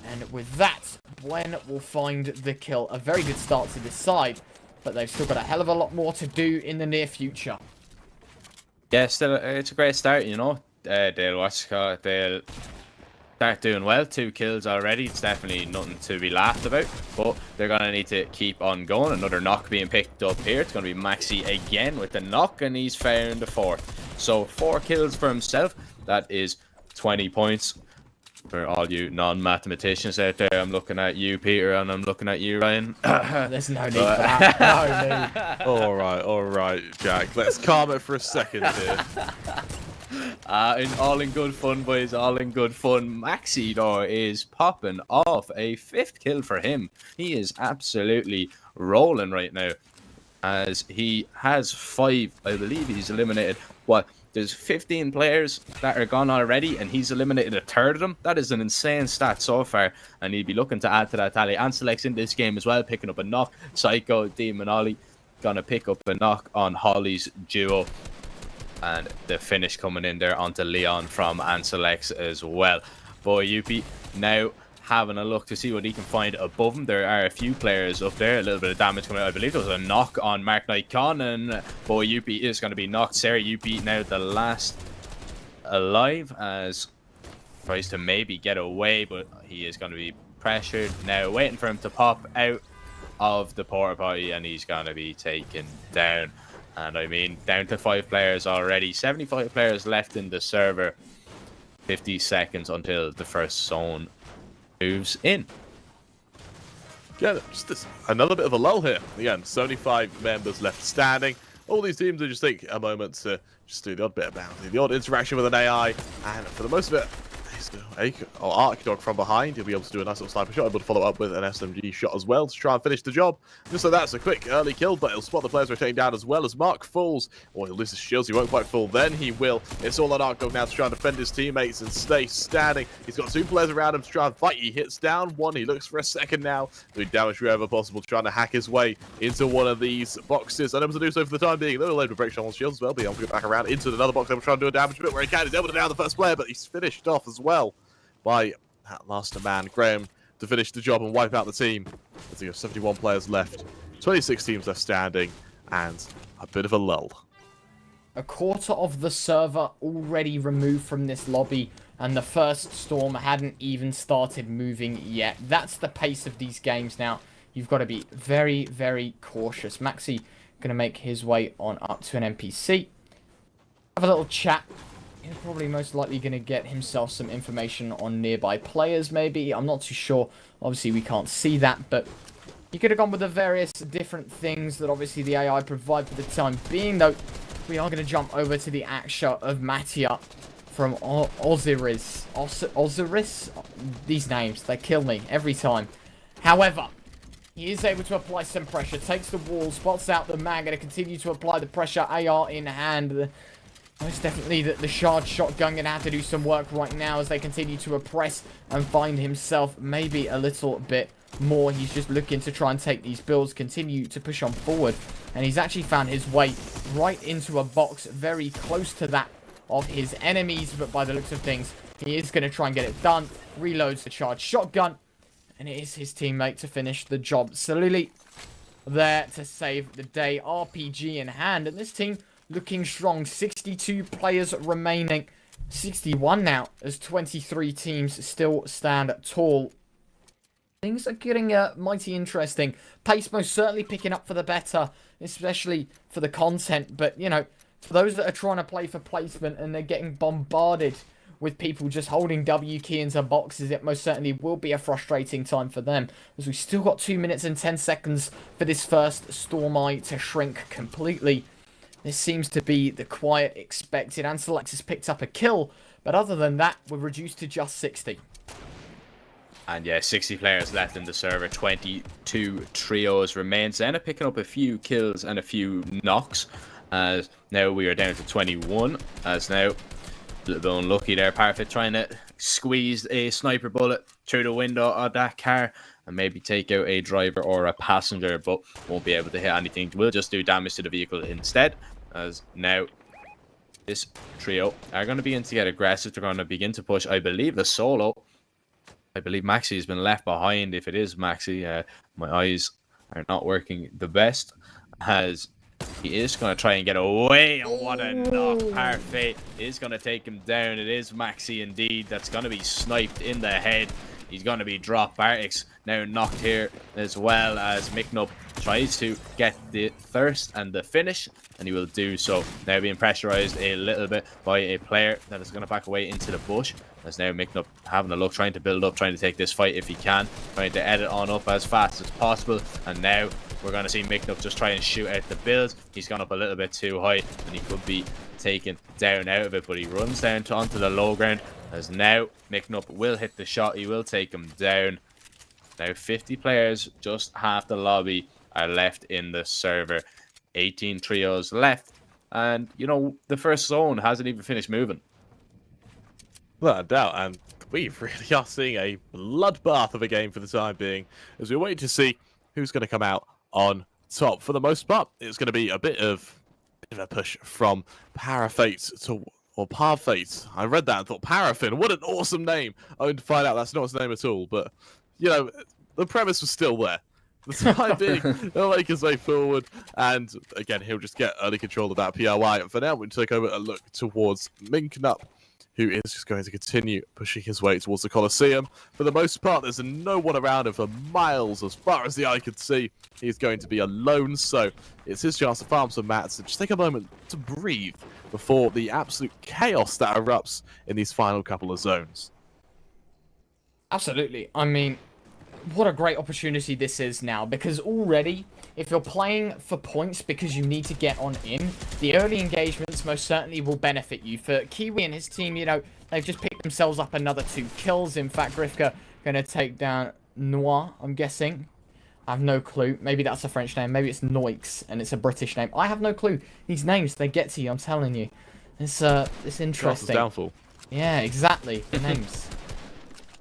And with that, Buen will find the kill. A very good start to this side, but they've still got a hell of a lot more to do in the near future. Yeah, still, it's a great start, you know. They'll start doing well. 2 kills already. It's definitely nothing to be laughed about, but they're going to need to keep on going. Another knock being picked up here. It's going to be Maxi again with the knock, and he's found the 4th. So 4 kills for himself. That is 20 points. For all you non-mathematicians out there, I'm looking at you, Peter, and I'm looking at you, Ryan. There's no need for that. No need. All right, Jack. Let's calm it for a second here. All in good fun, boys. All in good fun. Maxi, though, is popping off a 5th kill for him. He is absolutely rolling right now, as he has 5. I believe he's eliminated. What? There's 15 players that are gone already, and he's eliminated a 3rd of them. That is an insane stat so far, and he'd be looking to add to that tally. And Select's in this game as well, picking up a knock. Psycho, Demon Ollie, gonna pick up a knock on Holly's duo. And the finish coming in there onto Leon from Anselex as well. Boy, Yuppie now having a look to see what he can find above him. There are a few players up there. A little bit of damage coming out. I believe there was a knock on Mark Knight Con, and boy, Yuppie is going to be knocked. Sarah Yuppie now the last alive, as tries to maybe get away, but he is going to be pressured now, waiting for him to pop out of the porta potty, and he's going to be taken down. And I mean, down to 5 players already. 75 players left in the server. 50 seconds until the first zone moves in. Yeah, just another bit of a lull here. Again, 75 members left standing. All these teams will just take a moment to just do the odd bit of bounty, the odd interaction with an AI, and for the most of it, Archdog from behind. He'll be able to do a nice little sniper shot, able to follow up with an SMG shot as well to try and finish the job. Just so that's a quick early kill, but he'll spot the players rotating down as well as Mark falls. Or he'll lose his shields. He won't quite fall then. He will. It's all on Archdog now to try and defend his teammates and stay standing. He's got 2 players around him to try and fight. He hits down one. He looks for a second now, doing damage wherever possible, trying to hack his way into one of these boxes. Unable to do so for the time being. A little able to break someone's shields as well, being able to get back around into another box. Able to try and do a damage bit where he can. He's able to down the first player, but he's finished off as well by that last man, Graham, to finish the job and wipe out the team. As he has 71 players left, 26 teams left standing, and a bit of a lull. A quarter of the server already removed from this lobby, and the first storm hadn't even started moving yet. That's the pace of these games now. You've got to be very, very cautious. Maxi going to make his way on up to an NPC. Have a little chat. He's probably most likely going to get himself some information on nearby players, maybe. I'm not too sure. Obviously, we can't see that, but he could have gone with the various different things that obviously the AI provide for the time being, though. we are going to jump over to the action of Mattia from Osiris. Osiris? These names, they kill me every time. However, he is able to apply some pressure, takes the wall, spots out the man, going to continue to apply the pressure, AR in hand. Most definitely the charge shotgun going to have to do some work right now as they continue to oppress and find himself maybe a little bit more. He's just looking to try and take these builds, continue to push on forward. And he's actually found his way right into a box very close to that of his enemies. But by the looks of things, he is going to try and get it done. Reloads the charge shotgun. And it is his teammate to finish the job. Salili there to save the day. RPG in hand. And this team looking strong. 62 players remaining. 61 now as 23 teams still stand tall. Things are getting mighty interesting. Pace most certainly picking up for the better, especially for the content. But, you know, for those that are trying to play for placement and they're getting bombarded with people just holding W key into boxes, it most certainly will be a frustrating time for them. As we've still got 2 minutes and 10 seconds for this first Storm Eye to shrink completely. This seems to be the quiet expected. Anselex has picked up a kill, but other than that, we're reduced to just 60. And yeah, 60 players left in the server, 22 trios remain. So end up picking up a few kills and a few knocks. As now we are down to 21. As now, a little bit unlucky there, Parfit trying to squeeze a sniper bullet through the window of that car and maybe take out a driver or a passenger, but won't be able to hit anything. Will just do damage to the vehicle instead. As now, this trio are going to begin to get aggressive. They're going to begin to push, I believe, the solo. I believe Maxi has been left behind. If it is Maxi, my eyes are not working the best. As he is going to try and get away. And what a knock. Parfait is going to take him down. It is Maxi indeed. That's going to be sniped in the head. He's going to be dropped. Bartix now knocked here as well as Micknup tries to get the thirst and the finish. And he will do so. Now being pressurized a little bit by a player that is going to back away into the bush. As now Micknup having a look, trying to build up, trying to take this fight if he can. Trying to edit on up as fast as possible. And now we're going to see Micknup just try and shoot out the build. He's gone up a little bit too high and he could be taken down out of it. But he runs down onto the low ground. As now Micknup will hit the shot. He will take him down. Now 50 players, just half the lobby are left in the server. 18 trios left. And, you know, the first zone hasn't even finished moving. Without a doubt, and we really are seeing a bloodbath of a game for the time being, as we wait to see who's going to come out on top. For the most part, it's going to be a bit of a push from Parafate to, or Parfate. I read that and thought, Paraffin, what an awesome name. Only to find out that's not his name at all, but, you know, the premise was still there. For the time being, he'll make his way forward, and again, he'll just get early control of that POI. And for now, we'll take over a look towards Minknup, who is just going to continue pushing his way towards the Colosseum. For the most part, there's no one around him for miles as far as the eye can see. He's going to be alone, so it's his chance to farm some mats and just take a moment to breathe before the absolute chaos that erupts in these final couple of zones. Absolutely. I mean, what a great opportunity this is now, because already, if you're playing for points because you need to get on in, the early engagements most certainly will benefit you. For Kiwi and his team, you know, they've just picked themselves up another 2 kills. In fact, Grifka going to take down Noir, I'm guessing. I have no clue. Maybe that's a French name. Maybe it's Noix, and it's a British name. I have no clue. These names, they get to you, I'm telling you. It's interesting. Downfall. Yeah, exactly. The names.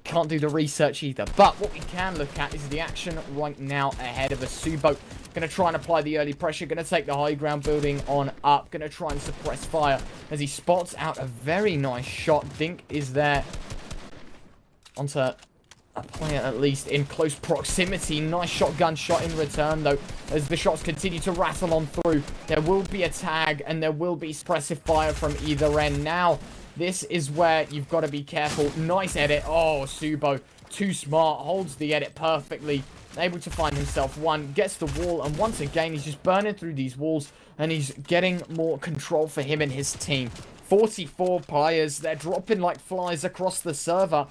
Can't do the research either. But what we can look at is the action right now ahead of us. Subo going to try and apply the early pressure. Going to take the high ground building on up. Going to try and suppress fire as he spots out a very nice shot. Dink is there onto a player at least in close proximity. Nice shotgun shot in return though as the shots continue to rattle on through. There will be a tag and there will be suppressive fire from either end. Now this is where you've got to be careful. Nice edit. Oh, Subo, too smart. Holds the edit perfectly. Able to find himself one. Gets the wall. And once again, he's just burning through these walls. And he's getting more control for him and his team. 44 players. They're dropping like flies across the server.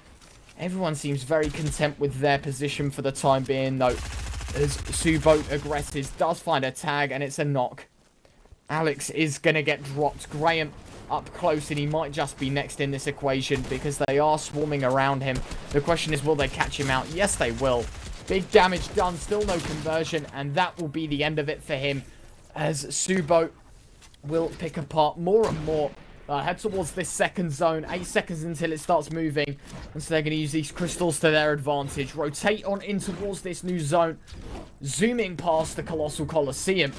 Everyone seems very content with their position for the time being, though. As Subo aggresses, does find a tag. And it's a knock. Alex is going to get dropped. Graham up close, and he might just be next in this equation because they are swarming around him. The question is, will they catch him out? Yes, they will. Big damage done, still no conversion, and that will be the end of it for him as Subo will pick apart more and more. Head towards this second zone. 8 seconds until it starts moving. And so they're going to use these crystals to their advantage. Rotate on in towards this new zone. Zooming past the Colossal Colosseum.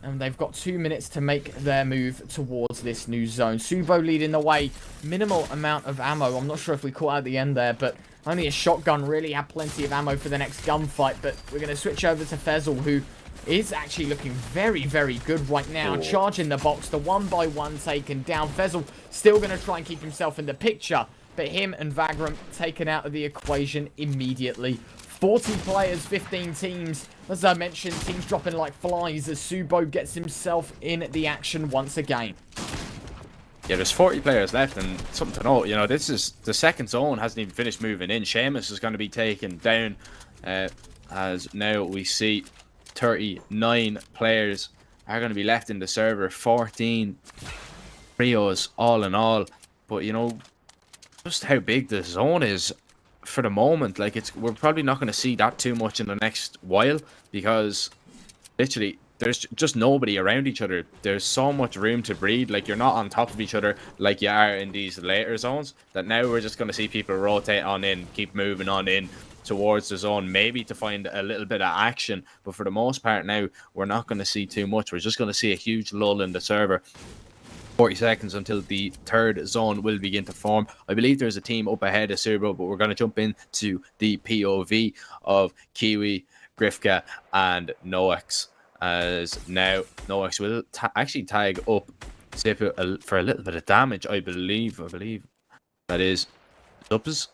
And they've got 2 minutes to make their move towards this new zone. Subo leading the way. Minimal amount of ammo. I'm not sure if we caught out the end there, but only a shotgun really had plenty of ammo for the next gunfight. But we're going to switch over to Fezzle, who is actually looking very, very good right now. Ooh. Charging the box, the 1-by-1 taken down. Fezzle still going to try and keep himself in the picture, but him and Vagram taken out of the equation immediately. 40 players, 15 teams. As I mentioned, teams dropping like flies as Subo gets himself in the action once again. Yeah, there's 40 players left, and something to note, you know, this is the second zone hasn't even finished moving in. Seamus is going to be taken down as now we see 39 players are going to be left in the server. 14 trios all in all. But, you know, just how big the zone is for the moment. Like, we're probably not going to see that too much in the next while because literally there's just nobody around each other. There's so much room to breathe. Like, you're not on top of each other like you are in these later zones, that now we're just going to see people rotate on in, keep moving on in towards the zone, maybe to find a little bit of action. But for the most part now, we're not going to see too much. We're just going to see a huge lull in the server. 40 seconds until the third zone will begin to form. I believe there's a team up ahead of Subo, but we're going to jump into the POV of Kiwi, Grifka, and Noax. As now, Noax will actually tag up Zip for a little bit of damage, I believe that is Zups.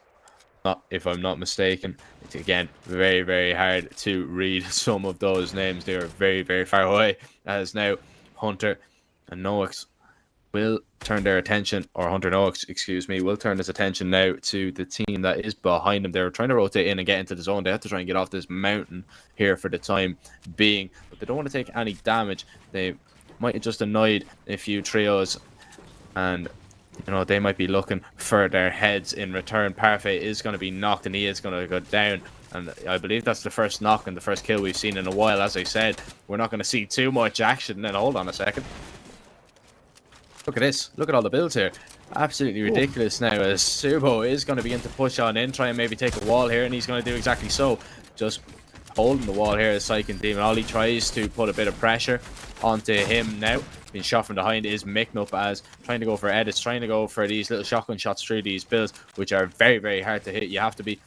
Not, if I'm not mistaken. It's again very, very hard to read some of those names. They are very, very far away. As now Hunter and Noax will turn their attention, or Hunter Noax, excuse me, will turn his attention now to the team that is behind them. They're trying to rotate in and get into the zone. They have to try and get off this mountain here for the time being, but they don't want to take any damage. They might have just annoyed a few trios, and you know, they might be looking for their heads in return. Parfait is going to be knocked, and he is going to go down. And I believe that's the first knock and the first kill we've seen in a while. As I said, we're not going to see too much action. Then hold on a second. Look at this. Look at all the builds here. Absolutely ridiculous now, as Subo is going to begin to push on in, try and maybe take a wall here, and he's going to do exactly so. Just holding the wall here as Psych and Demon Ollie tries to put a bit of pressure onto him now. Being shot from behind is Miknup, as trying to go for edits, trying to go for these little shotgun shots through these builds, which are very, very hard to hit. You have to be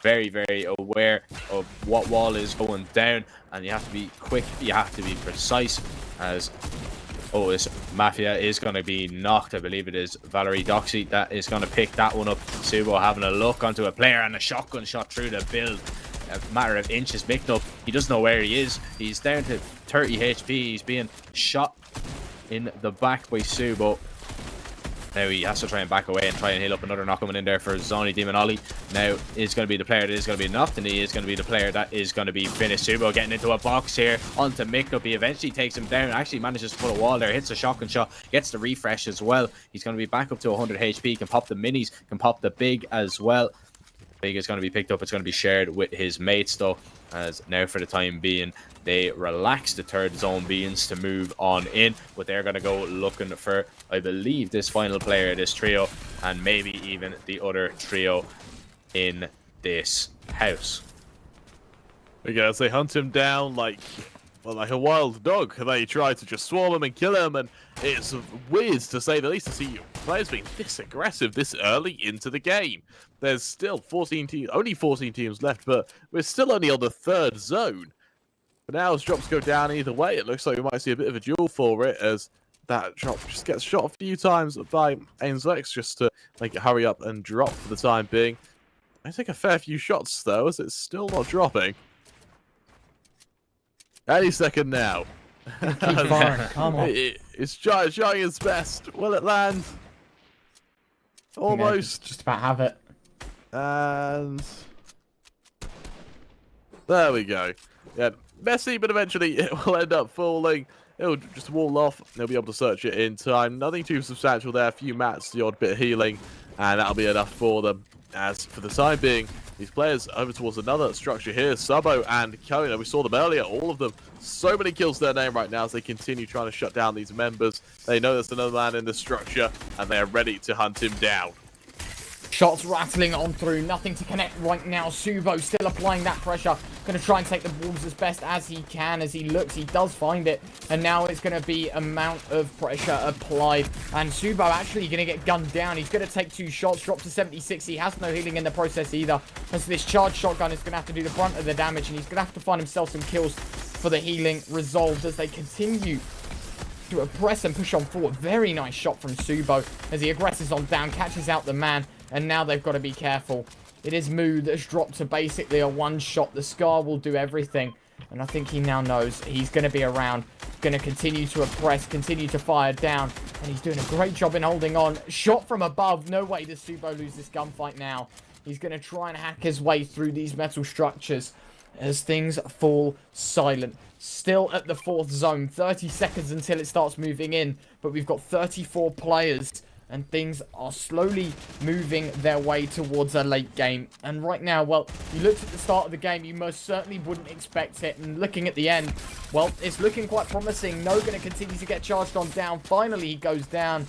very, very aware of what wall is going down, and you have to be quick, you have to be precise. As this Mafia is going to be knocked. I believe it is Valerie Doxy that is going to pick that one up. Subo having a look onto a player, and a shotgun shot through the build. A matter of inches. Miknup, he doesn't know where he is. He's down to 30 HP. He's being shot in the back by Subo. Now he has to try and back away and try and heal up. Another knock coming in there for Zoni Demon Ollie. Now is going to be the player that is going to be knocked, and he is going to be the player that is going to be finished. Subo getting into a box here onto Miknup. He eventually takes him down. Actually manages to put a wall there. Hits a shotgun shot. Gets the refresh as well. He's going to be back up to 100 HP. Can pop the minis. Can pop the big as well. Big is going to be picked up. It's going to be shared with his mates though, as now for the time being they relax the third zone beings to move on in, but they're going to go looking for, I believe, this final player, this trio, and maybe even the other trio in this house. Because they hunt him down like a wild dog. They try to just swarm him and kill him, and it's weird to say the least to see players being this aggressive this early into the game. There's still 14 teams, only 14 teams left, but we're still only on the third zone. But now as drops go down either way, it looks like we might see a bit of a duel for it, as that drop just gets shot a few times by Ainslex just to make it hurry up and drop for the time being. I take a fair few shots though, as it's still not dropping. Any second now. Keep firing, come on. It's trying its best. Will it land? Almost. Just about have it. And There we go. Yeah, messy, but eventually it will end up falling. It'll just wall off. They'll be able to search it in time. Nothing too substantial there. A few mats, the odd bit of healing, and that'll be enough for them. As for the time being, these players over towards another structure here. Subbo and Kona, we saw them earlier, all of them. So many kills to their name right now as they continue trying to shut down these members. They know there's another man in the structure, and they are ready to hunt him down. Shots rattling on through, nothing to connect right now. Subo still applying that pressure. Going to try and take the walls as best as he can. As he looks, he does find it. And now it's going to be amount of pressure applied. And Subo actually going to get gunned down. He's going to take 2 shots, drop to 76. He has no healing in the process either. As this charged shotgun is going to have to do the brunt of the damage. And he's going to have to find himself some kills for the healing resolved as they continue to press and push on forward. Very nice shot from Subo as he aggresses on down, catches out the man. And now they've got to be careful. It is Moo that's dropped to basically a one-shot. The Scar will do everything. And I think he now knows he's going to be around. Going to continue to oppress, continue to fire down. And he's doing a great job in holding on. Shot from above. No way does Subo lose this gunfight now. He's going to try and hack his way through these metal structures as things fall silent. Still at the 4th zone. 30 seconds until it starts moving in. But we've got 34 players. And things are slowly moving their way towards a late game. And right now, well, you looked at the start of the game, you most certainly wouldn't expect it. And looking at the end, well, it's looking quite promising. No going to continue to get charged on down. Finally, he goes down.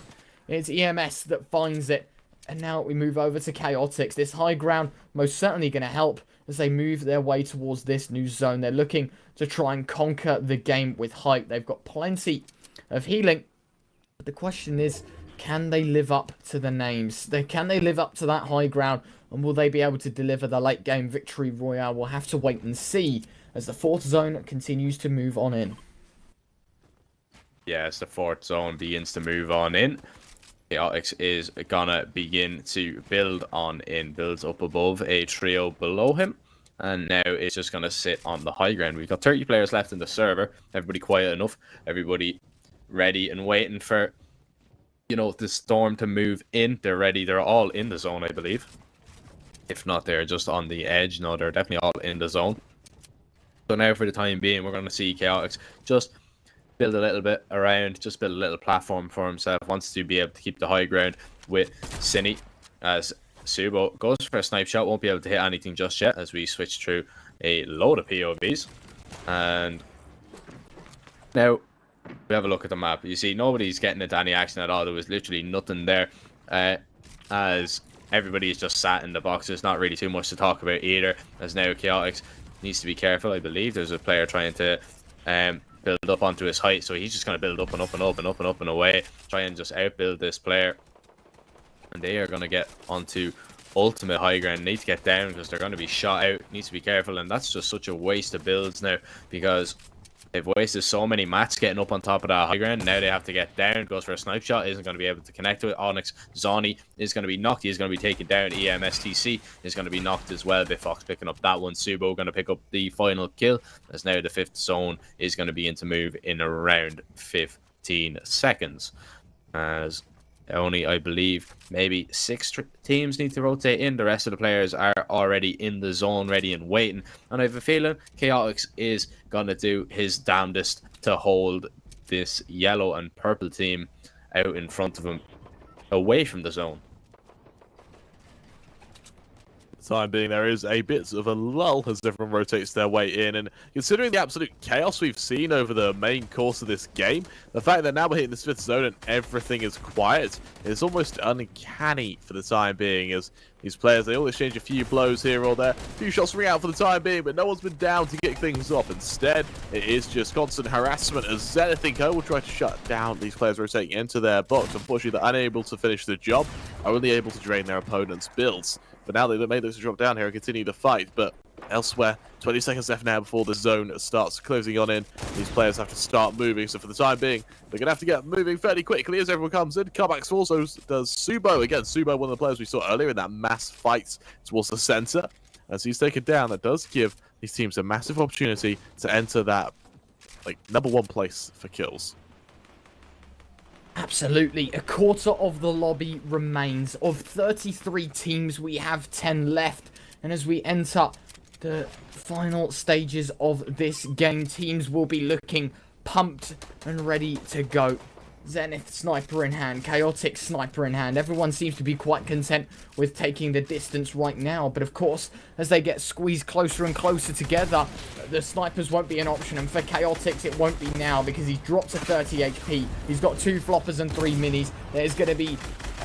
It's EMS that finds it. And now we move over to Chaotix. This high ground most certainly going to help as they move their way towards this new zone. They're looking to try and conquer the game with hype. They've got plenty of healing. But the question is, can they live up to the names? Can they live up to that high ground? And will they be able to deliver the late game victory royale? We'll have to wait and see as the 4th zone continues to move on in. Yeah, as the 4th zone begins to move on in, Chaotix is gonna begin to build on in. Builds up above a trio below him. And now it's just gonna sit on the high ground. We've got 30 players left in the server. Everybody quiet enough. Everybody ready and waiting for, you know, the storm to move in. They're ready. They're all in the zone, I believe. If not, they're just on the edge. No, they're definitely all in the zone. So now for the time being, we're going to see Chaotix just build a little bit around, just build a little platform for himself. Wants to be able to keep the high ground with Cine as Subo goes for a snipe shot. Won't be able to hit anything just yet as we switch through a load of POVs. And now we have a look at the map. You see, nobody's getting into any action at all. There was literally nothing there, as everybody is just sat in the box. There's not really too much to talk about either, as now Chaotix needs to be careful. I believe there's a player trying to build up onto his height, so he's just going to build up and up and up and up and up and away, try and just outbuild this player. And they are going to get onto ultimate high ground. Need to get down because they're going to be shot out. Needs to be careful, and that's just such a waste of builds now because they've wasted so many mats getting up on top of that high ground. Now they have to get down. Goes for a snipe shot. Isn't going to be able to connect to it. Onyx Zoni is going to be knocked. He's going to be taken down. EMSTC is going to be knocked as well. Bitfox picking up that one. Subo going to pick up the final kill. As now the 5th zone is going to begin to move in around 15 seconds. As only, I believe, maybe 6 teams need to rotate in. The rest of the players are already in the zone, ready and waiting. And I have a feeling Chaotix is going to do his damnedest to hold this yellow and purple team out in front of him, away from the zone. Time being, there is a bit of a lull as everyone rotates their way in, and considering the absolute chaos we've seen over the main course of this game, the fact that now we're hitting this 5th zone and everything is quiet is almost uncanny for the time being, as these players, they all exchange a few blows here or there, a few shots ring out for the time being, but no one's been down to get things off. Instead, it is just constant harassment as Zenith and Co will try to shut down these players rotating into their box. Unfortunately, they're unable to finish the job, are only able to drain their opponent's builds. But now they've made those to drop down here and continue the fight. But elsewhere, 20 seconds left now before the zone starts closing on in. These players have to start moving. So for the time being, they're going to have to get moving fairly quickly as everyone comes in. Comebacks also does Subo. Again, Subo, one of the players we saw earlier in that mass fight towards the center. As he's taken down, that does give these teams a massive opportunity to enter that #1 place for kills. Absolutely. A quarter of the lobby remains. Of 33 teams, we have 10 left. And as we enter the final stages of this game. Teams will be looking pumped and ready to go. Zenith sniper in hand, Chaotic sniper in hand. Everyone seems to be quite content with taking the distance right now. But of course, as they get squeezed closer and closer together, the snipers won't be an option. And for Chaotix, it won't be now because he's dropped to 30 HP. He's got 2 floppers and 3 minis. There's going to be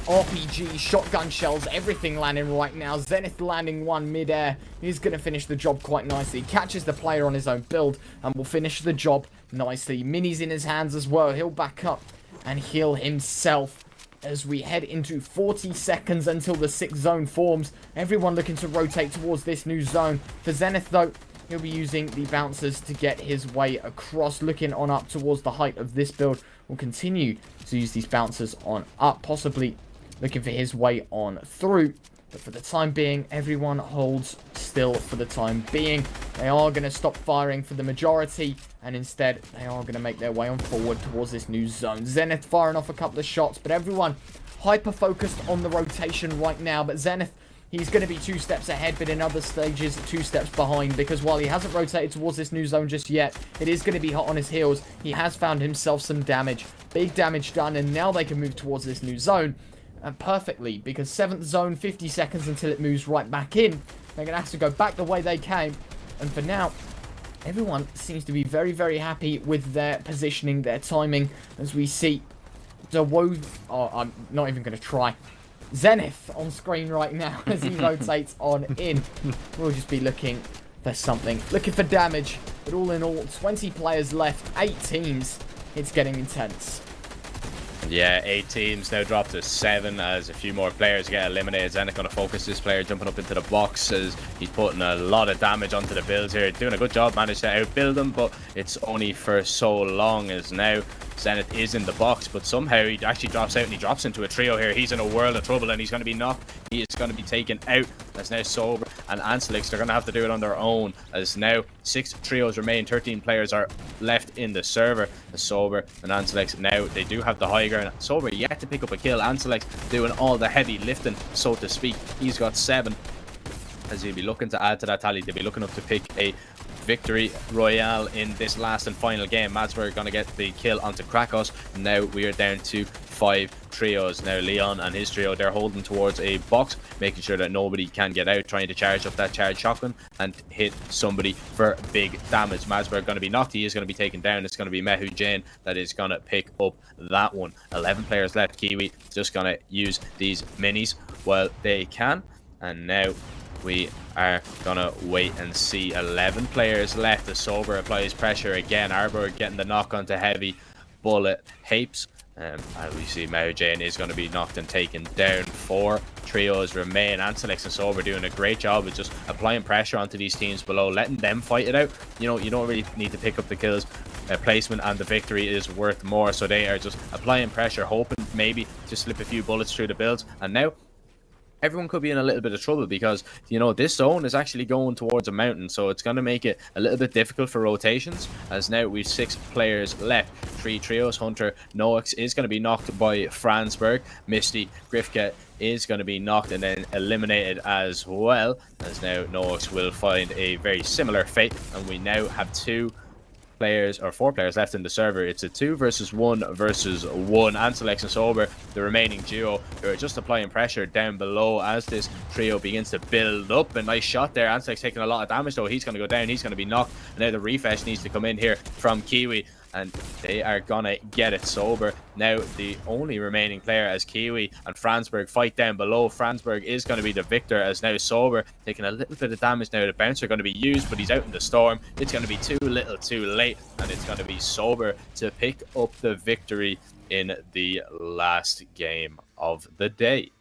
RPG, shotgun shells, everything landing right now. Zenith landing 1 mid-air. He's going to finish the job quite nicely. Catches the player on his own build and will finish the job nicely. Minis in his hands as well. He'll back up and heal himself as we head into 40 seconds until the 6th zone forms. Everyone looking to rotate towards this new zone. For Zenith, though, he'll be using the bouncers to get his way across. Looking on up towards the height of this build. Will continue to use these bouncers on up, possibly looking for his way on through. But for the time being, everyone holds still for the time being. They are going to stop firing for the majority, and instead, they are going to make their way on forward towards this new zone. Zenith firing off a couple of shots, but everyone hyper-focused on the rotation right now. But Zenith, he's going to be 2 steps ahead, but in other stages, 2 steps behind, because while he hasn't rotated towards this new zone just yet, it is going to be hot on his heels. He has found himself some damage. Big damage done, and now they can move towards this new zone. Perfectly, because 7th zone, 50 seconds until it moves right back in. They're going to have to go back the way they came. And for now, everyone seems to be very, very happy with their positioning, their timing, as we see I'm not even going to try. Zenith on screen right now as he rotates on in. We'll just be looking for something. Looking for damage. But all in all, 20 players left, 8 teams. It's getting intense. Yeah, 8 teams now drop to 7 as a few more players get eliminated. Zenith going to focus this player jumping up into the box as he's putting a lot of damage onto the builds here. Doing a good job, managed to outbuild them, but it's only for so long as now Zenith is in the box, but somehow he actually drops out and he drops into a trio here. He's in a world of trouble and he's going to be knocked. He is going to be taken out. That's now Sober and Anselix. They're going to have to do it on their own as now 6 trios remain. 13 players are left in the server. Sober and Anselix now, they do have the high ground. Sober yet to pick up a kill. Anselix doing all the heavy lifting, so to speak. He's got 7. As he'll be looking to add to that tally, they'll be looking up to pick a victory royale in this last and final game. Madsberg going to get the kill onto Krakos. Now we are down to 5 trios. Now Leon and his trio, they're holding towards a box, making sure that nobody can get out, trying to charge up that charged shotgun and hit somebody for big damage. Madsberg going to be knocked. He is going to be taken down. It's going to be Mehu Jane that is going to pick up that one. 11 players left. Kiwi just going to use these minis while they can. And now we are gonna wait and see. 11 players left. The Sober applies pressure again. Arborg getting the knock onto Heavy. Bullet Hapes. And we see Mao Jane is going to be knocked and taken down. 4 trios remain. Anselix and Sober doing a great job of just applying pressure onto these teams below, letting them fight it out. You know, you don't really need to pick up the kills. Placement and the victory is worth more. So they are just applying pressure, hoping maybe to slip a few bullets through the builds. And now everyone could be in a little bit of trouble because, you know, this zone is actually going towards a mountain, so it's going to make it a little bit difficult for rotations, as now we've 6 players left. 3 trios. Hunter Noax is going to be knocked by Fransberg. Misty Grifka is going to be knocked and then eliminated as well, as now Noax will find a very similar fate, and we now have 4 players left in the server. It's a 2 versus 1 versus 1. Anselix and Sober, the remaining duo, who are just applying pressure down below as this trio begins to build up. A nice shot there. Anselix taking a lot of damage though. He's going to go down. He's going to be knocked. And now the refresh needs to come in here from Kiwi, and they are gonna get it. Sober now the only remaining player as Kiwi and Fransberg fight down below. Fransberg is going to be the victor as now Sober taking a little bit of damage. Now the bouncer going to be used, but he's out in the storm. It's going to be too little too late, and it's going to be Sober to pick up the victory in the last game of the day.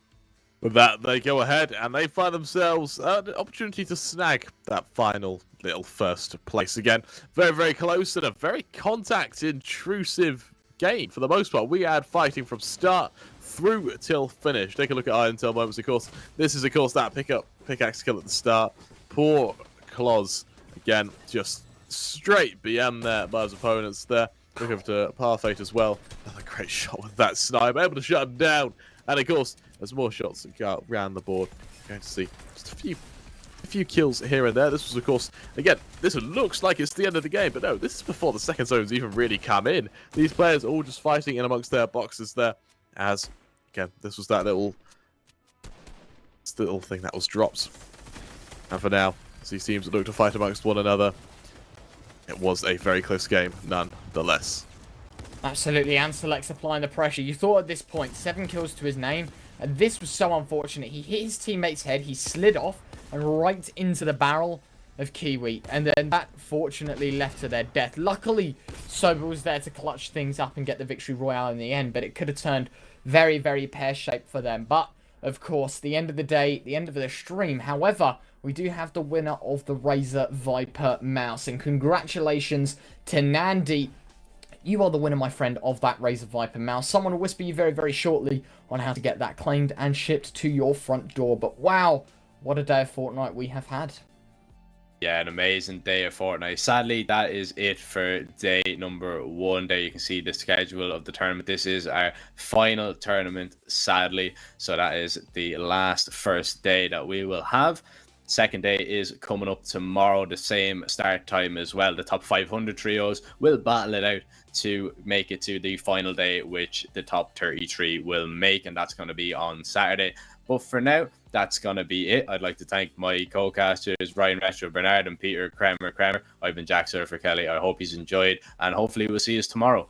With that, they go ahead and they find themselves an opportunity to snag that final little first place again. Very, very close and a very contact-intrusive game for the most part. We had fighting from start through till finish. Take a look at Iron Tail moments, of course. This is, of course, that pickaxe kill at the start. Poor Claus, again, just straight BM there by his opponents there. Look over to Parfait as well. Another great shot with that snipe, able to shut him down. And of course, there's more shots that go around the board. We're going to see just a few A few kills here and there. This was, of course, again, this looks like it's the end of the game, but no, this is before the second zones even really come in. These players all just fighting in amongst their boxes there, as, again, this was that little thing that was dropped. And for now, as these teams look to fight amongst one another, it was a very close game, nonetheless. Absolutely, and Select's applying the pressure. You thought at this point, 7 kills to his name, and this was so unfortunate. He hit his teammate's head, he slid off, and right into the barrel of Kiwi, and then that fortunately left to their death. Luckily, Sober was there to clutch things up and get the victory royale in the end, but it could have turned very, very pear-shaped for them. But, of course, the end of the day, the end of the stream. However, we do have the winner of the Razer Viper mouse, and congratulations to Nandi. You are the winner, my friend, of that Razer Viper mouse. Someone will whisper you very, very shortly on how to get that claimed and shipped to your front door. But wow, what a day of Fortnite we have had. Yeah, an amazing day of Fortnite. Sadly, that is it for day number 1. There you can see the schedule of the tournament. This is our final tournament, sadly. So that is the last first day that we will have. Second day is coming up tomorrow, the same start time as well. The top 500 trios will battle it out to make it to the final day, which the top 33 will make, and that's going to be on Saturday. But for now, that's going to be it. I'd like to thank my co-casters, Ryan Retro, Bernard, and Peter Kramer. I've been Jack Surfer Kelly. I hope he's enjoyed, and hopefully we'll see you tomorrow.